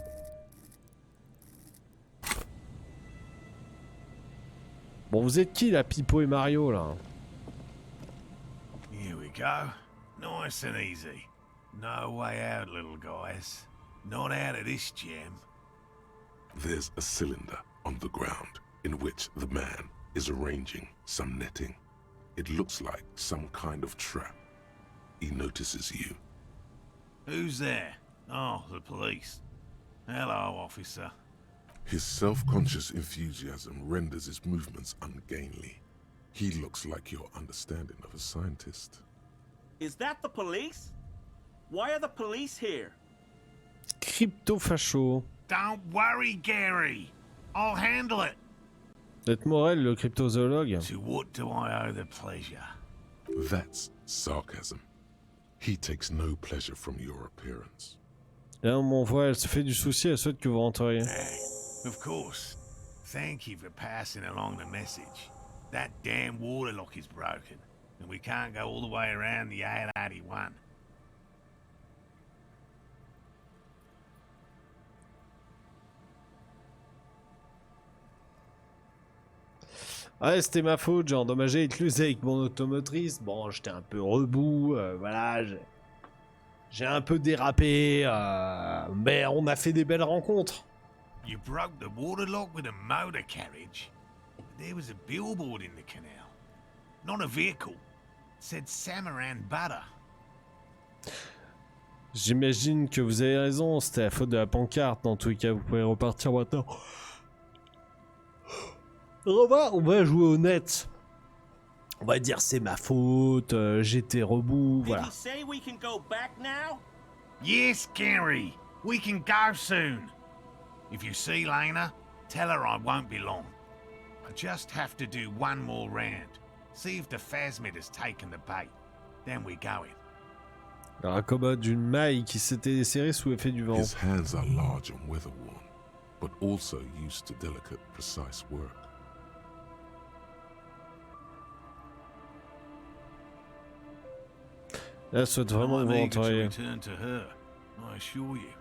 Bon, vous êtes qui, là, Pipo et Mario, là? Here we go. Nice and easy. No way out, little guys. Not out of this jam. There's a cylinder on the ground in which the man is arranging some netting. It looks like some kind of trap. He notices you. Who's there? Oh, the police. Hello, officer. His self-conscious enthusiasm renders his movements ungainly. He looks like your understanding of a scientist. Is that the police? Why are the police here? Crypto-facho. Don't worry, Gary. I'll handle it. D'être Morel, le cryptozoologue. To what do I owe the pleasure? That's sarcasm. He takes no pleasure from your appearance. Là, on m'envoie, elle se fait du souci, elle souhaite que vous rentriez. Of course. Thank you for passing along the message. That damn water lock is broken, and we can't go all the way around the A81. Ouais, c'était ma faute, j'ai endommagé l'écluse avec mon automotrice. Bon, j'étais un peu rebou, voilà, j'ai un peu dérapé, mais on a fait des belles rencontres. You broke the water lock with a motor carriage. There was a billboard in the canal. Not a vehicle. It said Samaran Butter. J'imagine que vous avez raison, c'était la faute de la pancarte. Dans tous les cas, vous pouvez repartir maintenant. On va jouer honnête. On va dire c'est ma faute, j'étais rebou, voilà. Did he say we can go back now? Yes, Gary. We can go soon. If you see Lena, tell her I won't be long. I just have to do one more round. See if the phasmid has taken the bait. Then we're going. Alors, accommode d'une maille qui s'était desserrée sous l'effet du vent. His hands are large and weather-worn, but also used to delicate, precise work. Là, souhaite vraiment I'm vous eager to rencontrer. return to her, I assure you.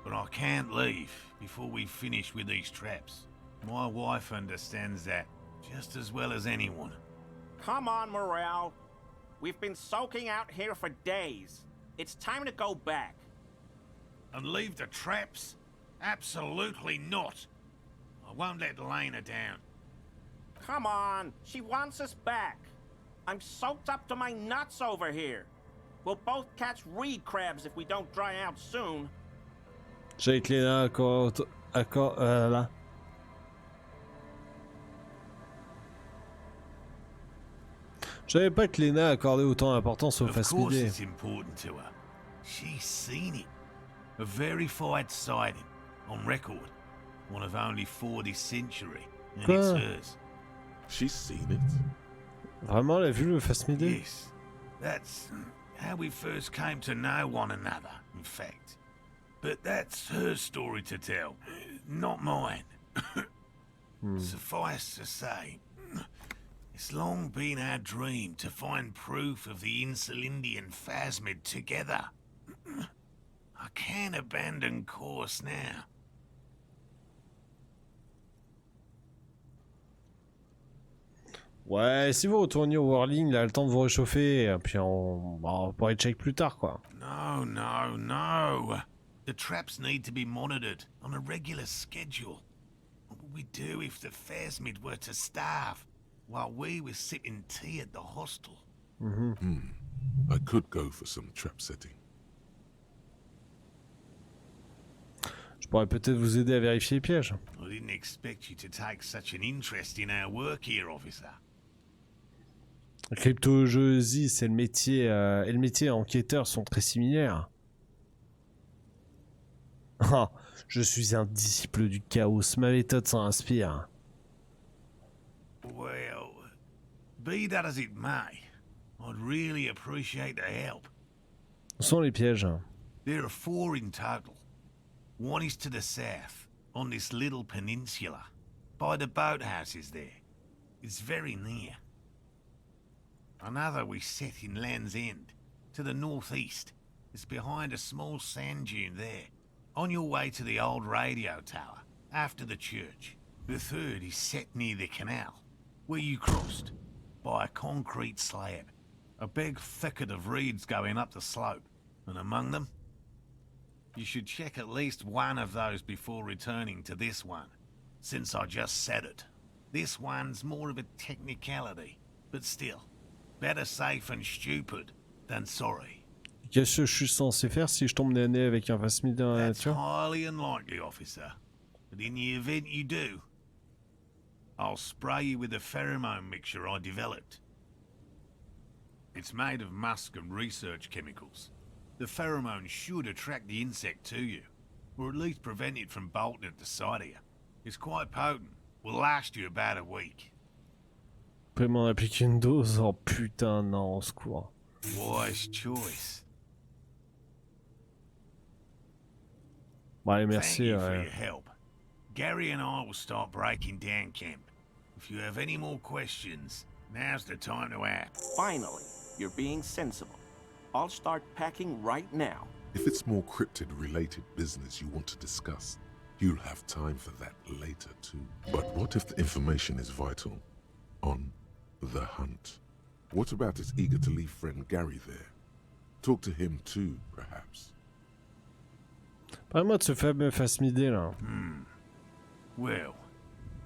But I can't leave before we finish with these traps. My wife understands that just as well as anyone. Come on, Morale. We've been soaking out here for days. It's time to go back. And leave the traps? Absolutely not. I won't let Lena down. Come on, she wants us back. I'm soaked up to my nuts over here. We'll both catch reed crabs if we don't dry out soon. J'ai Léna là. Je savais pas que Léna accordait autant d'importance au Of course phasmidé. it's important to her. She's seen it. A verified sighting, on record. One of only 4 this century. And Quoi? it's hers. She's seen it. Vraiment, elle a vu le phasmidé? Yes. That's how we first came to know one another, in fact. But that's her story to tell, not mine. Suffice to say, it's long been our dream to find proof of the Insulindian phasmid together. I can't abandon course now. Ouais, si vous retournez au Whirling, là, le temps de vous réchauffer, et puis on pourrait check plus tard, quoi. No, no, no. The traps need to be monitored on a regular schedule. What would we do if the phasmid were to starve while we were sipping tea at the hostel? I could go for some trap setting. Je pourrais peut-être vous aider à vérifier les pièges. I didn't expect you to take such an interest in our work here, officer. La cryptologie, c'est le métier, et le métier enquêteur sont très similaires. Ah, je suis un disciple du chaos, ma méthode s'en inspire. Well, be that as it may, I'd really appreciate the help. Où sont les pièges? There are 4 in total. One is to the south, on this little peninsula, by the boathouses there. It's very near. Another we set in Land's End, to the northeast. It's behind a small sand dune there, on your way to the old radio tower, after the church. The third is set near the canal, where you crossed, by a concrete slab. A big thicket of reeds going up the slope, and among them, you should check at least one of those before returning to this one, since I just said it. This one's more of a technicality, but still, better safe and stupid than sorry. Qu'est-ce que je suis censé faire si je tombe nez à nez avec un Phasmid dans la That's nature? highly unlikely, officer. But in the event you do, I'll spray you with a pheromone mixture I developed. It's made of musk and research chemicals. The pheromone should attract the insect to you, or at least prevent it from bolting at the sight of you. It's quite potent. Will last you about a week. Vous pouvez m'en appliquer une dose? Oh putain, non, au secours. Wise choice. Bon, allez, Thank merci. you for your help. Gary and I will start breaking down camp. If you have any more questions, now's the time to act. Finally, you're being sensible. I'll start packing right now. If it's more cryptid-related business you want to discuss, you'll have time for that later too. But what if the information is vital? On the hunt. What about his eager to leave friend Gary there? Talk to him too, perhaps. Parle-moi de ce fameux Phasmidé là. Well,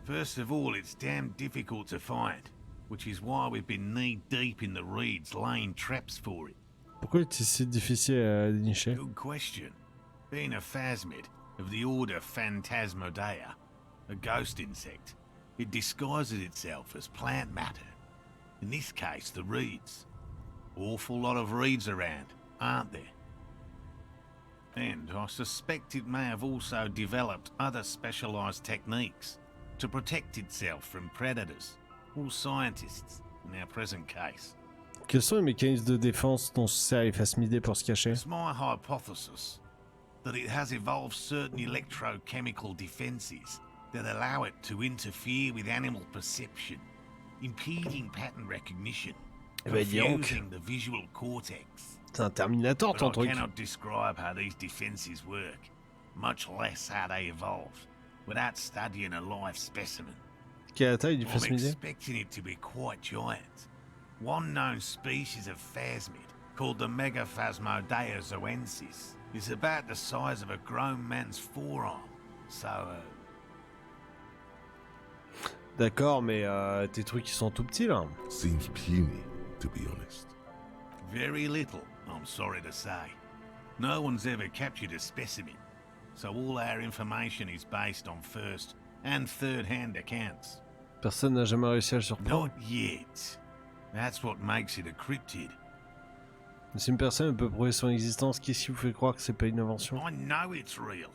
first of all, it's damn difficult to find, which is why we've been knee-deep in the reeds laying traps for it. Pourquoi est-il si difficile à dénicher? Good question. Being a phasmid of the order Phantasmodea, a ghost insect, it disguises itself as plant matter. In this case, the reeds. Awful lot of reeds around, aren't there? And I suspect it may have also developed other specialised techniques to protect itself from predators, or scientists, in our present case. Quels sont les mécanismes de défense dont se sert les Phasmidés pour se cacher? It's my hypothesis that it has evolved certain electrochemical defences that allow it to interfere with animal perception, impeding pattern recognition, Eh ben, dis donc. confusing the visual cortex. C'est un Terminator ton But I truc. cannot describe how these defences work, much less how they evolved, without studying a live specimen. Quelle est la taille du I'm Phasmidé? expecting it to be quite giant. One known species of phasmid, called the Megaphasmodea zoensis, is about the size of a grown man's forearm. So, D'accord, mais tes trucs ils sont tout petits là. Seems puny, to be honest. very little, I'm sorry to say. No one's ever captured a specimen, so all our information is based on first and third-hand accounts. Personne n'a jamais réussi à le surprendre. Not yet. That's what makes it a cryptid. Si une personne ne peut prouver son existence, qu'est-ce qui vous fait croire que c'est pas une invention? I know it's real.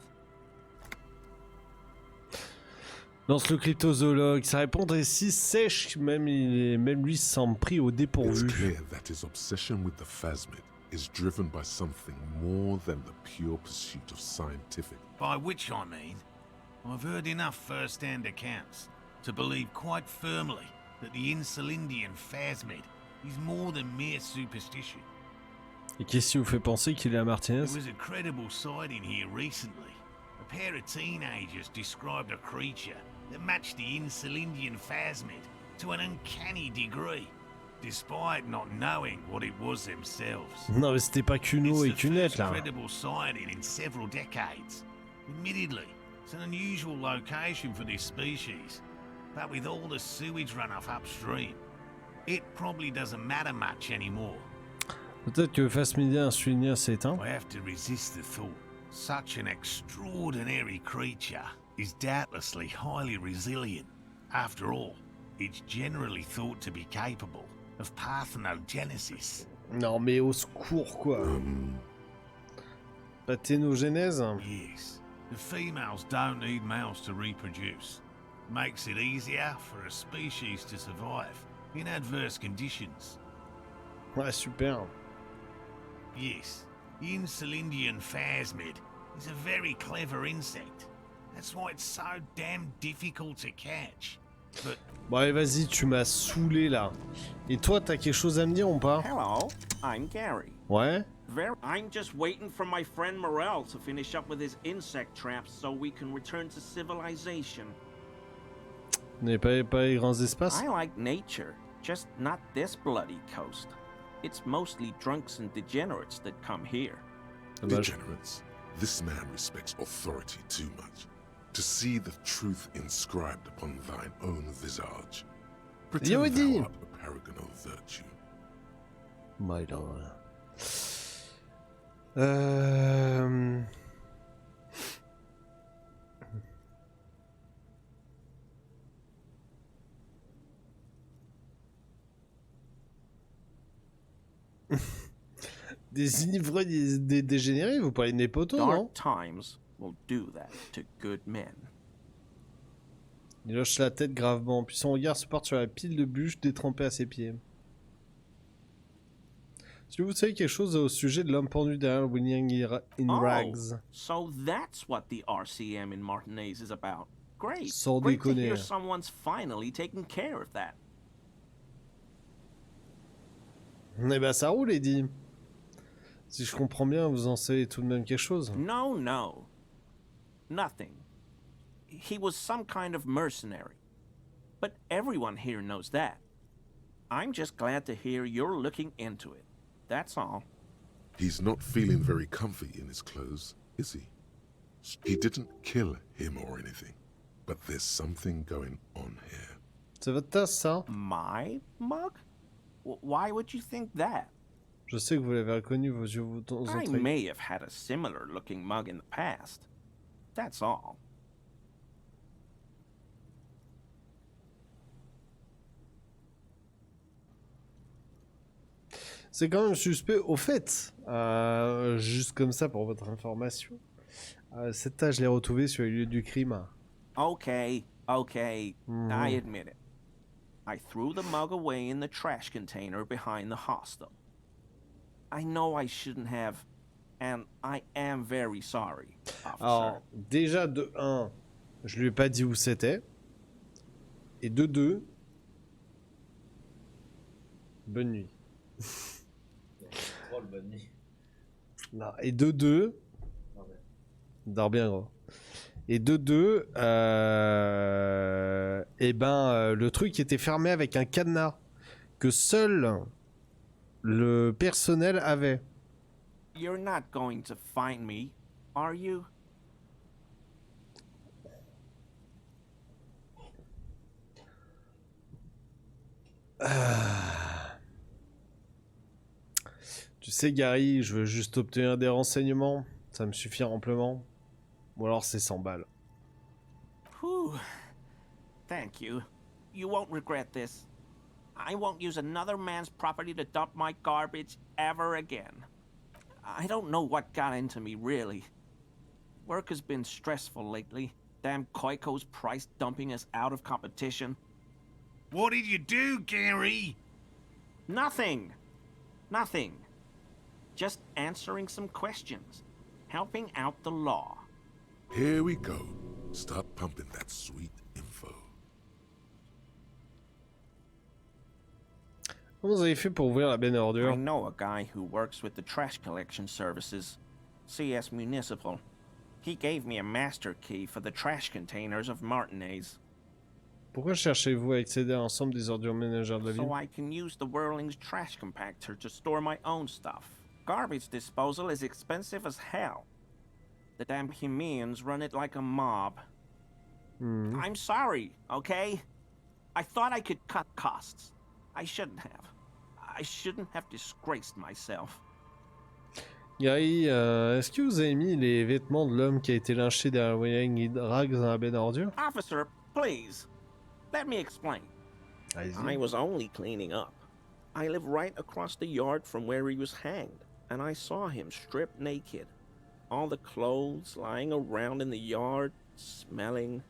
Lance le cryptozoologue, sa réponse est si sèche que même lui semble pris au It's dépourvu. clear that his obsession with the phasmid is driven by something more than the pure pursuit of scientific. By which I mean, I've heard enough first-hand accounts to believe quite firmly that the Insulindian phasmid is more than mere superstition. Et qu'est-ce qui vous fait penser qu'il est à Martinez? There was a credible sighting here recently. A pair of teenagers described a creature that matched the Insulindian phasmid to an uncanny degree, despite not knowing what it was themselves. Non mais c'était pas Cuno et It's the Cunette first là. credible sighting in several decades. Admittedly, it's an unusual location for this species, but with all the sewage runoff upstream, it probably doesn't matter much anymore. Peut-être que le Phasmidien insulinien s'est éteint. I have to resist the thought. Such an extraordinary creature is doubtlessly highly resilient. After all, it's generally thought to be capable of parthenogenesis. Non mais au secours quoi. Parthénogenèse? Yes, the females don't need males to reproduce. Makes it easier for a species to survive in adverse conditions. Ouais super. Yes, the Insulindian phasmid He's a very clever insect. That's why it's so damn difficult to catch. But Bon allez vas-y, tu m'as saoulé là. Et toi, t'as quelque chose à me dire ou pas? Hello, I'm Gary. Ouais? I'm just waiting for my friend Morel to finish up with his insect traps so we can return to civilization. Vous n'avez pas les grands espaces? I like nature, just not this bloody coast. It's mostly drunks and degenerates that come here. Degenerates. This man respects authority too much. To see the truth inscribed upon thine own visage. Pretend thou art a paragon of virtue. My lord. Des ivrognes, des dégénérés, vous parlez de mes potos, non? Dark times will do that to good men. Il hoche la tête gravement, puis son regard se porte sur la pile de bûches détrempée à ses pieds. Est-ce que vous savez quelque chose au sujet de l'homme pendu derrière le Winning in Rags? So that's what the RCM in Martinez is about. Great. Sans Great to déconner. hear someone's finally taking care of that. Eh ben ça roule, Eddie. Si je comprends bien, vous en savez tout de même quelque chose. No. Nothing. He was some kind of mercenary. But everyone here knows that. I'm just glad to hear you're looking into it. That's all. He's not feeling very comfy in his clothes, is he? He didn't kill him or anything, but there's something going on here. C'est votre tasse, ça? My mug? Why would you think that? Je sais que vous l'avez reconnu, vos yeux vous ont I may have had a similar looking mug in the past. That's all. C'est quand même suspect. Au fait, juste comme ça pour votre information, cette tache, je l'ai retrouvée sur le lieu du crime. Okay. I admit it. I threw the mug away in the trash container behind the hostel. I know I shouldn't have, and I am very sorry, officer. Alors, déjà, de 1, je lui ai pas dit où c'était. Et de 2, bonne nuit. Bonne nuit. Non, et de 2, dors bien gros. Et de 2, le truc était fermé avec un cadenas que seul le personnel avait. You're not going to find me, are you? Tu sais Gary, je veux juste obtenir des renseignements, ça me suffit amplement. Ou alors c'est 100 balles. Whew. Thank you. You won't regret this. I won't use another man's property to dump my garbage ever again. I don't know what got into me, really. Work has been stressful lately. Damn Koiko's price dumping us out of competition. what did you do, Gary? Nothing. Just answering some questions. Helping out the law. Here we go. Start pumping that sweet info. Comment vous avez fait pour ouvrir la benne à ordures? I know a guy who works with the trash collection services. CS Municipal. He gave me a master key for the trash containers of Martinez. Pourquoi cherchez-vous à accéder à l'ensemble des ordures ménagères de la ville? So I can use the Whirling's trash compactor to store my own stuff. Garbage disposal is expensive as hell. The damn Bohemians run it like a mob. I'm sorry, okay? I thought I could cut costs. I shouldn't have. I shouldn't have disgraced myself. Gary, est-ce que vous avez mis les vêtements de l'homme qui a été lynché derrière Winning Rags dans la benne à ordures? Officer, please. Let me explain. I was only cleaning up. I live right across the yard from where he was hanged, and I saw him stripped naked. All the clothes lying around in the yard, smelling.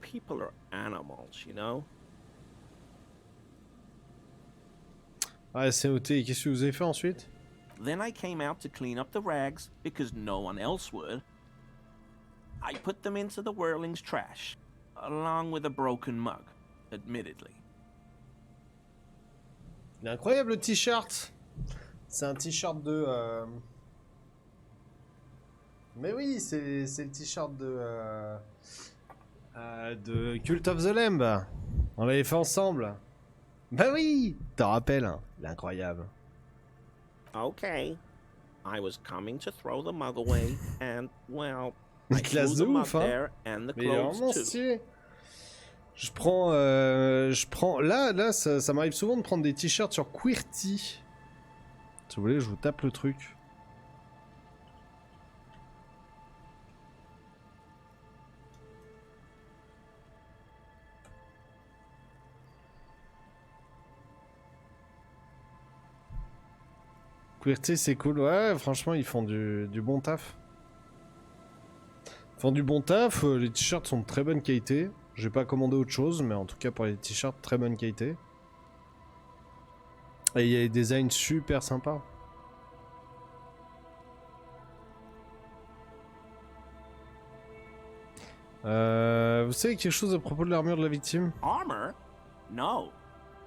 People are animals, you know? Ah, c'est noté. Qu'est-ce que vous avez fait ensuite? Then I came out to clean up the rags because no one else would. I put them into the Whirling's trash, along with a broken mug, admittedly. Il est incroyable le t-shirt. C'est un t-shirt de... Mais oui, c'est le t-shirt de Cult of the Lamb. On l'avait fait ensemble. Bah oui, t'en rappelles, hein. Il est incroyable. Okay. I was coming to throw the mug away, and, well, I Classe threw de the mug ouf, hein. there and the Mais il est clothes vraiment too. stylé. Je prends... Là, ça m'arrive souvent de prendre des t-shirts sur QWERTY. Si vous voulez, je vous tape le truc. QWERTY, c'est cool. Ouais, franchement, ils font du bon taf. Ils font du bon taf. Les t-shirts sont de très bonne qualité. J'ai pas commandé autre chose, mais en tout cas, pour les t-shirts, très bonne qualité. Et il y a des designs super sympas. Vous savez quelque chose à propos de l'armure de la victime? Armor? No.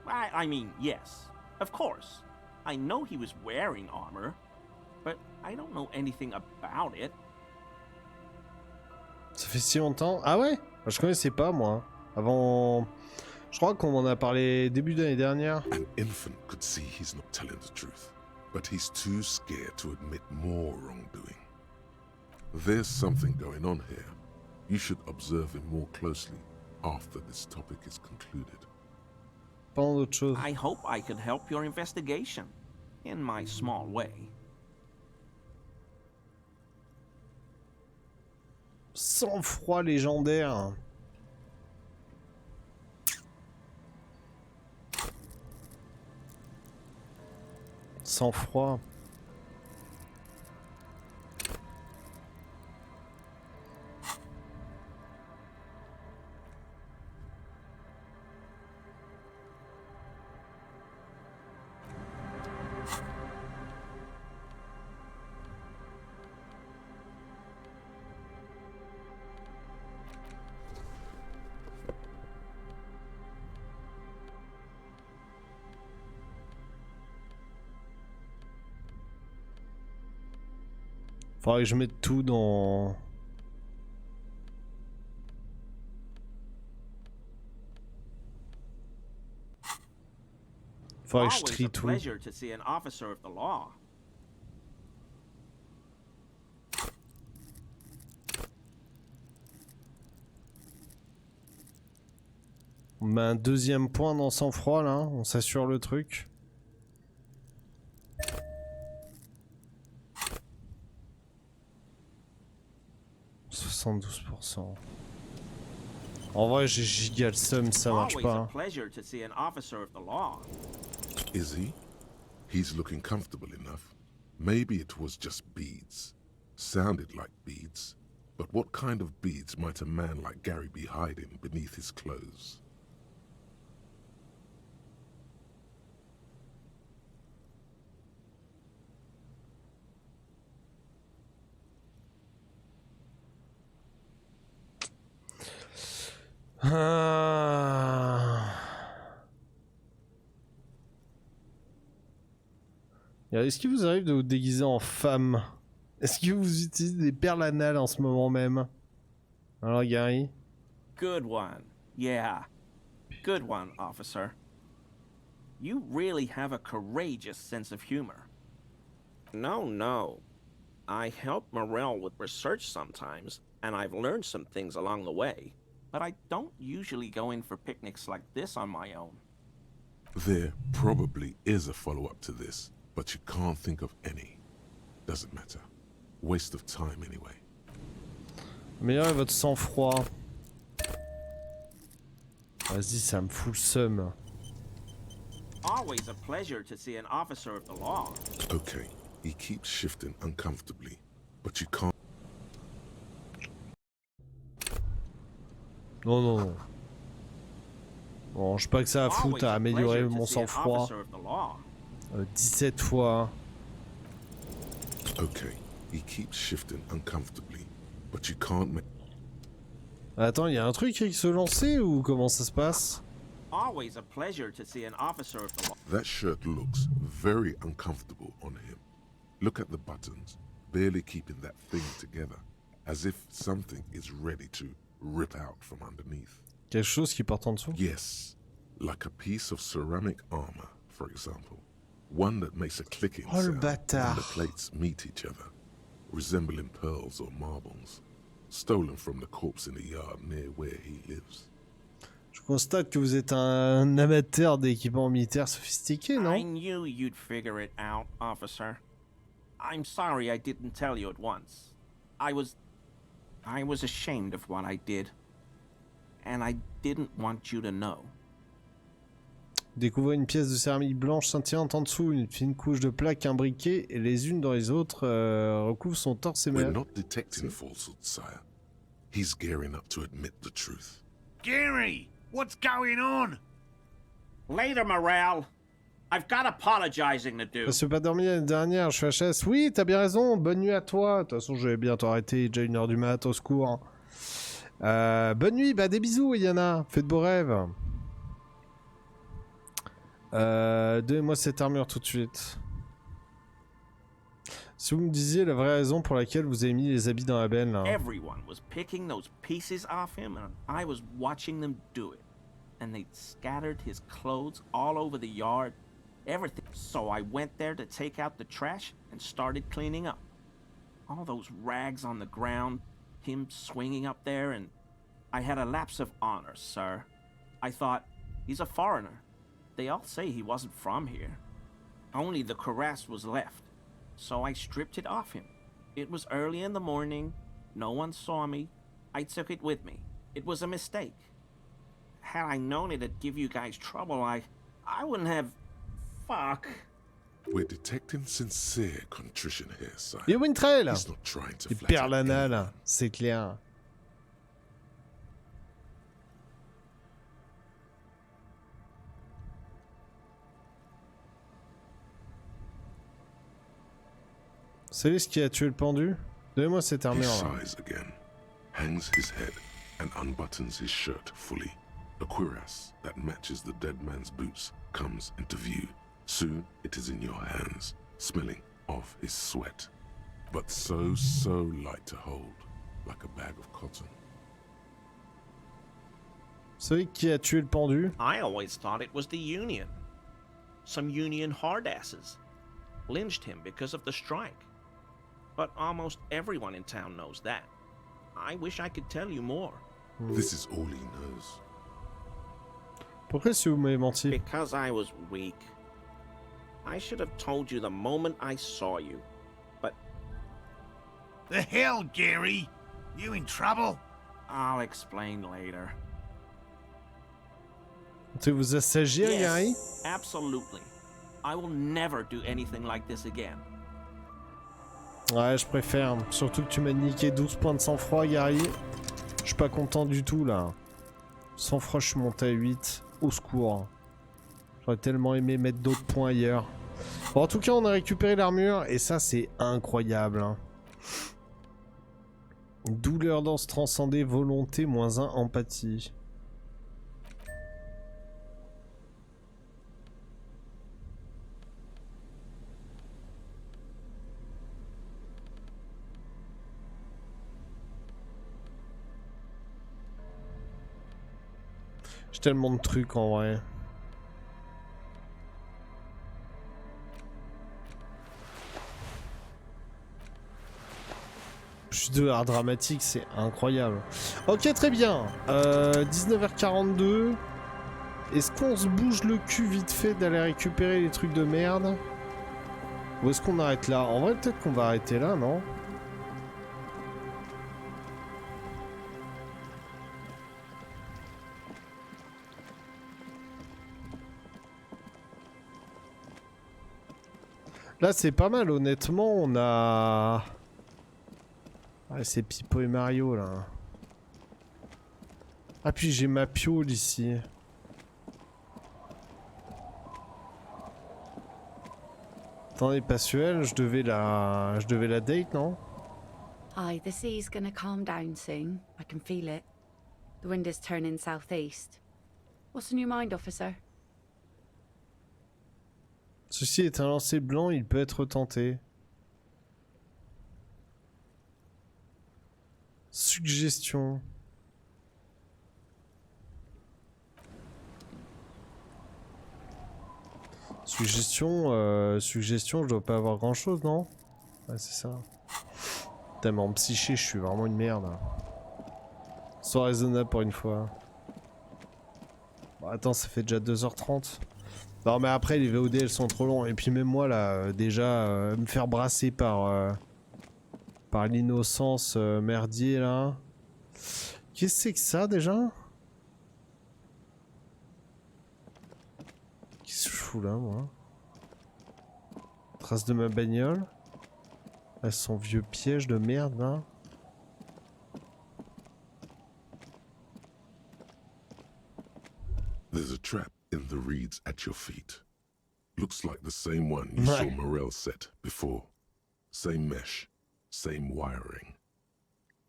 I mean, yes. Of course. I know he was wearing armor, but I don't know anything about it. Ça fait si longtemps. Ah ouais? Je connaissais pas, moi. Avant... Je crois qu'on en a parlé début d'année dernière. An infant could see he's not telling the truth, but he's too scared to admit more wrongdoing. There's something going on here. You should observe him more closely after this topic is concluded. Pas d'autre chose. I hope I could help your investigation, in my small way. Sang-froid légendaire. Sang-froid. Faudrait que je mette tout dans... Faudrait que je Always trie a tout. pleasure to see an officer of the law. On met un deuxième point dans sang-froid là, on s'assure le truc. En vrai, j'ai giga le seum, ça marche Always a pas. pleasure to see an officer of the law. Is he? He's looking comfortable enough. Maybe it was just beads. Sounded like beads. But what kind of beads might a man like Gary be hiding beneath his clothes? Est-ce qu'il vous arrive de vous déguiser en femme? Est-ce que vous utilisez des perles anales en ce moment même? Alors Gary? Good one. Yeah. Good one, officer. You really have a courageous sense of humor. No. I help Morel with research sometimes, and I've learned some things along the way. But I don't usually go in for picnics like this on my own. There probably is a follow-up to this, but you can't think of any. Doesn't matter. Waste of time anyway. Améliorez votre sang-froid. Vas-y, ça me fout le seum. Always a pleasure to see an officer of the law. Okay, he keeps shifting uncomfortably, but you can't... Non. Bon, je sais pas que ça a à foutre à améliorer mon sang-froid. 17 fois. Okay, he keeps shifting uncomfortably, but you can't make... Attends, il y a un truc qui se lançait ou comment ça se passe? Always a pleasure to see an officer of the law. That shirt looks very uncomfortable on him. Look at the buttons, barely keeping that thing together, as if something is ready to rip out from underneath. Quelque chose qui porte en dessous? Yes, like a piece of ceramic armor, for example. One that makes a clicking Oh, le sound when bâtard. the plates meet each other, resembling pearls or marbles, stolen from the corpse in the yard near where he lives. Je constate que vous êtes un amateur d'équipements militaires sophistiqués, I non? knew you'd figure it out, officer. I'm sorry I didn't tell you at once. I was ashamed of what I did. And I didn't want you to know. Découvrez une pièce de céramique blanche scintillante en dessous, une fine couche de plaques imbriquées et les unes dans les autres recouvrent son torse et We're mer. not detecting falsehood, sire. He's gearing up to admit the truth. Gary, what's going on? Later, Morale. I've got apologizing to do. Je suis pas dormi l'année dernière, je suis HS. Oui, t'as bien raison, bonne nuit à toi. De toute façon, je vais bientôt arrêter, déjà 1h du mat, au secours. Bonne nuit, bah des bisous, Yana. Faites de beaux rêves. Donnez-moi cette armure tout de suite. Si vous me disiez la vraie raison pour laquelle vous avez mis les habits dans la benne, là. Everyone was picking those pieces off him, and I was watching them do it. And they'd scattered his clothes all over the yard, everything. So I went there to take out the trash and started cleaning up. All those rags on the ground, him swinging up there, and I had a lapse of honor, sir. I thought, he's a foreigner. They all say he wasn't from here. Only the cuirass was left, so I stripped it off him. It was early in the morning, no one saw me. I took it with me. It was a mistake. Had I known it'd give you guys trouble, I wouldn't have... Fuck. We're detecting sincere contrition here, sire. Il y a Wintrail. He's not trying to Il flatter perd l'anal, anyone. c'est clair. Vous savez ce qui a tué le pendu? Donnez-moi cette He armure là. sighs again, hangs his head, and unbuttons his shirt fully. A cuirass that matches the dead man's boots comes into view. Soon it is in your hands, smelling of his sweat, but so light to hold, like a bag of cotton. Vous savez qui a tué le pendu? I always thought it was the Union. Some Union hardasses. Lynched him because of the strike. But almost everyone in town knows that. I wish I could tell you more. This is all he knows. Pourquoi si vous m'avez menti? Because I was weak. I should have told you the moment I saw you. But The hell, Gary? You in trouble? I'll explain later. Tu vous assagir, Gary? Absolutely. I will never do anything like this again. Ouais, je préfère. Surtout que tu m'as niqué 12 points de sang-froid, Gary. Je suis pas content du tout, là. Sang-froid, je suis monté à 8. Au secours. J'aurais tellement aimé mettre d'autres points ailleurs. Bon, en tout cas, on a récupéré l'armure. Et ça, c'est incroyable. Hein. Douleur danse transcendée, volonté, -1, empathie. J'ai tellement de trucs en vrai. Plus de art dramatique, c'est incroyable. Ok, très bien. 19h42. Est-ce qu'on se bouge le cul vite fait d'aller récupérer les trucs de merde? Ou est-ce qu'on arrête là? En vrai, peut-être qu'on va arrêter là, non? Là, c'est pas mal, honnêtement. On a... Ouais, c'est Pipo et Mario, là. Ah, puis j'ai ma piole ici. Attendez, Passuel, je devais la date, non? Aye, the sea's gonna calm down soon. I can feel it. The wind is turning southeast. What's on your mind, officer? Ceci est un lancer blanc, il peut être tenté. Suggestion. Suggestion, je dois pas avoir grand chose, non? Ouais, c'est ça. Putain, mais en psyché, je suis vraiment une merde. Sois raisonnable pour une fois. Bon, attends, ça fait déjà 2h30. Non, mais après, les VOD, elles sont trop longs. Et puis même moi, là, déjà, me faire brasser par l'innocence merdier, là. Qu'est-ce que c'est que ça, déjà? Qu'est-ce que je fous là, moi? Trace de ma bagnole. Là, son vieux piège de merde, là. There's a trap in the reeds at your feet. Looks like the same one you saw Morel set before. Same mesh, same wiring.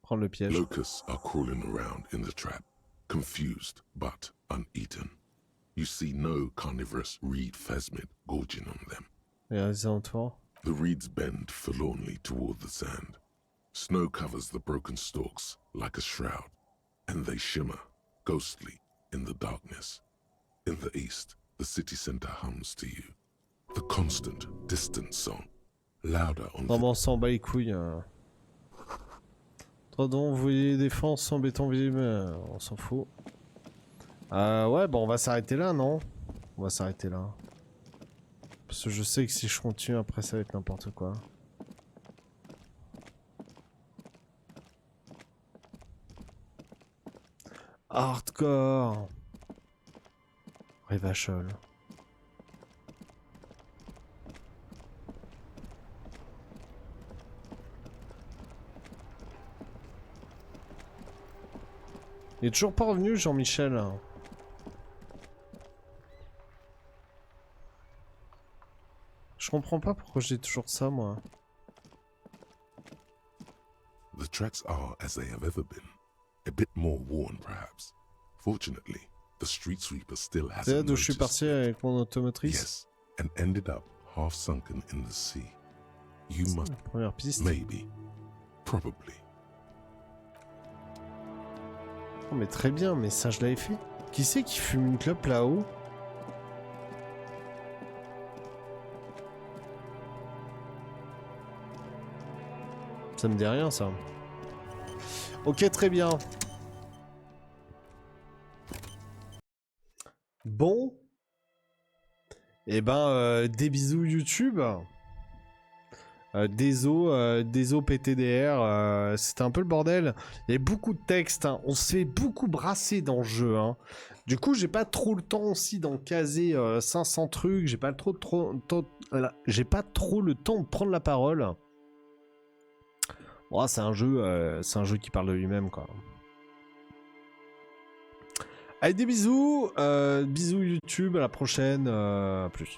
Prends le piège. Locusts are crawling around in the trap, confused but uneaten. You see no carnivorous reed phasmid gorging on them. Et les alentours. The reeds bend forlornly toward the sand. Snow covers the broken stalks like a shroud, and they shimmer, ghostly, in the darkness. In the east, the city center hums to you. The constant, distant song, louder on Non, mais on s'en bat les couilles. Pardon, vous voyez les défenses en béton visible, on s'en fout. Ouais, bon, on va s'arrêter là, non? On va s'arrêter là. Parce que je sais que si je continue, après, ça va être n'importe quoi. Hardcore. Rivachol. Il est toujours pas revenu, Jean-Michel. Je comprends pas pourquoi j'ai toujours ça, moi. The tracks are as they have ever been. A bit more worn, perhaps. Fortunately, the street sweeper still hasn't C'est là d'où je suis noticed parti it. avec mon automotrice. Yes, and ended up half sunken in the sea. You must... Première piste. Maybe. Probably. Oh, mais très bien, mais ça je l'avais fait. Qui c'est qui fume une clope là-haut? Ça me dit rien, ça. Ok, très bien. Bon. Eh ben, des bisous YouTube. Désolé PTDR, c'était un peu le bordel. Il y avait beaucoup de textes, hein. On se fait beaucoup brasser dans le jeu. Hein. Du coup, j'ai pas trop le temps aussi d'en caser 500 trucs. J'ai pas trop le temps de prendre la parole. Bon, c'est un jeu qui parle de lui-même, quoi. Allez, des bisous. Bisous YouTube, à la prochaine. Plus.